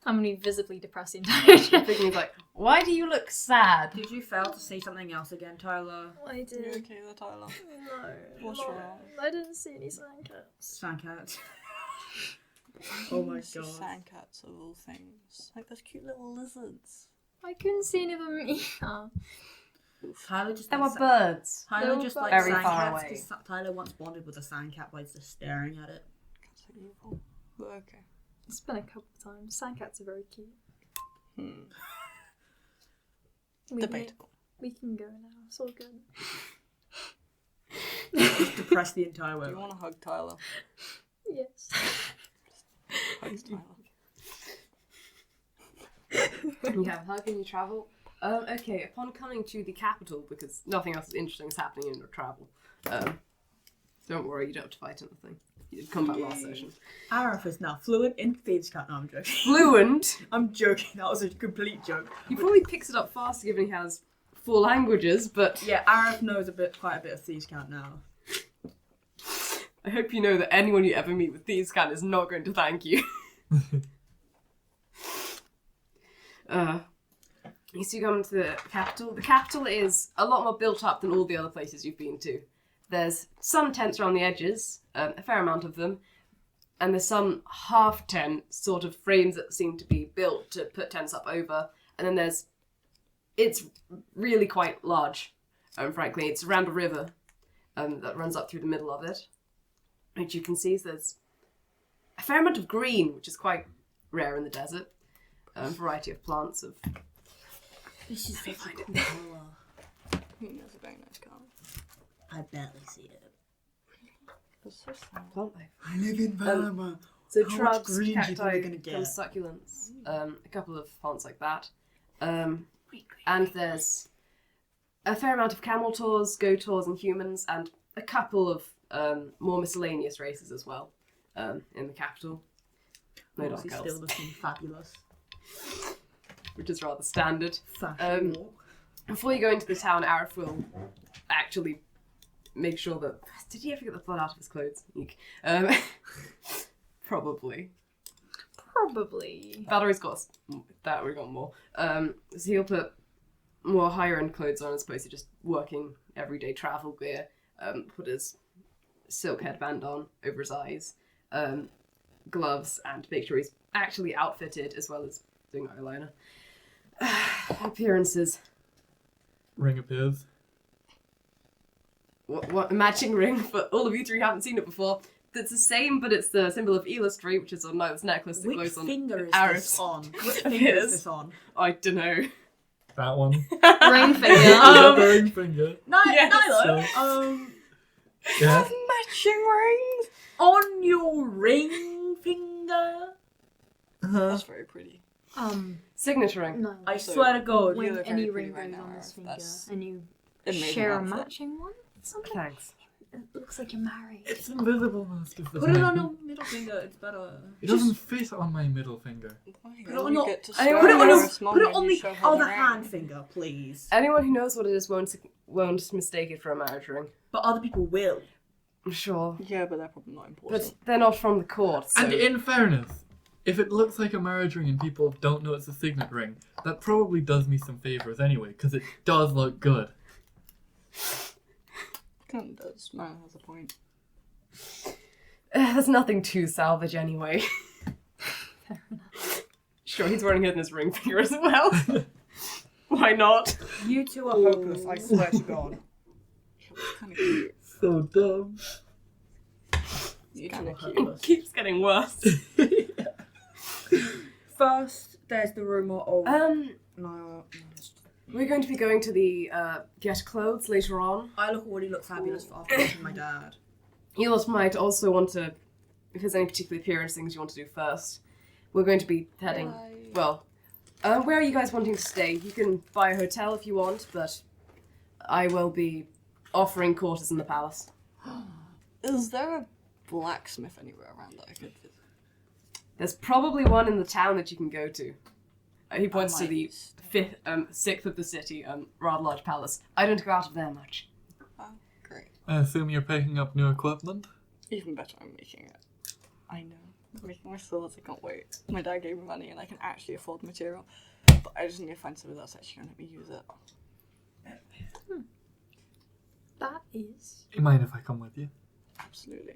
I'm gonna be visibly depressed the entire time. Pygmy's like, why do you look sad? Did you fail to see something else again, Tyler? I you did. okay there, Tyler? No. What's no, wrong? I didn't see any sandcats. Sandcat. Oh my It's just god. Sandcats of all things. Like those cute little lizards. I couldn't see any of them either. Tyler just There were likes birds. Tyler They just were likes very far sandcats away. because Tyler once bonded with a sandcat by just staring at it. Cats are evil. But okay. It's been a couple of times. Sandcats are very cute. We Debatable. we can go now. It's all good. Just depressed the entire Do way. you want to hug Tyler? Yes. Hugs Tyler. Yeah, how can you travel? Okay, upon coming to the capital, because nothing else interesting is happening in your travel, don't worry, you don't have to fight anything. You did combat last session. Arif is now fluent in Thieves' Cat. No, I'm joking. Fluent? I'm joking. That was a complete joke. He probably picks it up faster given he has 4 languages, but Yeah, Arif knows quite a bit of Thieves' Cat now. I hope you know that anyone you ever meet with Thieves' Cat is not going to thank you. You see, you come to the capital. The capital is a lot more built up than all the other places you've been to. There's some tents around the edges, a fair amount of them, and there's some half-tent sort of frames that seem to be built to put tents up over, and then it's really quite large, frankly. It's around a river that runs up through the middle of it, which you can see there's a fair amount of green, which is quite rare in the desert. Variety of plants of... This is find it. That's a very nice car. I barely see it. It's so sad. Plant life. I live in Panama. So How much shrubs, green do you think cacti, we're gonna get? some succulents, a couple of plants like that. And there's a fair amount of camel tours, goators and humans, and a couple of more miscellaneous races as well in the capital. No dark He's elves, still looking fabulous. which is rather standard. Fashion. Before you go into the town, Arif will actually make sure that... Did he ever get the blood out of his clothes? Eek. Probably. Valerie's got that, we got more. So he'll put more higher end clothes on as opposed to just working everyday travel gear. Put his silk headband on over his eyes, gloves, and make sure he's actually outfitted as well as doing eyeliner. Appearances. Ring appears. What a matching ring, but all of you three haven't seen it before. It's the same, but it's the symbol of Elistry, which is on this necklace that Which glows on finger is Arif's. this on? Which It finger is is. this on? I don't know. That one. Ring finger. Yeah, the ring finger. Yes. Naïlo, Yeah. Matching rings! on your ring finger. That's very pretty. Signature ring. No. I So, swear to God. you When look any very ring pretty goes right on now, this finger that's and you amazing share a outfit. matching one, something Thanks. it looks like you're married. It's invisible most of the Put it time. on your middle finger. It's better. It doesn't fit on my middle finger. Why? Put it on your. Get to I start put it on your- Iris' mum Put it when on you the show her other ring. hand finger, please. Anyone who knows what it is won't mistake it for a marriage ring. But other people will. I'm sure. Yeah, but they're probably not important. But they're not from the court, so... And in fairness, if it looks like a marriage ring and people don't know it's a signet ring, that probably does me some favours anyway, because it does look good. Kind of does. Man has a point. There's nothing to salvage anyway. Sure, he's wearing it in his ring finger as well. Why not? You two are hopeless, I swear to God. kind of cute. So dumb. You kind of cute. It keeps getting worse. First, there's the rumour of... No. We're going to be going to the get clothes later on. I already look fabulous after watching my dad. You lot might also want to, if there's any particular appearance things you want to do first. We're going to be heading, well, where are you guys wanting to stay? You can buy a hotel if you want, but I will be offering quarters in the palace. Is there a blacksmith anywhere around that I could visit? There's probably one in the town that you can go to. He points to the sixth of the city, rather large palace. I don't go out of there much. Oh, great. I assume you're picking up new equipment? Even better, I'm making it. I know. I'm making my swords, I can't wait. My dad gave me money and I can actually afford material. But I just need to find somebody that's actually going to let me use it. That is. You mind if I come with you? Absolutely.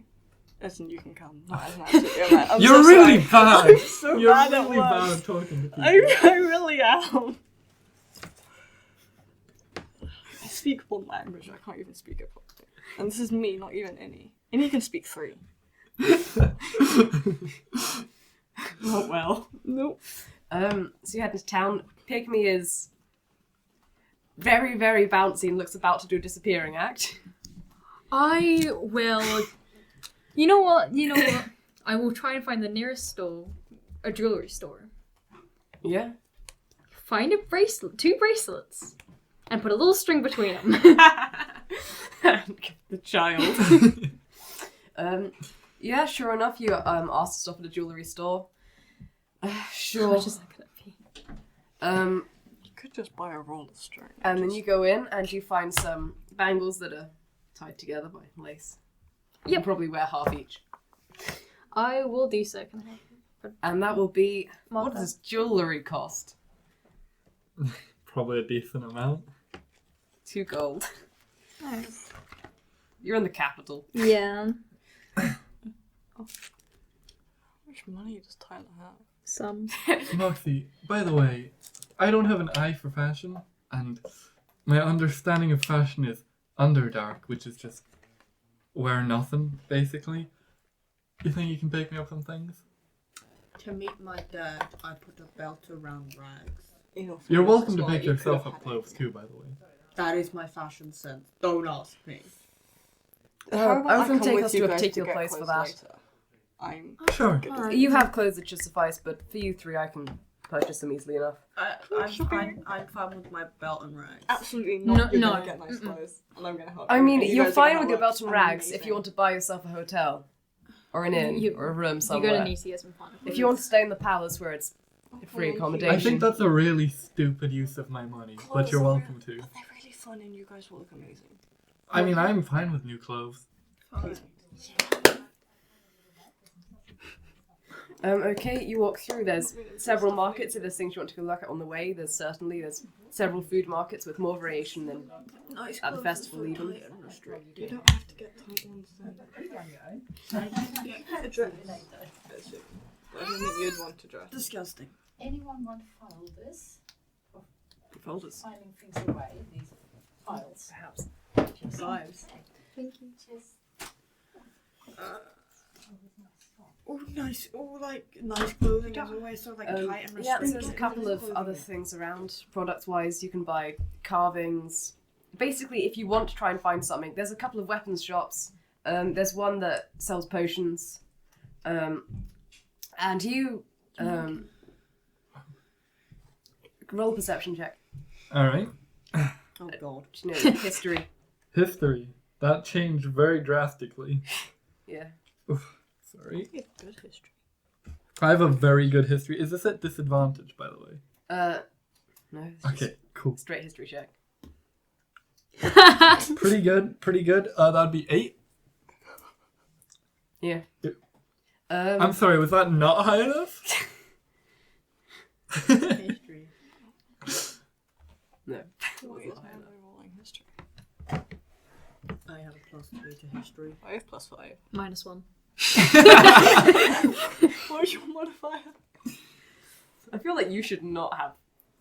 As in, you can come. Not as an absolutely right. I'm You're so really sorry. bad! I'm so You're bad at really words. bad talking to people. I really am. I speak one language, I can't even speak it properly. And this is me, not even Innie. Innie can speak 3. Oh well. Nope. So you head into town. Pygmy is very, very bouncy and looks about to do a disappearing act. I will. You know what? I will try and find the nearest store, a jewelry store. Yeah. Find a bracelet, 2 bracelets, and put a little string between them. The child. Yeah, sure enough, you asked to stop at a jewellery store. How Sure. much is that gonna be? You could just buy a roll of string. And then you go in and you find some bangles that are tied together by lace. You Yep. probably wear half each. I will do so. Can I? And that will be... Mark What that. does jewellery cost? Probably a decent amount. 2 gold. Oh. You're in the capital. Yeah. How much money does Tyler have? Some. Moxie, by the way, I don't have an eye for fashion, and my understanding of fashion is underdark, which is just wear nothing, basically. You think you can pick me up some things? To meet my dad, I put a belt around rags. You're welcome to pick yourself up clothes too, by the way. That is my fashion sense. Don't ask me. How about I was I going to come take with us you to a guys particular get place for clothes that. later? I'm Sure. good. Alright. You have clothes that should suffice, but for you 3 I can purchase them easily enough. I'm fine with my belt and rags. Absolutely not. No, You're no. gonna get nice clothes, and I'm gonna help. I you, mean, and you you're guys are fine gonna with your work belt and rags if amazing. you want to buy yourself a hotel. Or an inn, You- or a room You're somewhere. gonna need to get some fun. If you want to stay in the palace where it's free accommodation. I think that's a really stupid use of my money, but you're welcome to. But they're really fun, and you guys will look amazing. I mean, I'm fine with new clothes. Okay, you walk through. There's several markets. If there's things you want to go look at on the way, there's several food markets with more variation than Nice at the festival even. You don't have to get tight ones then. A dress. I don't think you'd want to dress. Disgusting. Anyone want folders? Folders. Filing things away, these files. Perhaps. Lives. Thank you. Oh, nice. Oh, like nice clothing as always. So like tight and Yeah, so restricted. there's a couple of other things around. Product-wise, you can buy carvings. Basically, if you want to try and find something, there's a couple of weapons shops. There's one that sells potions. And you... roll a perception check. Alright. Oh god. Do you know history? History. That changed very drastically. Yeah. Sorry. You have good history. I have a very good history. Is this at disadvantage, by the way? No. It's just Okay, cool. straight history check. Pretty good, pretty good. That'd be 8. Yeah. Yep. Um, I'm sorry, was that not high enough? History. no. Wait, am I rolling history? I have a +3 to history. 5 plus 5. -1. What's your modifier? I feel like you should not have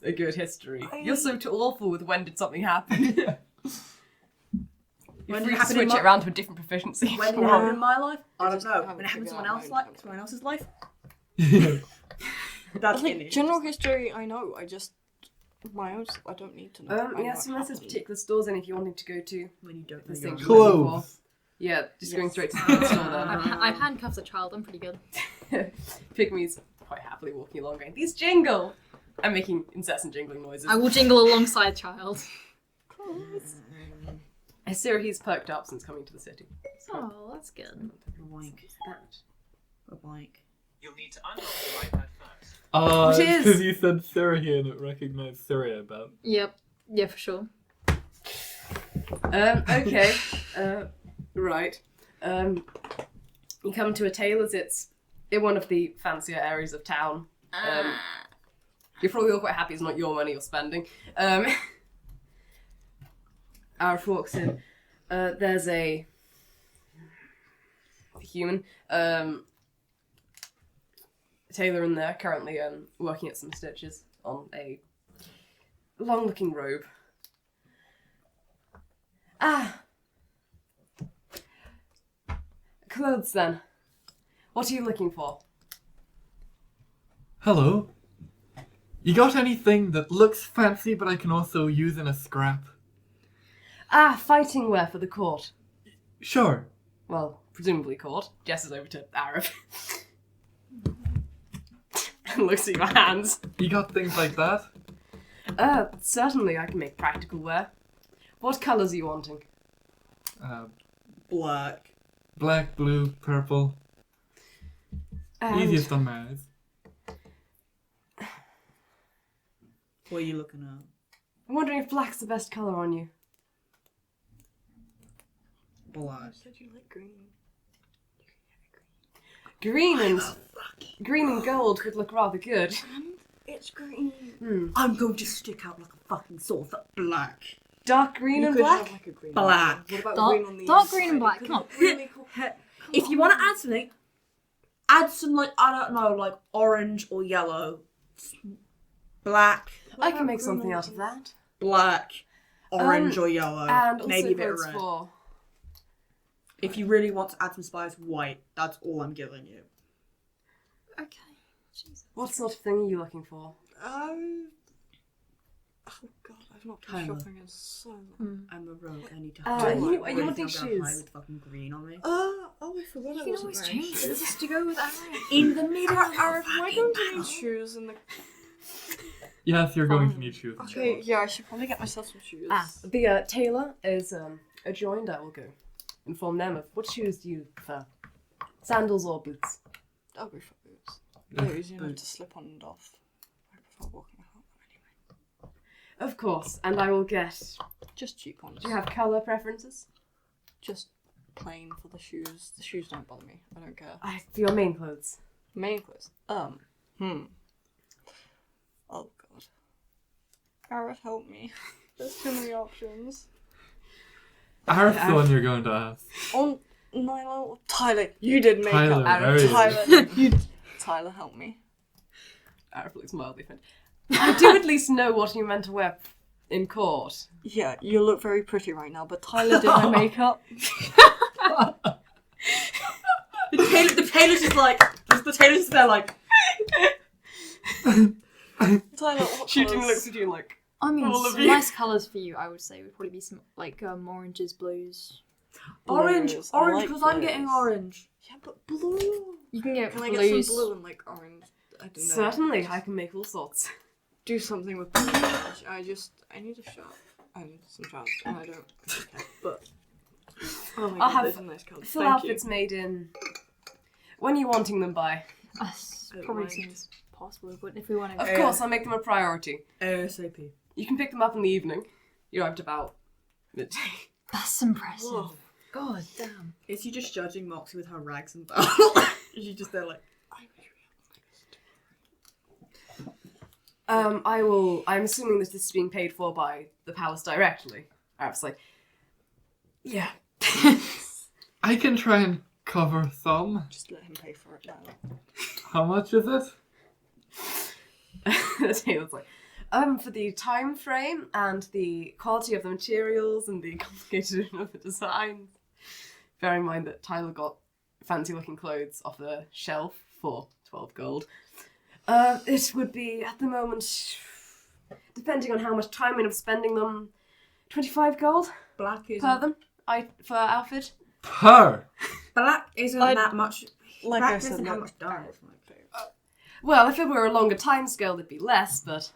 a good history. You're so awful with when did something happen. You're When free it to happened in switch it my- around to a different proficiency. When it Yeah. happened in my life, I don't just know. haven't When it happened in figured someone out else's mine life, Yeah. that's Like, Innie. general history, I know. I just my own. I don't need to know. I know Yes, it unless there's happened. particular stores in if you're wanting to go to. When you don't know This your thing. Clothes. Yeah, just going Yes. straight to the store I've handcuffed a child. I'm pretty good. then. Pygmy's quite happily walking along going, these jingle! I'm making incessant jingling noises. I will jingle alongside child. Sirohi's perked up since coming to the city. Oh, that's good. Boink. Boink. You'll need to unlock your iPad first. Oh, What is? because you said Sirohi and it recognised Syria, but Yep. Yeah, for sure. Okay. Right. You come to a tailor's. It's in one of the fancier areas of town. You're probably all quite happy it's not your money you're spending. Arif walks in. There's a human tailor in there currently working at some stitches on a long-looking robe. Clothes then. What are you looking for? hello. You got anything that looks fancy but I can also use in a scrap? Fighting wear for the court. Sure. Well, presumably court. Gesses over to Arif. And looks at your hands. You got things like that? Certainly I can make practical wear. What colours are you wanting? Black. Black, blue, purple. And Easiest on my eyes. What are you looking at? I'm wondering if black's the best colour on you. Black. Said you like green. Green and gold would look rather good. It's green. I'm going to stick out like a fucking sore for black. Dark green You and could black? have like a green. Black. What about Dark- green on the dark inside? green and black, It come on. could look really cool. If you want to add something, add some like, I don't know, like orange or yellow. Black. I can make something out of that. Black. Orange or yellow. And also Maybe a bit of clothes red. for... If you really want to add some spice, white. That's all I'm giving you. Okay. Jesus. What sort of thing are you looking for? Oh god, I've not been Tyler. shopping in so long. I'm a rogue. I need to you- hide. you What, wanting I'm gonna hide shoes? with fucking green on me. Oh, I forgot You I can wasn't always wearing change shoes. this to go with Arif. In the middle of Arif, a why fucking don't you need battle. shoes in the... Yes, you're going to need shoes. Okay, yeah, I should probably get myself some shoes. The tailor is adjoined. I will go inform them of what shoes do you prefer? Sandals or boots? I'll go for boots. They're easy enough to slip on and off. I prefer walking without them anyway. Of course, and I will get... Just cheap ones. Do you have colour preferences? Just plain for the shoes. The shoes don't bother me. I don't care. For your main clothes. Main clothes. Oh god. Arif, help me. There's too many options. Arif's the one you're going to ask. On Naïlo, Tyler, you did makeup. Tyler, Arif. very Tyler, you. Tyler, help me. Arif looks mildly offended. I do at least know what you meant to wear in court. Yeah, you look very pretty right now, but Tyler did my makeup. The tailor's just like, the tailor's just there like, Tyler, what Shooting colours? looks at you like... I mean, All of some you. nice colours for you, I would say, would probably be some, like, oranges, blues. orange, Blues. I orange, like because I'm getting blues. orange. Yeah, but blue. You can get Can I get blues. some blue and like orange? I don't know. Certainly, I can make all sorts. Do something with blue. I need a shot. I need some shots, and I don't really care. But oh my I'll god, have those are nice colours. Full Thank you. outfits made in... When are you wanting them by? don't Probably mind. as soon as possible, but if we want to Of go... course, I'll make them a priority. ASAP. You can pick them up in the evening. You're up to about midday. That's impressive. Whoa. God damn. Is she just judging Moxie with her rags and belt? Is she just there like, I'm assuming that this is being paid for by the palace directly. Arif's like, yeah. I can try and cover some. Just let him pay for it now. How much is it? The tailor's like, For the time frame and the quality of the materials and the complication of the designs, bear in mind that Tyler got fancy looking clothes off the shelf for 12 gold. It would be, at the moment, depending on how much time I'm spending them, 25 gold Black isn't per them for outfit. Per! Black isn't I'd- that much. Like Black I said, doesn't have like, much dye. Well, if it were a longer time scale, there'd be less, but...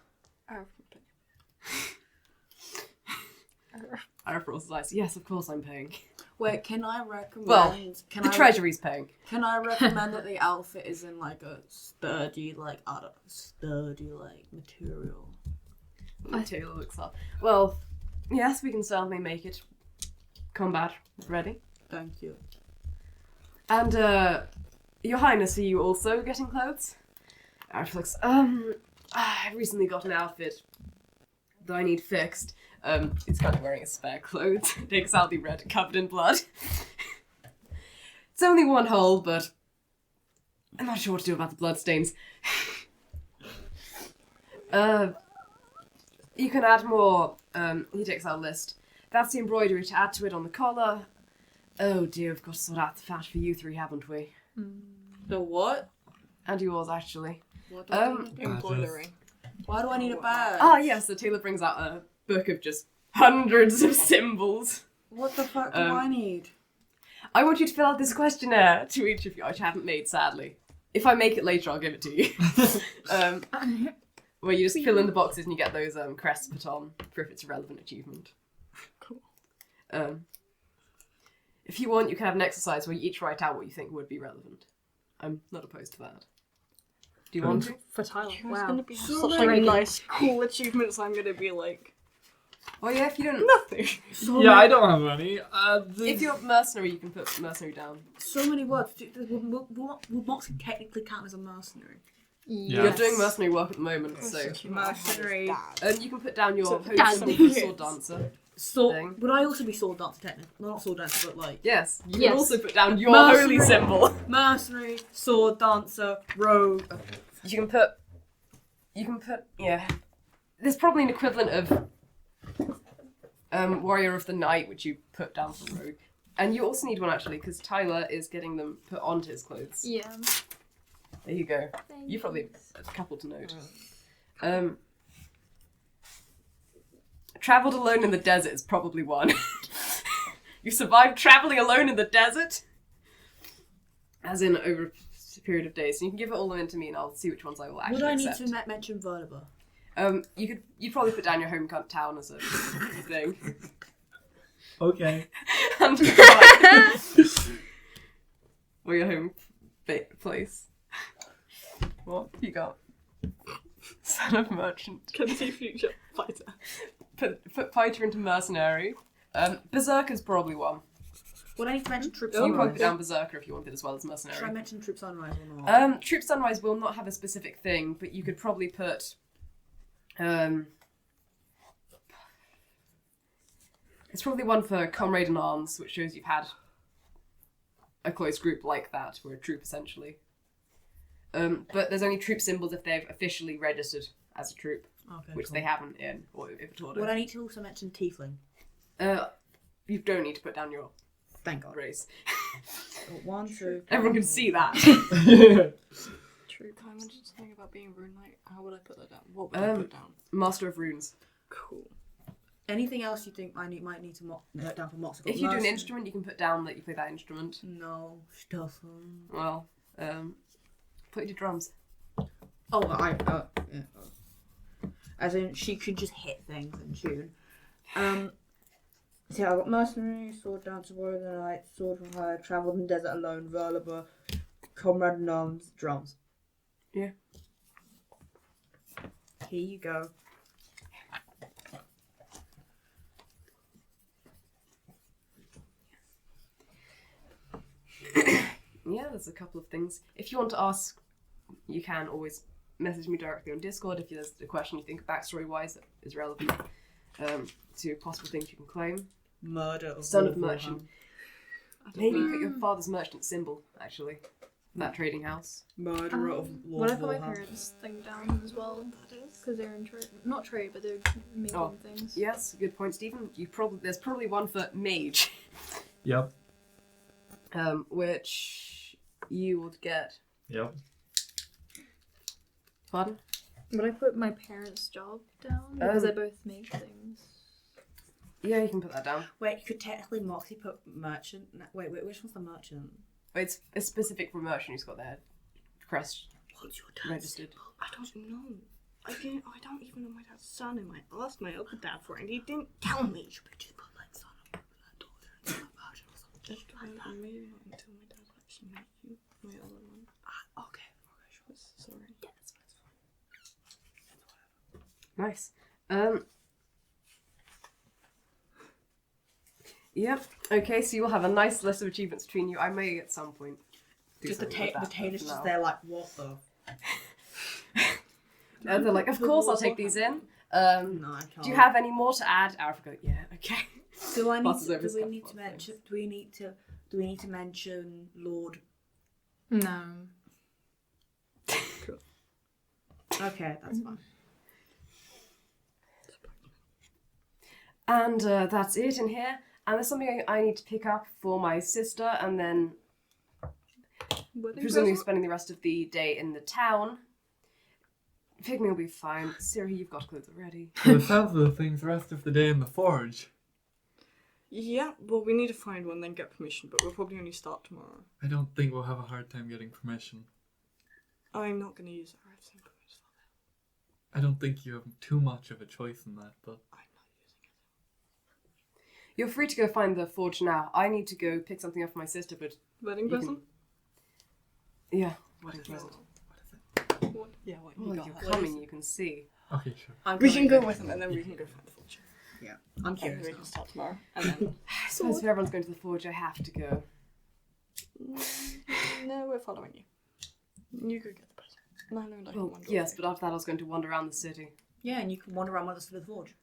Arif rolls his eyes. Yes, of course I'm paying. Wait, can I recommend? Well, can The I treasury's paying. Can I recommend that the outfit is in like a sturdy, like material? Taylor looks up. Well, yes, we can certainly make it combat ready. Thank you. And, Your Highness, are you also getting clothes? Arif looks, I recently got an outfit that I need fixed. He's kind of wearing his spare clothes. Takes out the red covered in blood. It's only one hole, but I'm not sure what to do about the bloodstains. You can add more. He takes out a list. That's the embroidery to add to it on the collar. Oh dear, we've got to sort out the fat for you three, haven't we? The what? And yours, actually. What do I need? Embroidery. Why do I need a badge? Ah, yes, so Taylor brings out a book of just hundreds of symbols. What the fuck do Um, I need? I want you to fill out this questionnaire to each of you, which I haven't made, sadly. If I make it later, I'll give it to you. Where you just fill in the boxes and you get those crests put on for if it's a relevant achievement. Cool. If you want, you can have an exercise where you each write out what you think would be relevant. I'm not opposed to that. Do you want to? For Tyler. There's Wow. gonna be So such many- like nice, cool achievements. I'm gonna be like Oh yeah, if you don't... nothing. Yeah, I don't have any. If you're mercenary, you can put mercenary down. So many words. Would Moxie technically count as a mercenary? Yeah. You're doing mercenary work at the moment, so... Mercenary. You can put down your So, holy dancing. symbol for sword dancer. Sword. Thing. Would I also be sword dancer technically? No, not sword dancer, but like Yes, you Yes. can also put down your Mercenary. holy symbol. mercenary, sword dancer, rogue. You can put, yeah. There's probably an equivalent of Warrior of the Night, which you put down for rogue. And you also need one actually, because Tyler is getting them put onto his clothes. Yeah. There you go. You probably have a couple to note. Travelled alone in the desert is probably one. You survived travelling alone in the desert? As in over a period of days. So you can give it all in to me and I'll see which ones I will actually Would I need accept. to mention Vertebra? You'd probably put down your home town as a thing. Okay. And or your home place. What you got? Son of merchant. Can see future fighter. Put fighter into mercenary. Berserker's probably one. Would I need to mention Troop You can probably Sunrise? put down berserker if you want it as well as Should I mercenary. mention Troop Sunrise or not? Troop Sunrise will not have a specific thing, but you could probably put. It's probably one for Comrade in Arms, which shows you've had a close group like that. We're a troop essentially. But there's only troop symbols if they've officially registered as a troop, Okay, which cool. they haven't in or Ivitordo. Would I need to also mention Tiefling? You don't need to put down your Thank God. race. 1, 2. Everyone can see that. True. Can I mention something about being Rune Knight? How would I put that down? What would I put down? Master of Runes. Cool. Anything else you think I might need to note down for Mox? If you do an instrument, you can put down that you play that instrument. No stuff. Well, put your drums. Oh, yeah. As in, she could just hit things and tune. So I've got mercenary, sword dancer, warrior of the night, sword for hire, travelled in the desert alone, Verleba, comrade in arms, drums. Yeah. Here you go. Yeah, there's a couple of things. If you want to ask, you can always message me directly on Discord if there's a question you think backstory-wise that is relevant to possible things you can claim. Murder of Son of Wolverhampton. merchant. Maybe put your father's merchant symbol, actually. that trading house. Murderer of Lord What if I put my Warhammer. parents' thing down as well? Because they're in trade. Not trade, but they're making things. Yes, good point, Stephen. There's probably one for mage, Yep. which you would get. Yep. Pardon? Would I put my parents' job down? Because they both make things. Yeah, you can put that down. Wait, you could technically Moxie put merchant. Wait, which one's the merchant? It's specific for merchant who's got their crest What's your dad's registered. I don't know. I don't even know my dad's surname. I asked my other dad for it and he didn't tell me. You should just put like son of daughter and merchant or something. Maybe not until my dad actually met you. My other one. Okay, sure. Sorry. Yeah, that's fine. Nice. Yep. Okay, so you'll have a nice list of achievements between you. I may at some point do Just the something with that, Taylor's but just no. there like, what the? They're like, of course I'll take these in. No, I can't. Do you have any more to add? Africa. Yeah. Okay. Do I need Passes to? over his Do we cup need full to of mention? Do we need to mention Lord? No. Okay, that's fine. And that's it in here. And there's something I need to pick up for my sister, and then presumably spending the rest of the day in the town. Pygmy will be fine. Sirohi, you've got clothes already. For the sounds of the things, the rest of the day in the forge. Yeah, well, we need to find one, then get permission, but we'll probably only start tomorrow. I don't think we'll have a hard time getting permission. I'm not going to use it. I have some permission for that. I don't think you have too much of a choice in that, but I'm not using it. You're free to go find the forge now. I need to go pick something up for my sister, but Wedding You present? yeah. Wedding present. What? Yeah, what? Well, You you're got that. coming, you can see. okay, sure. We can go with them and then we can go find the fortune. Yeah, I'm And curious. we can start tomorrow. And then... I suppose if everyone's going to the forge, I have to go. No, we're following you. You go get the present. No, I can Well, wander yes, away. but after that I was going to wander around the city. Yeah, and you can wander around with us to the forge.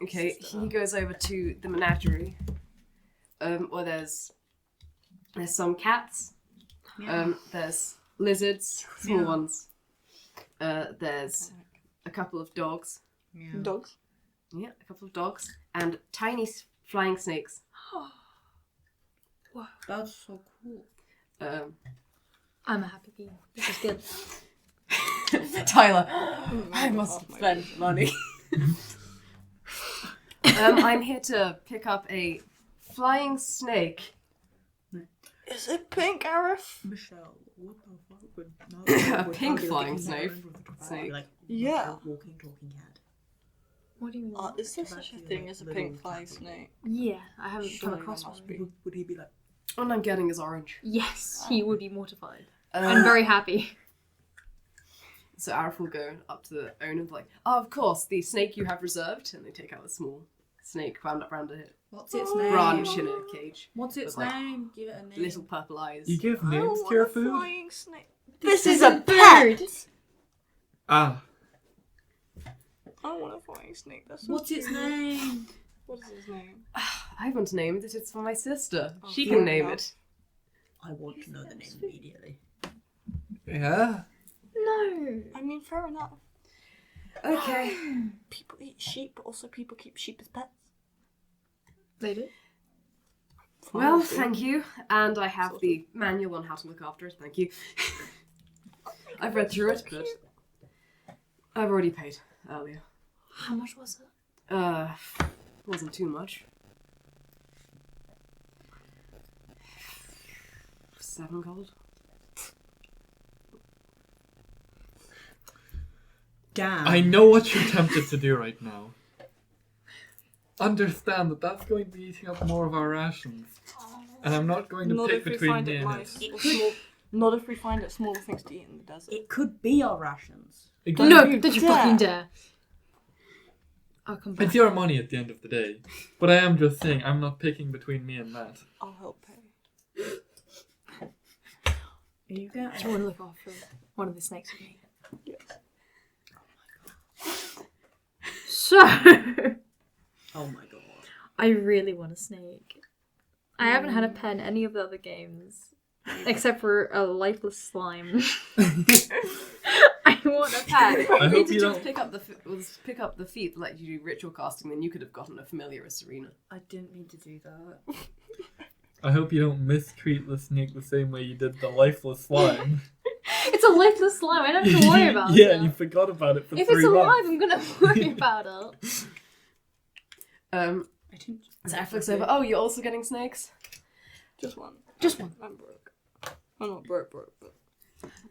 Okay, he goes over to the menagerie, where there's some cats, there's lizards, small ones, there's a couple of dogs, Yeah. Dogs? yeah, a couple of dogs, and tiny flying snakes. That's so cool. I'm a happy bee. This is good. Tyler, I must spend money. I'm here to pick up a flying snake. Is it pink, Arif? Michelle, what the fuck would A pink flying snake. Like, Yeah. a walking, talking cat. What do you mean? Is there such a thing as a pink flying snake? Yeah, I haven't come Surely across there must one. be. Would he be like, All I'm getting is orange. Yes, he would be mortified. Um, And very happy. So Arif will go up to the owner and be like, oh, of course, the snake you have reserved. And they take out a small snake bound up around a what's its name? branch in a cage. What's its With, like, name? Give it a name. Little purple eyes. You give I names want to your a food? flying snake. This is a bird! Ah, I want a flying snake. That's so What's its cute. name? What is his name? I haven't named it. It's for my sister. Oh, She fair can name enough. it. I want to know the name immediately. yeah. No! I mean, fair enough. Okay. People eat sheep, but also people keep sheep as pets. They do? Well, thank you. And I have the manual on how to look after it. Thank you. I've read through it, but I've already paid earlier. How much was it? Wasn't too much. 7 gold. Damn. I know what you're tempted to do right now. Understand that that's going to be eating up more of our rations. And I'm not going to Not pick if we between find me it and nice. it. Or small. Not if we find it smaller things to eat in the desert. It could be our rations. Again, No, you don't you dare. fucking dare. I'll come back. it's your money at the end of the day. But I am just saying, I'm not picking between me and that. I'll help pay. Are you going Do you want to look after one of the snakes with me? Yes. So, Oh my god. I really want a snake. I haven't had a pet in any of the other games. Except for a lifeless slime. I want a pet. I You hope need to you just don't. pick up the feat that let you do ritual casting, then you could have gotten a familiar as Serena. I didn't mean to do that. I hope you don't mistreat the snake the same way you did the lifeless slime. It's a lifeless slime. I don't have to worry about Yeah, it. you forgot about it for If 3 it's alive, months. I'm gonna worry about it. I didn't. Zach looks over. Oh, you're also getting snakes? Just one. Just one. I'm broke. I'm not broke, but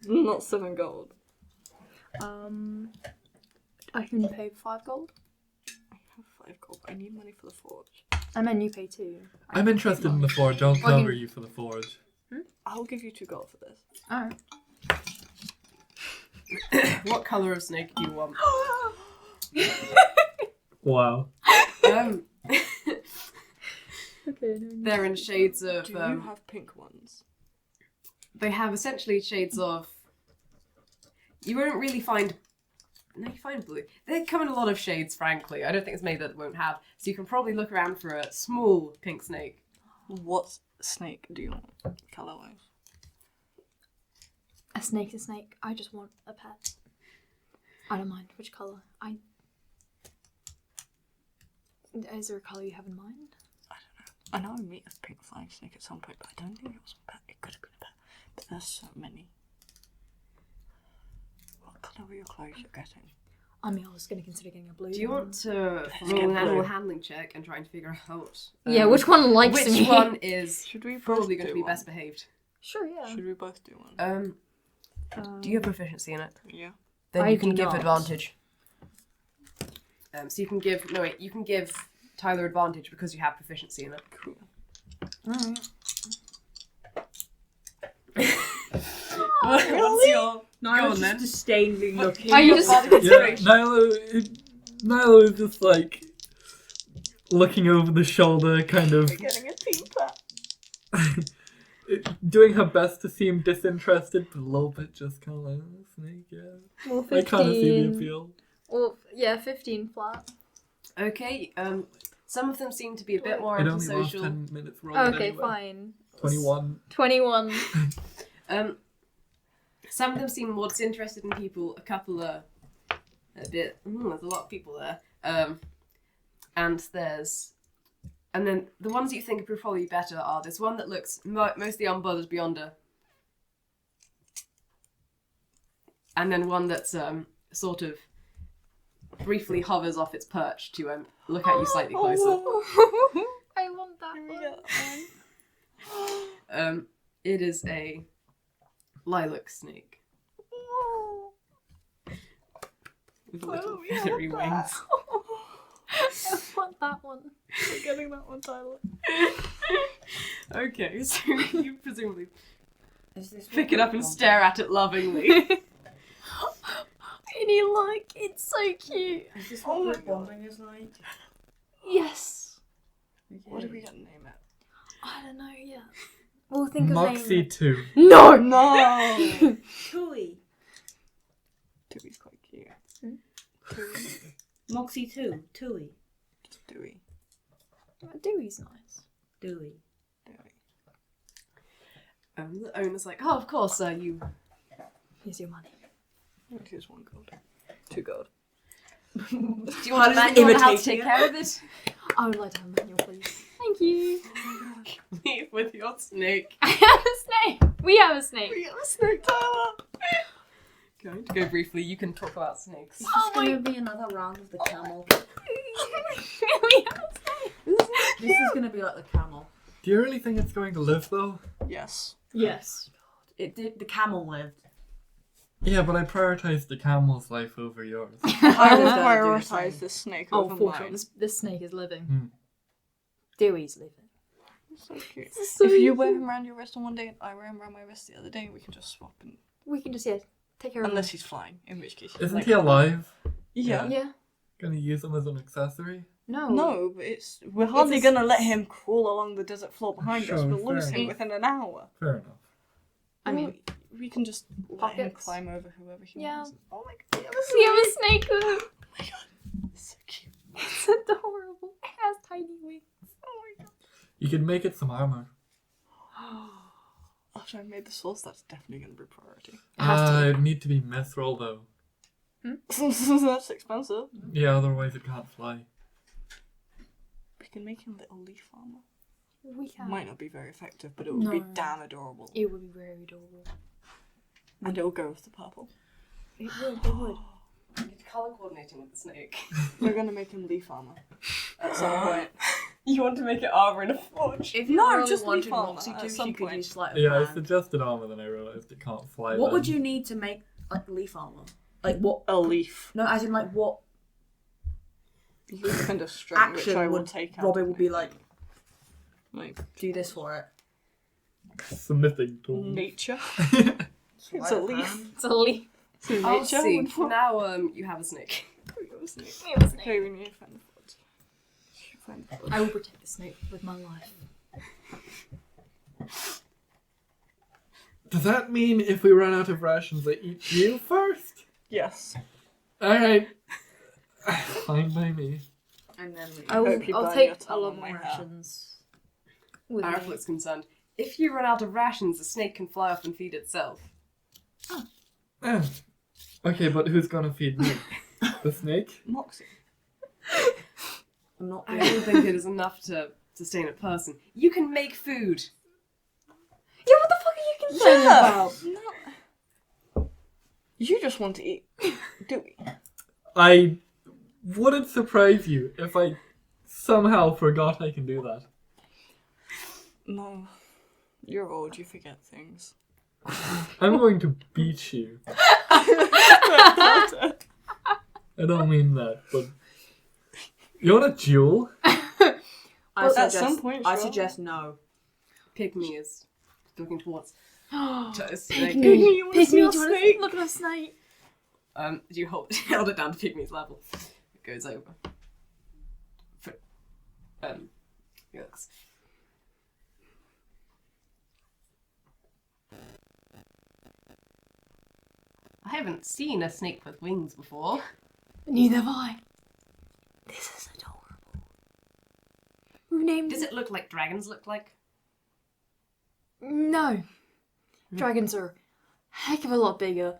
not 7 gold. I can pay 5 gold. I have 5 gold. I need money for the forge. I meant you pay 2. I'm interested in the forge. I'll cover you for the forge. I'll give you 2 gold for this. Alright. What colour of snake do you want? Wow. Okay. They're in shades of. Do you have pink ones? They have essentially shades of. You won't really find. No, you find blue. They come in a lot of shades, frankly. I don't think it's made that it won't have. So you can probably look around for a small pink snake. What snake do you want? Colour-wise? A snake's a snake. I just want a pet. I don't mind which colour. Is there a colour you have in mind? I know I meet a pink flying snake at some point, but I don't think it was a pet. It could have been a pet. But there's so many. What colour were your clothes you're getting? I mean, I was going to consider getting a blue. Do you want to Let's roll get an animal blue. handling check and try and figure out? Yeah, which one likes Which me? one is Should we both probably going do to be one? best behaved? Sure, yeah. Should we both do one? Do you have proficiency in it? Yeah. Then I you can do give not. advantage. So you can give you can give Tyler advantage because you have proficiency in it. Cool. Alright. What's your No, Go I on, was then. just disdainly looking. Are you just... Yeah, Naïlo is just like looking over the shoulder, kind of We're getting a team pet. doing her best to seem disinterested, but a little bit just kind of like, oh, snake, yeah. Well, I kind of see the 15. appeal. Well, yeah, 15 flat. Okay, some of them seem to be a bit more It only lasts antisocial. 10 minutes rolling Okay, anyway. fine. 21. 21. Some of them seem more disinterested in people. A couple are a bit. There's a lot of people there. And then the ones that you think are probably better are this one that looks mostly unbothered beyond her, and then one that's sort of briefly hovers off its perch to look at you slightly closer. I want that one. It is a lilac snake with little feathery wings. I want that one. We're getting that one, Tyler. Okay, so you presumably Is this pick what it up and we're stare at it lovingly. Innie, look, it's so cute. Is this what group bonding is like? Yes. What are we gonna name it? I don't know yet. We'll think of Moxie name. 2. No! No! Tui. Dewey's quite cute. Hmm? Moxie 2. Tui. Just Dewey. Dewey's nice. Dewey. Dewey. The owner's like, oh, of course, you. Here's your money. Here's 1 gold. 2 gold. Do you want a manual on how to take care of it? I would like to have a manual, please. Thank you. Leave with your snake. I have a snake. We have a snake. We have a snake, Tyler! Going to go briefly. You can talk about snakes. Is this going to be another round of the camel? We have a snake. This is going to be like the camel. Do you really think it's going to live, though? Yes. Yes. It did. The camel lived. Yeah, but I prioritized the camel's life over yours. I will was gonna do the prioritise same. this snake Oh, over for mine. sure. This snake is living. Hmm. Dewey's living. So cute. So If you wear him around your wrist on one day and I wear him around my wrist the other day, we can just swap him. We can just, yeah, take care of Unless he's flying, in which case. Isn't like, he alive? Yeah. him. Yeah. Gonna use him as an accessory? No. No, but we're hardly It's gonna let him crawl along the desert floor behind us. Sure, We'll lose fair him enough. within an hour. Fair enough. I mean, we can just let him Pockets. climb over whoever he Yeah. wants. Oh my god, we have a snake. Oh my god, it's so cute. It's adorable. It has tiny wings. Oh my god. You could make it some armor. After I made the swords, that's definitely going to be priority. It'd need to be mithril though. That's expensive. Yeah, otherwise it can't fly. We can make him little leaf armor. We can. Might not be very effective, but it would be No. damn adorable. It would be very adorable. And it'll go with the purple. It would. It would. You're colour coordinating with the snake. We're going to make him leaf armor at some point. You want to make it armor in a forge? If you No, really just wanted leaf armor Moxie at to, some she could point. use sleight of Yeah, I hand. suggested armor, then I realised it can't fly. What would then. you need to make like leaf armor? Like what? A leaf. No, as in like what Leaf kind of string, which I action will would take out. Robin of would my- be like, Like, do this for it. Smithing tool. nature. It's Sleight a of leaf. hand. It's a leaf. So I'll nature see. would Now, you have a snake. Okay, we need to find the forge. Find the forge. I will protect the snake with my life. Does that mean if we run out of rations, I eat you first? Yes. Alright. Fine by me. And then we. I will, hope you I'll burn take your a tongue lot on my more hair. rations. With Arif me. looks concerned. If you run out of rations, the snake can fly off and feed itself. Oh. Okay, but who's gonna feed me? The snake? Moxie. I'm not. I don't think it is enough to sustain a person. You can make food. Yeah, what the fuck are you concerned about? No. You just want to eat, do we? I wouldn't surprise you if I somehow forgot I can do that. No. You're old, you forget things. I'm going to beat you. I I don't mean that, but you want a duel? I Well, at suggest, some point, I sure. suggest no. Pygmy is looking towards to a Pygmy. snake. you wanna see Pygmy, our do you want snake? to look at a snake? You held it down to Pygmy's level. It goes over. Yes. I haven't seen a snake with wings before. Neither have I. This is adorable. We named Does it look like dragons look like? No. Dragons are a heck of a lot bigger,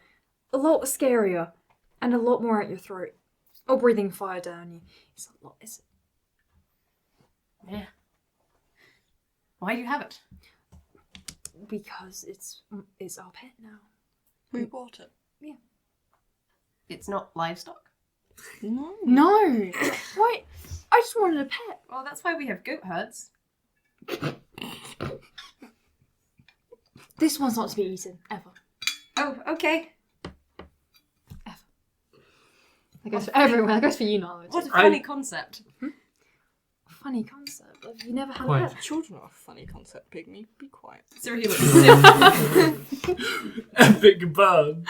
a lot scarier, and a lot more at your throat. Or breathing fire down you. It's a lot. It's Yeah. Why do you have it? because it's our pet now. We bought it. It's not livestock. No. No. Why? I just wanted a pet. Well, that's why we have goat herds. This one's not to be eaten ever. Oh, okay. That goes for everyone. That goes for you, Naïlo. What a I- funny concept. Funny concept. Have you never had Quite. a pet? Children are a funny concept, Pygmy. Be quiet. Sirohi looks Epic burn.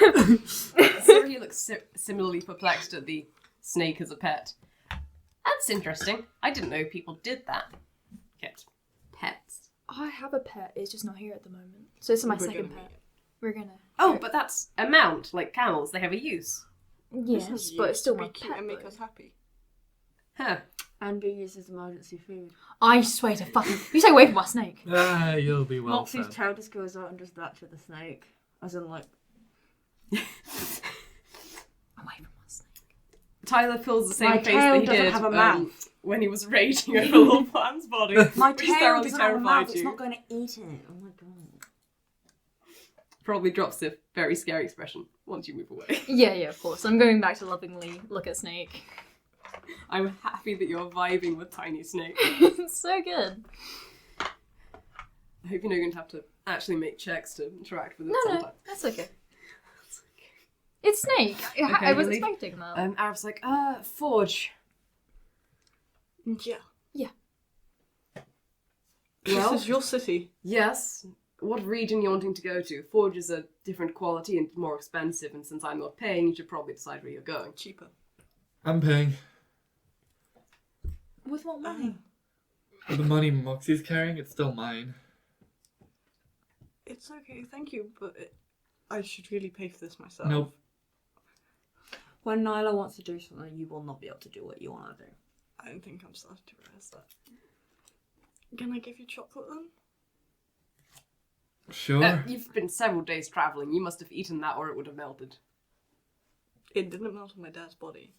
Sirohi looks similarly perplexed at the snake as a pet. That's interesting. I didn't know people did that. Kept pets. I have a pet. It's just not here at the moment. So this is my We're second gonna pet. meet it. We're gonna. Oh, but that's a mount, like camels. They have a use. Yes, This is but it's used still to my be cute pet. and make though. us happy. Huh. And be used as emergency food. I swear to fucking. You stay away from my snake. Ah, you'll be well Moxie's fed. tail just goes out and does that to the snake. As in like, Away from my snake. Tyler pulls the same My face tail that he doesn't did have a mouth. when he was raging over Little Pam's body. my which tail thoroughly doesn't have a terrified mouth. It's you. not going to eat it. Oh my god. Probably drops a very scary expression once you move away. Yeah, of course. I'm going back to lovingly look at snake. I'm happy that you're vibing with Tiny Snake. It's so good. I hope you're not going to have to actually make checks to interact with it No, sometime. that's okay. It's snake. I Okay, was you leave? expecting that. Arab's like, forge. Yeah. Well- This is your city. Yes. What region you're wanting to go to? Forge is a different quality and more expensive, and since I'm not paying, you should probably decide where you're going. Cheaper. I'm paying. With what money? The money Moxie's carrying, it's still mine. It's okay, thank you, but I should really pay for this myself. Nope. When Naïlo wants to do something, you will not be able to do what you want to do. I don't think I'm starting to realise that. Can I give you chocolate then? Sure. You've been several days travelling. You must have eaten that or it would have melted. It didn't melt on my dad's body.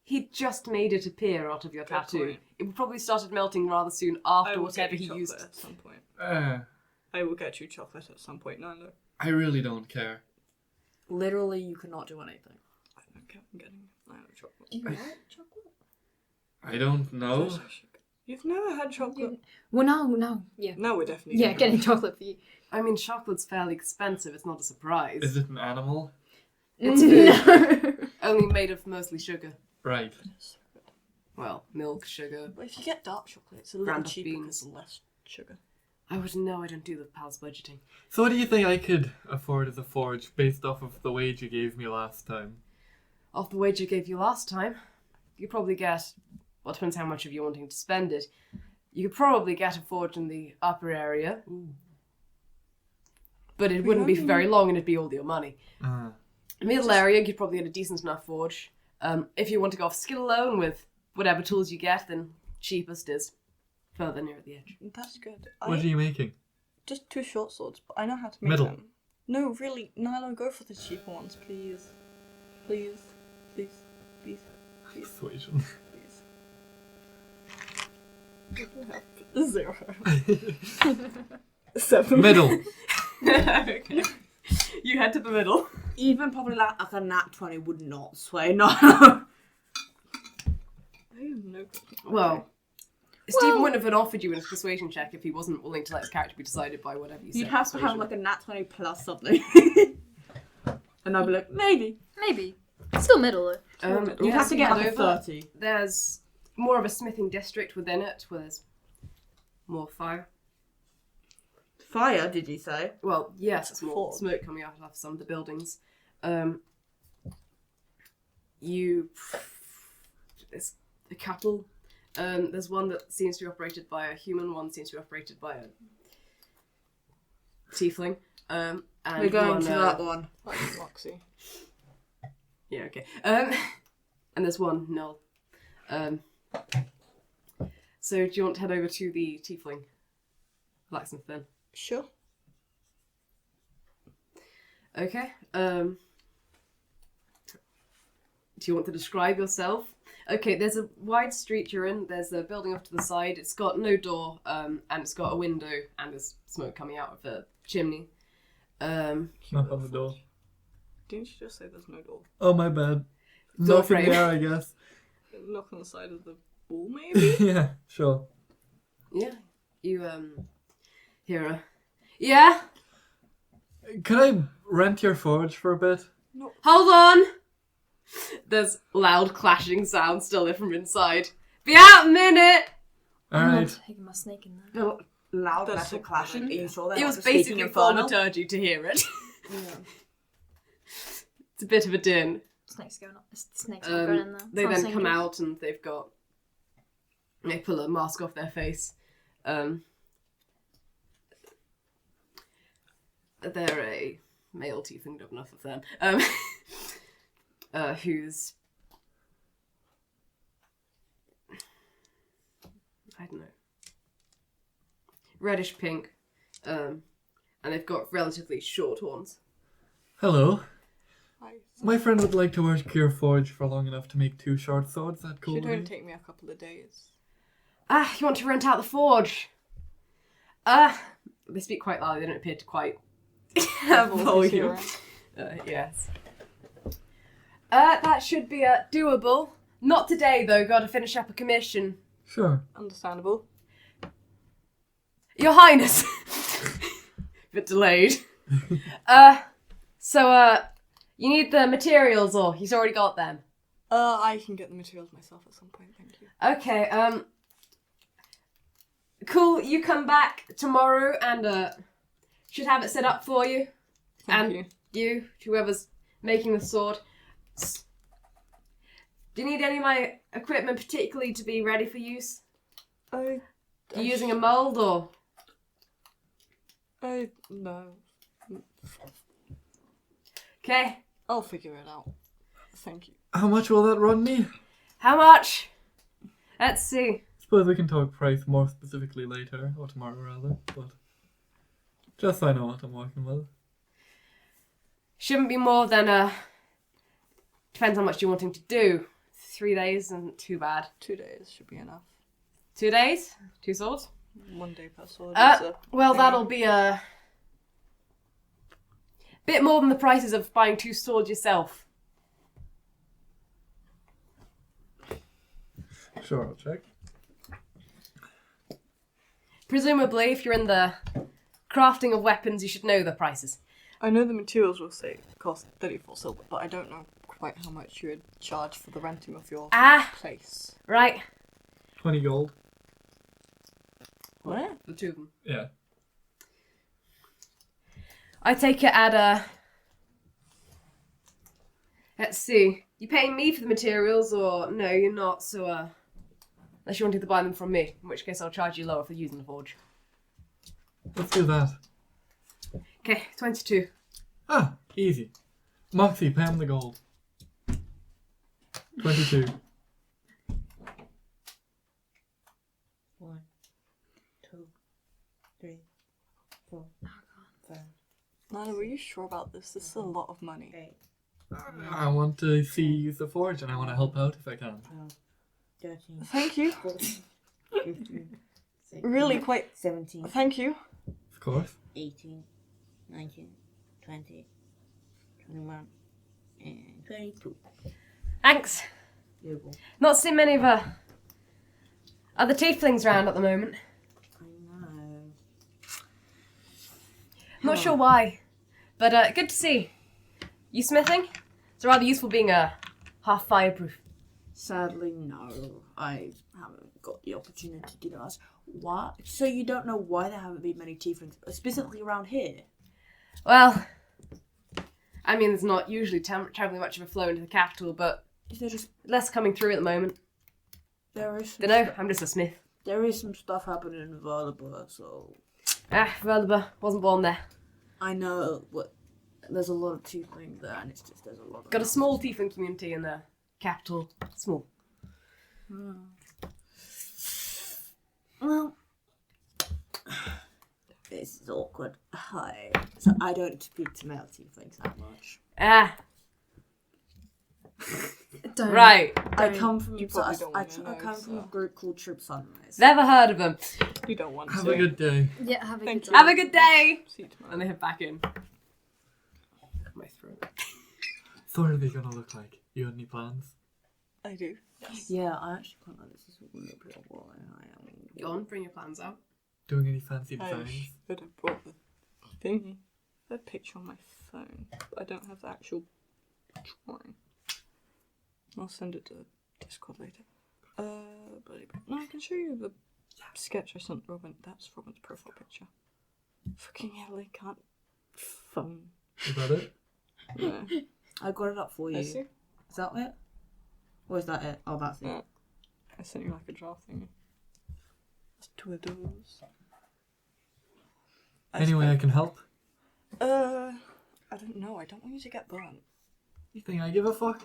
He just made it appear out of your Good tattoo. point. It probably started melting rather soon I after will whatever get he you used. chocolate at some point. Uh, I will get you chocolate at some point, Naïlo. I really don't care. Literally, you cannot do anything. I don't care. I'm getting Naïlo chocolate. Do you want chocolate? I don't know. So sugar. You've never had chocolate? Well, no. Yeah. No, we're definitely Yeah, getting chocolate for you. I mean, chocolate's fairly expensive. It's not a surprise. Is it an animal? It's food. Only made of mostly sugar. Right. Well, milk, sugar. But if you get dark chocolate, it's a little Ground up cheaper beans. because less sugar. I wouldn't know. I don't do the pals budgeting. So what do you think I could afford as a forge based off of the wage you gave me last time? Off the wage I gave you last time, you probably get. Well, it depends how much of you wanting to spend it. You could probably get a forge in the upper area. Ooh. But it wouldn't be for very long and it'd be all your money. Middle area, you'd probably get a decent enough forge. If you want to go off skill alone with whatever tools you get, then cheapest is further near the edge. That's good. What are you making? Just 2 short swords, but I know how to make Middle. them. No, really, Naïlo, go for the cheaper ones, please. Please. Please. Please. Please. Persuasion. Please. 0. 7. Middle. Okay. You head to the middle. Even probably like a nat 20 would not sway no. I have no. Well, Stephen wouldn't have offered you a persuasion check if he wasn't willing to let his character be decided by whatever you said. You'd have to have persuasion. like a nat 20 plus something. And I'd be like, maybe. Maybe. Still middle though. You'd have to get head like a over. 30. There's more of a smithing district within it, where there's more fire. Fire, did you say? Well, yes, it's more Forge. smoke coming out of some of the buildings. There's a couple. There's one that seems to be operated by a human, one seems to be operated by a tiefling. And We're going one, to that one. Like Moxie. Yeah, okay. And there's one null. So do you want to head over to the tiefling blacksmith then? Sure. Okay. Do you want to describe yourself? Okay, there's a wide street you're in. There's a building off to the side. It's got no door, and it's got a window, and there's smoke coming out of the chimney. Knock on the door. Didn't you just say there's no door? Oh, my bad. Door Knock in frame. the air, I guess. Knock on the side of the wall, maybe? Yeah, sure. Yeah, you hear a yeah. Could I rent your forge for a bit? Hold on. There's loud clashing sounds still there from inside. Be out a minute. I'm Alright. not taking my snake in there. The loud That's metal a clashing. Are good idea. you sure they're It not was just speaking basically full infernal? liturgy to hear it. It's a bit of a din. Snake's going up. Snake's not going in there. They It's not then saying come just- out and they pull a mask off their face. They're a male tiefling, not enough of them. Who's I don't know, reddish pink, and they've got relatively short horns. Hello. Hi. My friend would like to work your forge for long enough to make 2 short swords. That cool? Should with only you? take me a couple of days. You want to rent out the forge? They speak quite loudly. They don't appear to quite have volume. Yes. That should be doable. Not today, though. Got to finish up a commission. Sure. Understandable. Your Highness. Bit delayed. So you need the materials, or he's already got them. I can get the materials myself at some point, thank you. Okay. Cool. You come back tomorrow, and should have it set up for you. Thank you. Whoever's making the sword. Do you need any of my equipment particularly to be ready for use? I You using a mold or? no. Okay. I'll figure it out. Thank you. How much will that run me? How much? Let's see. Suppose we can talk price more specifically later, or tomorrow rather, but just so I know what I'm working with. Shouldn't be more than, depends how much you're wanting to do. 3 days isn't too bad. 2 days should be enough. 2 days? 2 swords? 1 day per sword. Well, that'll be a bit more than the prices of buying 2 swords yourself. Sure, I'll check. Presumably, if you're in the crafting of weapons, you should know the prices. I know the materials will say cost 34 silver, but I don't know quite how much you would charge for the renting of your place. Right. 20 gold. What? The 2 of them. Yeah. I take it at let's see. You paying me for the materials, or no, you're not, so, unless you wanted to buy them from me, in which case I'll charge you lower for using the forge. Let's do that. Okay, 22. Ah, easy. Moxie, pay him the gold. 22. 1, 2, 3, 4, 5, Naïlo, were you sure about this? This is a lot of money. 8, I want to see you use the forge and I want to help out if I can. 12, 13, Thank you. 14, 15, 16, Really quite. 17, Thank you. Of course. 18, 19, 20, 21, and 22. Thanks. Beautiful. Not seen many of other tieflings around at the moment. I know. Not sure why, but good to see. You smithing? It's rather useful being half fireproof. Sadly, no. I haven't got the opportunity to do that. What? So you don't know why there haven't been many tieflings, specifically around here? Well, I mean, there's not usually terribly much of a flow into the capital, but Is there just less coming through at the moment. there is some Dunno, I'm just a smith. there is some stuff happening in Valabur, so Releva, wasn't born there. I know what there's a lot of tieflings there, and it's just there's a lot of Got a small tiefling community in the capital. Small. Well, this is awkward. Hi. So I don't speak to male tieflings that much. Don't. Right. I come from You so probably don't I wanna know, come from a so. group called Troop Sunrise. Never heard of them. You don't want Have to. a good day. Yeah, have a Thank good you. day. Have a good day. See you tomorrow. And they head back in. My throat. So what are they gonna look like? You had any plans? I do. Yes. Yeah, I actually quite like this. Is a little bit of what I am. Go on, bring your plans out. Doing any fancy I designs? should have brought the thingy. I have a picture on my phone, but I don't have the actual drawing. I'll send it to Discord later. No, I can show you the sketch I sent Robyn. That's Robyn's profile picture. Fucking hell, I can't phone. Is that it? No. I got it up for you. I see. Is that it? Or is that it? Oh, that's it. Yeah. I sent you like a draft thingy. That's 2 of those. Anyway, I can help. I don't know. I don't want you to get burnt. You think I give a fuck?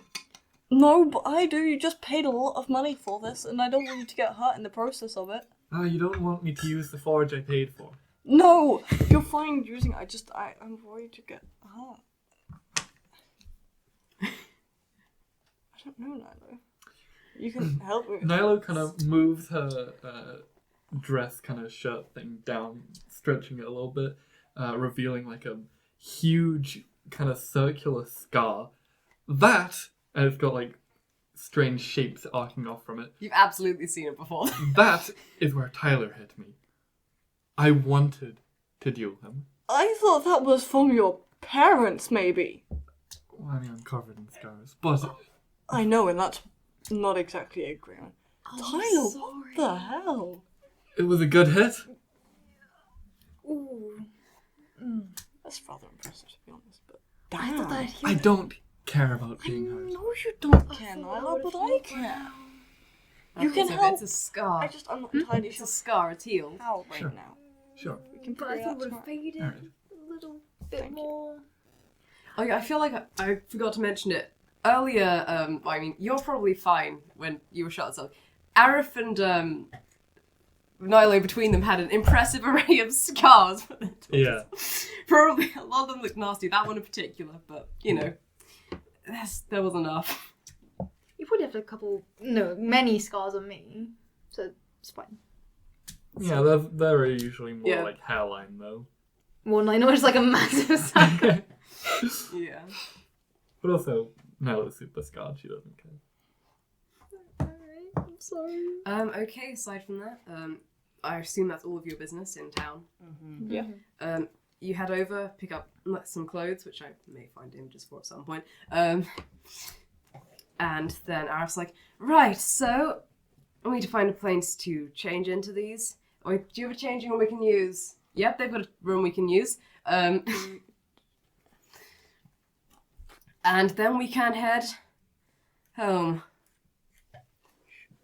No, but I do. You just paid a lot of money for this, and I don't want you to get hurt in the process of it. Ah, you don't want me to use the forge I paid for. No, you're fine using it. I'm worried you get hurt. I don't know, Naïlo. You can help me. Naïlo kind of moves her dress kind of shirt thing down, stretching it a little bit, revealing like a huge kind of circular scar. And it's got like strange shapes arcing off from it. You've absolutely seen it before. That is where Tyler hit me. I wanted to duel him. I thought that was from your parents, maybe. Well, I mean, I'm covered in scars, but I know, and that's not exactly agreement. Tyler, what the hell? it was a good hit. Ooh. That's rather impressive, to be honest. But I thought that he I don't care about being hurt. No, you don't care, Naïlo, but I care. You can help. It's a scar. I'm not entirely It's sure a scar. It's healed. how right Sure. now. Sure. We can But figure I it out thought it would have tomorrow. faded Alright. a little bit Thank you. more. I feel like I forgot to mention it earlier, I mean, you're probably fine when you were shot and stuff. Arif and Naïlo between them had an impressive array of scars. Yeah. Probably a lot of them look nasty. That one in particular, but you know, there was enough. You probably have many scars on me, so it's fine. Yeah, they're usually more Yeah. like hairline though. Well, I know it's like a massive sucker. Yeah. But also, Naïlo's super scarred, she doesn't care. Alright, I'm sorry. Okay, aside from that, I assume that's all of your business in town. Mm-hmm. Yeah. You head over, pick up some clothes, which I may find images for at some point. And then Arif's like, right, so we need to find a place to change into these. Or, do you have a changing room we can use? Yep, they've got a room we can use. And then we can head home.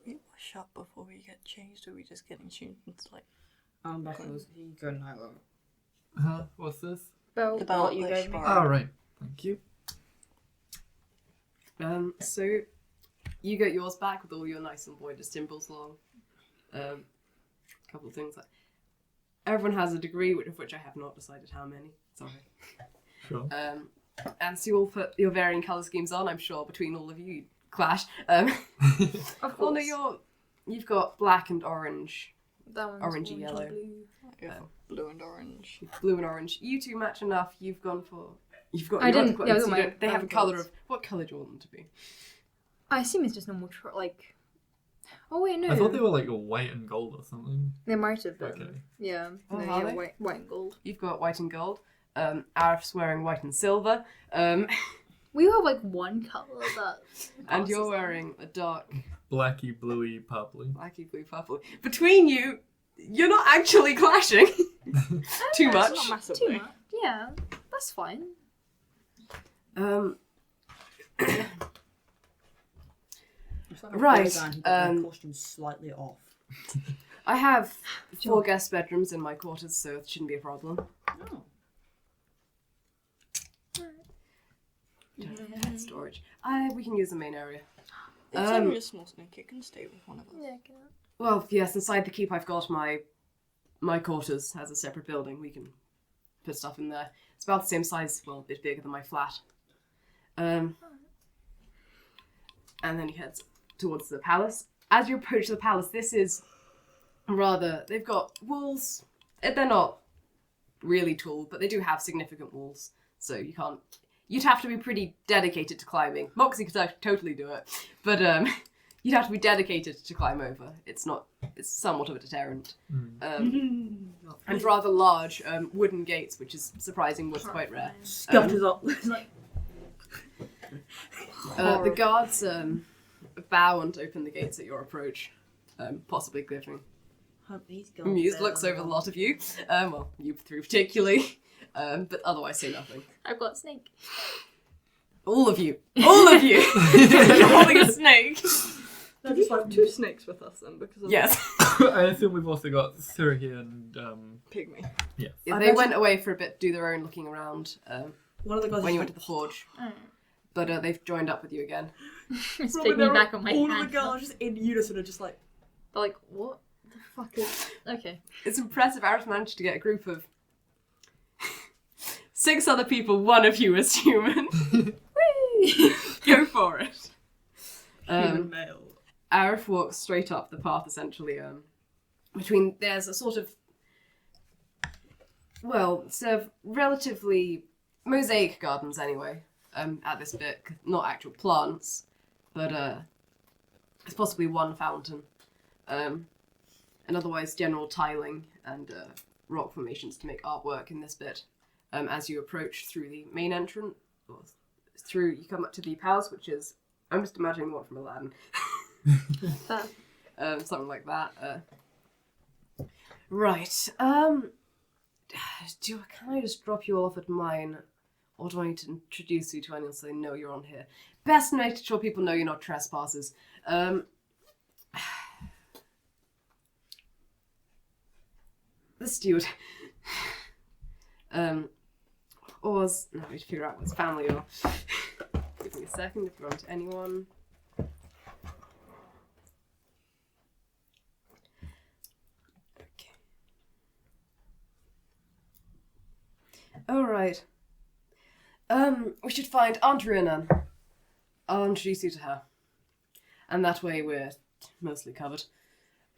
We wash up before we get changed, or are we just getting changed? It's like Because he go Naïlo. Huh? What's this? Belt. the belt you that gave me? Oh, right. Thank you. So you get yours back with all your nice embroidered symbols along. A couple of things like everyone has a degree, of which I have not decided how many. Sorry. Sure. And so you all put your varying colour schemes on. I'm sure between all of you you'd clash. Of Oh course. no, you've got black and orange, That one's orangey orange and yellow. blue. yeah, blue and orange. blue and orange. You two match enough. You've got I your didn't- other yeah, I clothes, got you my don't- they have a other colour clothes. of what colour do you want them to be? I assume it's just normal, Oh wait, no. I thought they were like white and gold or something. They might have been. Okay. Yeah. Oh, no, are yeah, they? white and gold. You've got white and gold. Arif's wearing white and silver. We have like one colour that. And you're passes wearing a dark Blacky, bluey, purpley. blacky blue purple. Between you, you're not actually clashing too much. Not Too massively. much. Yeah, that's fine. Right, Costume slightly off. I have 4 guest bedrooms in my quarters, so it shouldn't be a problem. Oh. Don't have storage. We can use the main area. It's only a small snake. It can stay with one of us. Yeah. Well, yes, inside the keep I've got my quarters has a separate building. We can put stuff in there. It's about the same size, well, a bit bigger than my flat. And then he heads towards the palace. As you approach the palace, this is they've got walls. They're not really tall, but they do have significant walls. So you'd have to be pretty dedicated to climbing. Moxie could totally do it, but you'd have to be dedicated to climb over. It's somewhat of a deterrent. And rather large wooden gates, which is surprising, was quite rare. Scutters up. The guards bow and open the gates at your approach, possibly giving amused looks over the lot of you. Well, you three particularly, but otherwise say nothing. I've got a snake. All of you! You're holding a snake! No, just like 2 snakes with us then because of Yes. I assume we've also got Sirohi and Pygmy. yeah. They went away for a bit, do their own looking around One of the guys when you went to the forge. But they've joined up with you again. It's Probably taking me back on my all hand. of the girls just in unison are just like, They're like, what the fuck is... Okay. It's impressive. Arif managed to get a group of 6 other people. One of you is human. Go for it. human male. Arif walks straight up the path, essentially. There's a sort of, relatively mosaic gardens anyway. At this bit, not actual plants, but it's possibly one fountain, and otherwise general tiling and rock formations to make artwork in this bit. As you approach through the main entrance, you come up to the palace, which is, I'm just imagining the one from Aladdin. Something like that. Right. Can I just drop you off at mine? Or do I need to introduce you to anyone so they know you're on here? Best make sure people know you're not trespassers. The steward. I need to figure out what his family are. Give me a second if you want anyone. Okay. Alright. We should find Aunt Rhiannon. I'll introduce you to her. And that way we're mostly covered.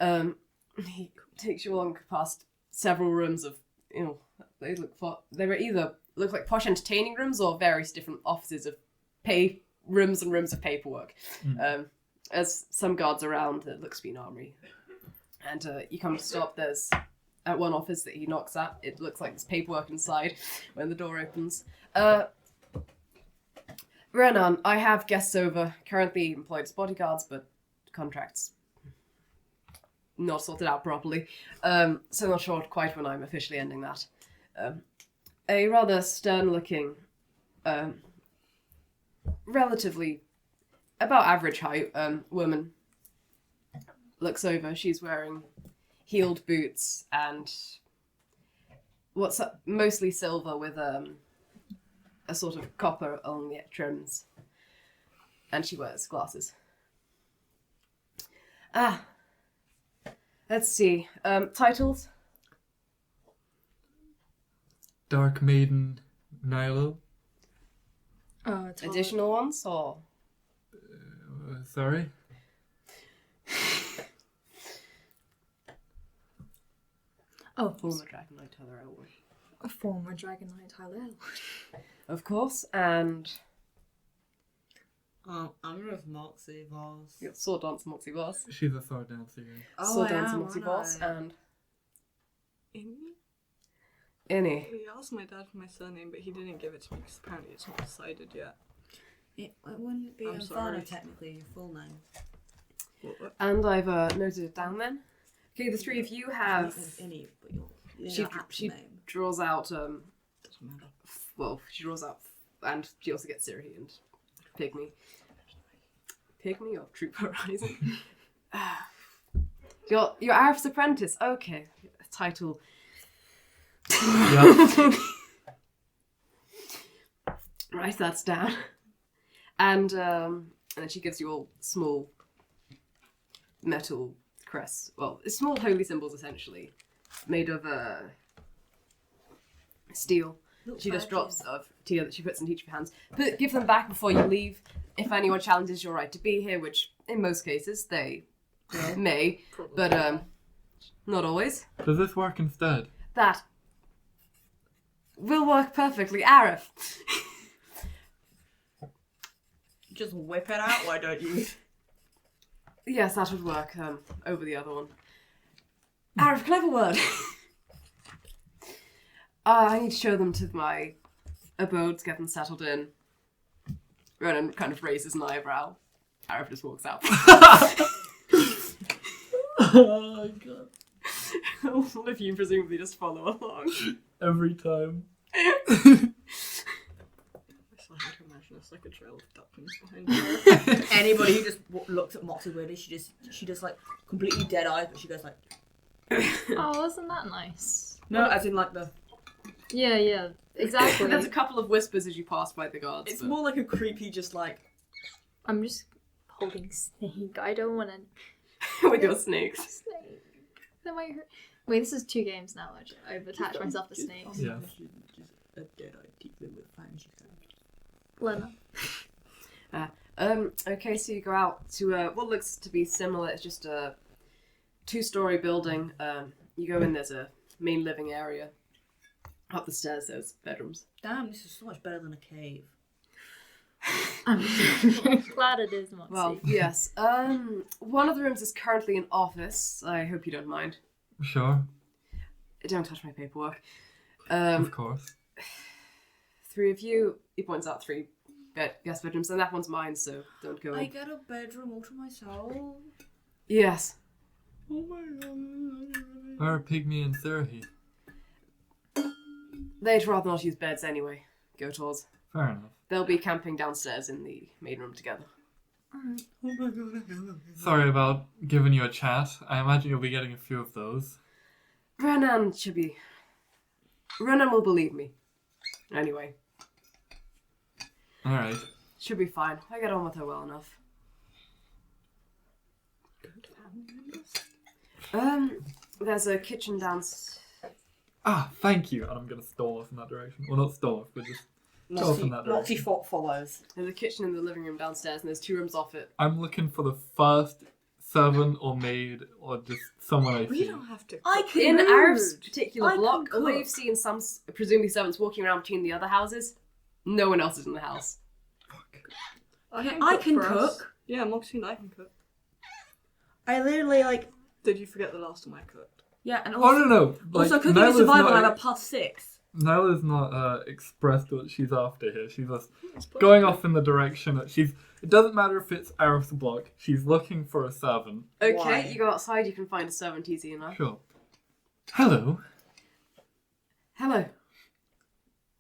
He takes you along past several rooms of, they were either look like posh entertaining rooms or various different offices of rooms and rooms of paperwork. As some guards around, it looks to be an armory. And you come to stop, there's at one office that he knocks at, it looks like there's paperwork inside when the door opens. Renan, I have guests over, currently employed as bodyguards, but contracts not sorted out properly. So not sure quite when I'm officially ending that. A rather stern-looking, relatively about average height woman looks over. She's wearing heeled boots and what's mostly silver with a sort of copper along the trims. And she wears glasses. Let's see. Titles? Dark Maiden Naïlo. Additional ones, or? Sorry? Former Dragon Knight Tyler Elwood. A former Dragon Knight Tyler Elwood. Of course, and... I'm with Moxie Boss. You got Sword Dance Moxie Boss. She's a sword dancer, yeah. Sword Dance Moxie Boss, and... Innie. He asked my dad for my surname, but he didn't give it to me because apparently it's not decided yet. It wouldn't be I'm sorry. Inferno technically your full name. And I've noted it down then. Okay, the three of you have... Innie, but you're She name. draws out... Doesn't matter. Well, she draws out... And she also gets Sirohi and Pygmy. Pygmy or Troop Horizon? You're Arif's apprentice. Okay. Title... Yeah. Write that down. And then she gives you all small metal crests. Well, small holy symbols essentially, made of steel. She just drops of tea that she puts into each of your hands. Give them back before you leave. If anyone challenges your right to be here, which in most cases they may, but not always. Does this work instead? That will work perfectly, Arif. Just whip it out, why don't you? Yes, that would work over the other one. Arif, can I have a word? I need to show them to my abode to get them settled in. Ronan kind of raises an eyebrow. Arif just walks out. Oh my god. All of you presumably just follow along. Every time. I can imagine it's like a trail of ducklings behind her. Anybody who just looks at Moxie weirdly, she just like completely dead eyes, but she goes like. Oh, isn't that nice? No, as in like the. Yeah, exactly. There's a couple of whispers as you pass by the guards. It's but... more like a creepy, just like. I'm just holding Snake. I don't want to. With your snakes. Snake. That might hurt. Wait, this is 2 games now. I've attached myself to snakes. Yeah. Just a dead eye, keep them with fangs you Lena. Okay, so you go out to what looks to be similar. It's just a 2-story building. You go in, there's a main living area. Up the stairs, there's bedrooms. Damn, this is so much better than a cave. I'm glad it is, Moxie. Well, yes. One of the rooms is currently an office. I hope you don't mind. Sure. Don't touch my paperwork. Of course. 3 of you. He points out 3 guest bedrooms, and that one's mine, so don't go. I get a bedroom all to myself. Yes. Oh my god. Where are Pygmy and Sirohi? They'd rather not use beds anyway. Go towards. Fair enough. They'll be camping downstairs in the main room together. Oh my god. Sorry about giving you a chat. I imagine you'll be getting a few of those. Renan will believe me. Anyway. Alright. Should be fine. I get on with her well enough. Good family members. There's a kitchen downstairs. Ah, thank you. And I'm going to storm off in that direction. Well, not storm off, but just go off in that Moxie direction. follows. There's a kitchen in the living room downstairs, and there's 2 rooms off it. I'm looking for the first servant or maid or just someone I We see. don't have to. I can In Arif's particular I can block, although cook. you've seen some presumably servants walking around between the other houses, no one else is in the house. I can for us. cook. Yeah, Moxie and I can cook. I literally like. Did you forget the last time I cooked? Yeah, and Oh, also, no. Like, also cooking Nyla's is survival. I not- have a +6. Nyla's not expressed what she's after here. She's just going off in the direction that she's... It doesn't matter if it's Arif's block. She's looking for a servant. Okay, Why? you go outside, you can find a servant easy enough. Sure. Hello. Hello.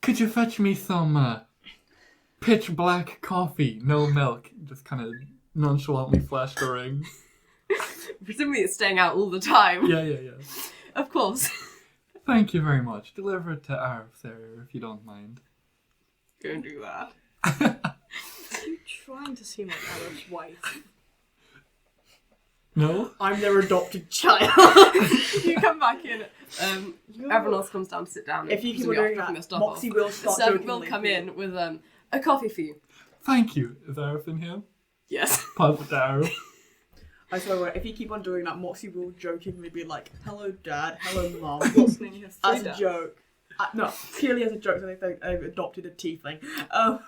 Could you fetch me some pitch black coffee, no milk? Just kind of nonchalantly flash the ring. Presumably it's staying out all the time. Yeah. Of course. Thank you very much. Deliver it to Arif's area if you don't mind. Go and do that. Are you trying to seem like Arif's wife? No? I'm their adopted child. You come back in. Everyone else comes down to sit down. If you keep on presumably doing after that, stuff Moxie off. will The start servant will jokingly. come in with a coffee for you. Thank you. Is Arif in here? Yes. Pass it to Arif. I swear, if you keep on doing that, Moxie will jokingly be like, "Hello, Dad. Hello, Mom," What's name? You have as three a dads. joke. No, purely as a joke. So they think they've adopted a tiefling. You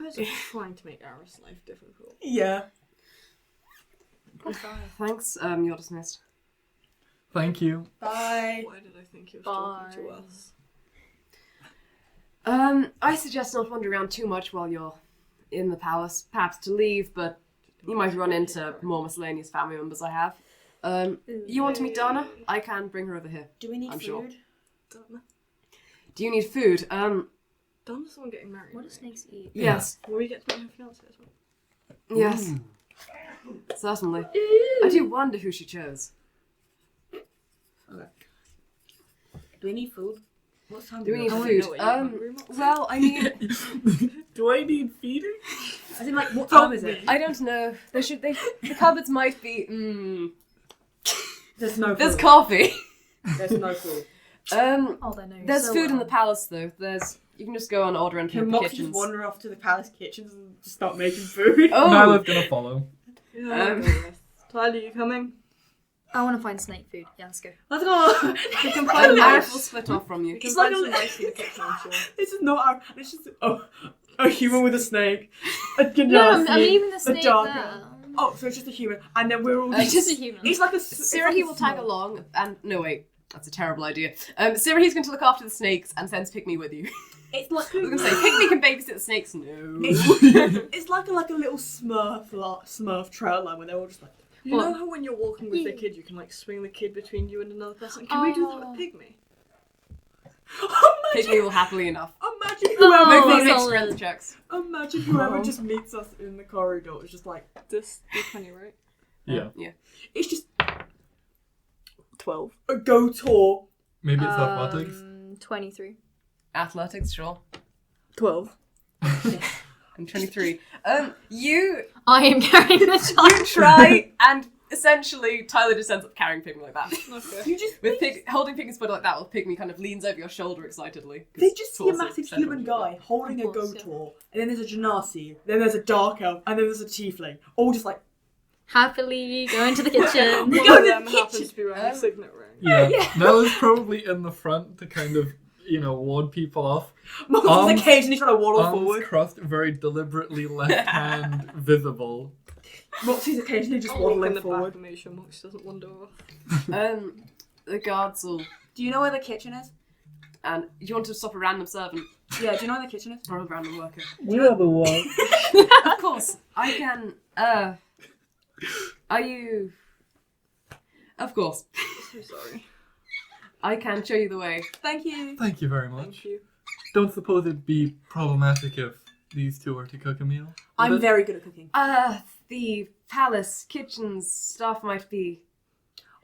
guys are trying to make Arif's life difficult. Yeah. Thanks. You're dismissed. Thank you. Bye. Why did I think he was talking to Bye. us? I suggest not wandering around too much while you're in the palace. Perhaps to leave, but you might run into more miscellaneous family members I have. You want to meet Dana? I can bring her over here. Do we need I'm food? sure. Dana. Do you need food? Dana's the one getting married. What do snakes eat? Yes. Will we get to meet her fiance as well? Yes. Certainly. I do wonder who she chose. Do we need food? What time Do we need I wanna food? know what you're hungry about. Well, I mean, Do I need feeding? As in, like, what time is it? I don't know. The cupboards might be. There's no food. There's coffee. There's no food. Oh, they know. There's so food in well. the palace though. You can just go and order into Can the Moxie kitchens. just wander off to the palace kitchens and just start making food? Oh, Nyla's gonna follow. Yeah. Tyler, you coming? I want to find snake food. Yeah, let's go. Let's go. We can find Arif will split off from you. We can It's find like some rice in the kitchen, I'm sure. This is not our. This is a human with a snake. A Ganassi. No, I'm leaving the a snake dark there. elf. Oh, so it's just a human, and then we're all It's Just a human. It's like a. Sirohi will tag along, and no wait, that's a terrible idea. Sirohi's going to look after the snakes and sends Pygmy with you. It's like I was going to say Pygmy can babysit the snakes. No. it's like a little Smurf trail line where they're all just like. You know how when you're walking with a kid, you can like swing the kid between you and another person? Can we do that with Pygmy? Pygmy will happily enough. Imagine Oh, whoever Make that's make all strength it- checks. Imagine whoever just meets us in the corridor. It's just like This D20, right? Yeah. it's just 12. a go tour. Maybe it's athletics. 23. Athletics, sure. 12. I'm 23. You I am carrying the child. try and essentially Tyler just ends up carrying Pygmy like that. Okay. You just With holding Pygmy's foot like that, while Pygmy kind of leans over your shoulder excitedly. 'cause they just see a torso massive central human to your guy holding a Of course, Gotor, and then there's a Genasi, then there's a Dark Elf, and then there's a Tiefling. All just like, Happily go into the kitchen. We One go of to them the happens kitchen. to be wearing a signet ring. Yeah. Nyla's probably in the front to kind of, ward people off. Moxie's occasionally trying to waddle Arms forward. crossed, very deliberately left hand visible. Moxie's occasionally just I'll walk in waddling the forward. back, make sure Moxie doesn't wander off. The guards will. Do you know where the kitchen is? And do you want to stop a random servant Yeah, do you know where the kitchen is? or a random worker? You are the one. Of course, I can. Are you? Of course, So sorry. I can show you the way. Thank you. Thank you very Thank much. you. Don't suppose it'd be problematic if these two were to cook a meal? I'm But- very good at cooking. The palace kitchen's staff might be.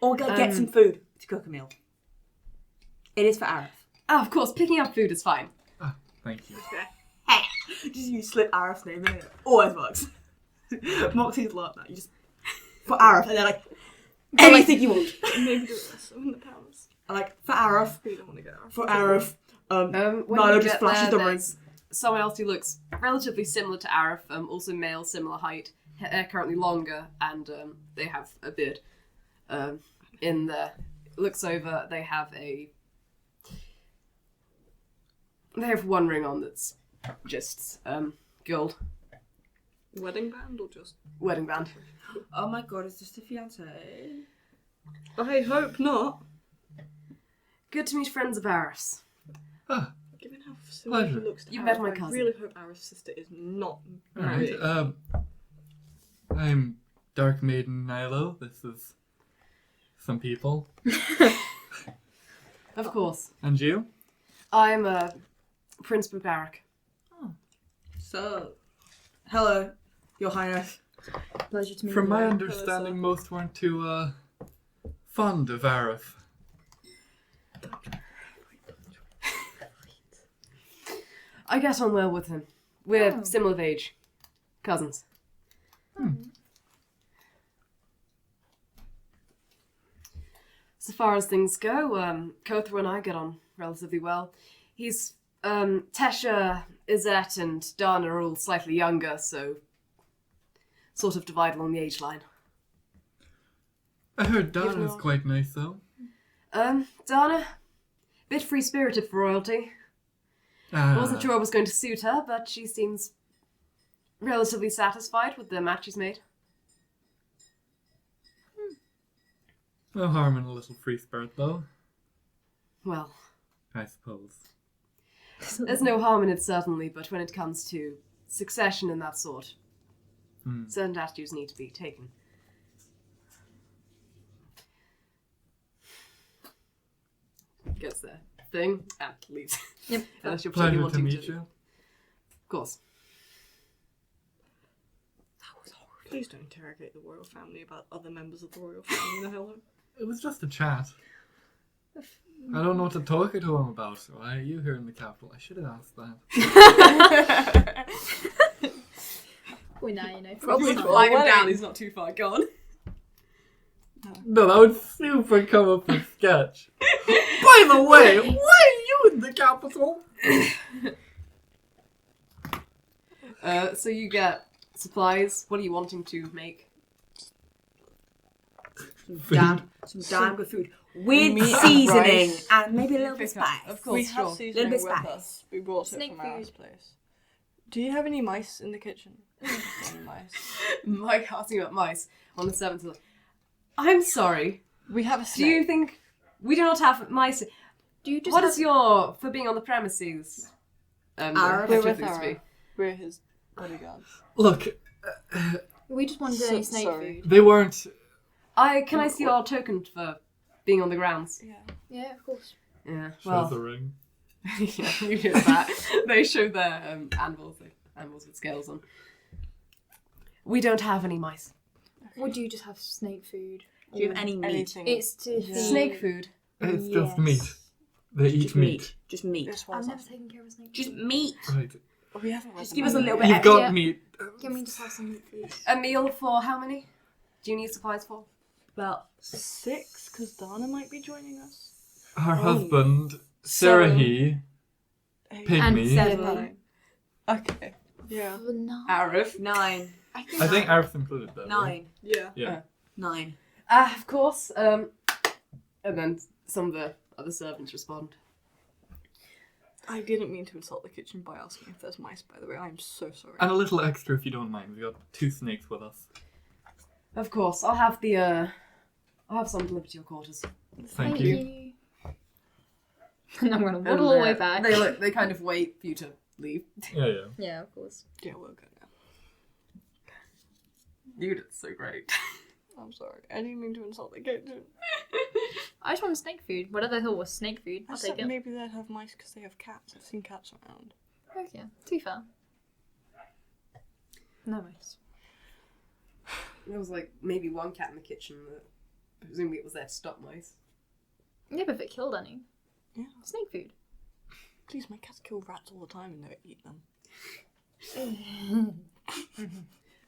Or get some food to cook a meal. It is for Arif. Oh, of course, picking up food is fine. Thank you. Just you slip Arif's name in, it always works. Moxie's like that. You just for Arif, and they're like anything you want. Maybe do it less in the powers. Like for Arif, We don't want to go Arif. for Arif. When Naïlo you just get flashes there, the ring. there's someone else who looks relatively similar to Arif, also male, similar height, hair currently longer, and they have a beard. In there, looks over. They have one ring on that's just gold Wedding band or just? wedding band. Oh my god, is this the fiance? I hope not. Good to meet friends of Arif's. Given how similar he Pleasure. looks to You've Arif, met my I cousin. really hope Arif's sister is not Alright, married. I'm Dark Maiden Naïlo. This is some people. Of course. And you? I'm Prince Mubarak. So, hello, Your Highness. Pleasure to meet From you. my understanding, most weren't too fond of Arif. I get on well with him. We're similar of age. Cousins. So far as things go, Kothra and I get on relatively well. He's, Tesha, Izette, and Dana are all slightly younger, so sort of divide along the age line. I heard You've Dana's not- quite nice, though. Dana, bit free-spirited for royalty. Ah, Wasn't sure it was going to suit her, but she seems relatively satisfied with the match she's made. No harm in a little free spirit, though, Well, I suppose. there's no harm in it, certainly, but when it comes to succession and that sort, certain attitudes need to be taken. Gets their thing and leaves. Yep. Unless you're particularly Pleasure to wanting meet you. Of course. Please don't interrogate the royal family about other members of the royal family. Naïlo. It was just a chat. I don't know what to talk to him about. Why are you here in the capital? I should have asked that. Well, now you know. Probably Fine. for a Flag him wedding. down, he's not too far gone. No, that would super come up with sketch. By the way, why are you in the capital? So you get supplies. What are you wanting to make? Some damn good food. With Meat and seasoning. rice. And maybe a little bit Pick up. spice. Of course, We have sure. seasoning Little with bit us. We brought it Snake from our food. place. Do you have any mice in the kitchen? Any mice? Mike asking about mice on the 7th. Like, I'm sorry. We have a Do snake. you think we do not have mice? Do you just What have... is your for being on the premises? Our- We're what with it used to be? our... We're his bodyguards. Look, We just wanted So any snake sorry. food. they weren't. Can I see your token for being on the grounds? Yeah. Yeah, of course. Yeah. Shows the Well, ring. yeah, you hear that. They show their anvils with scales on. We don't have any mice. Or do you just have snake food? Do you have any meat? Anything. It's to Yeah. feed... Snake food. It's just Yes. meat. They eat Just meat. Just meat. This I've one's never us. taken care of a snake Just food. meat. Right. We haven't Just give us a little bit You've extra. got Yeah. meat. Can we just have some meat food? A meal for how many? Do you need supplies for? About 6, because Dana might be joining us. Her husband, Sirohi, And Pygmy. 7. Okay. Yeah. For 9. Arif. 9. I think Arif's included though. 9. Yeah. Yeah. 9. Of course. And then some of the other servants respond. I didn't mean to insult the kitchen by asking if there's mice, by the way. I'm so sorry. And a little extra if you don't mind. We've got 2 snakes with us. Of course, I'll have the I'll have some delivered to your quarters. Thank you. And I'm gonna waddle all the way back. They kind of wait for you to leave. Yeah, yeah. Yeah, of course. Yeah, we're good now. You did so great. I'm sorry. I didn't mean to insult the kitchen. I just want snake food. Whatever they thought was snake food, I I'll said take it. maybe they'd have mice because they have cats. I've seen cats around. Okay, too far. No mice. There was like maybe one cat in the kitchen that presumably it was there to stop mice. Yeah, but if it killed any. Yeah. Snake food. Please, my cats kill rats all the time and never eat them.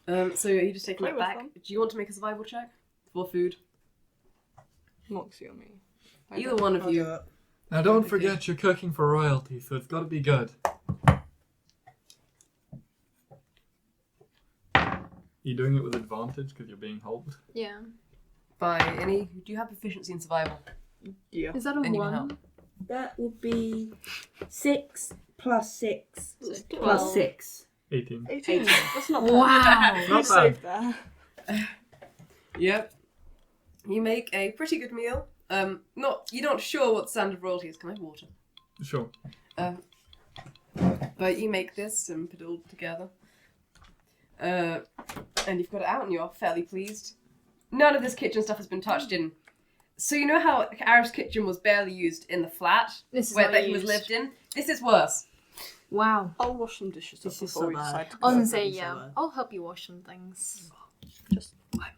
So are you just taking Play it with back? them. Do you want to make a survival check for food? Moxie or me. Either one of I'll do you. it. Now don't Okay. forget you're cooking for royalty, so it's got to be good. You're doing it with advantage because you're being helped. Yeah. By any. Do you have proficiency in survival? Yeah. Is that a Then you can 1? help. That would be 6 plus 6 It's plus 12. 6. 18. 18. That's not bad. Wow. You Not bad. saved that. Yep. You make a pretty good meal. You're not sure what standard royalty is. Can I have water? Sure. But you make this and put it all together. And you've got it out and you're fairly pleased. None of this kitchen stuff has been touched in. So you know how Arif's kitchen was barely used in the flat This is where not that he was used. lived in? This is worse. Wow. I'll wash some dishes up This is before so we bad. decide to I was go. gonna say, so yeah. bad. I'll help you wash some things. Just I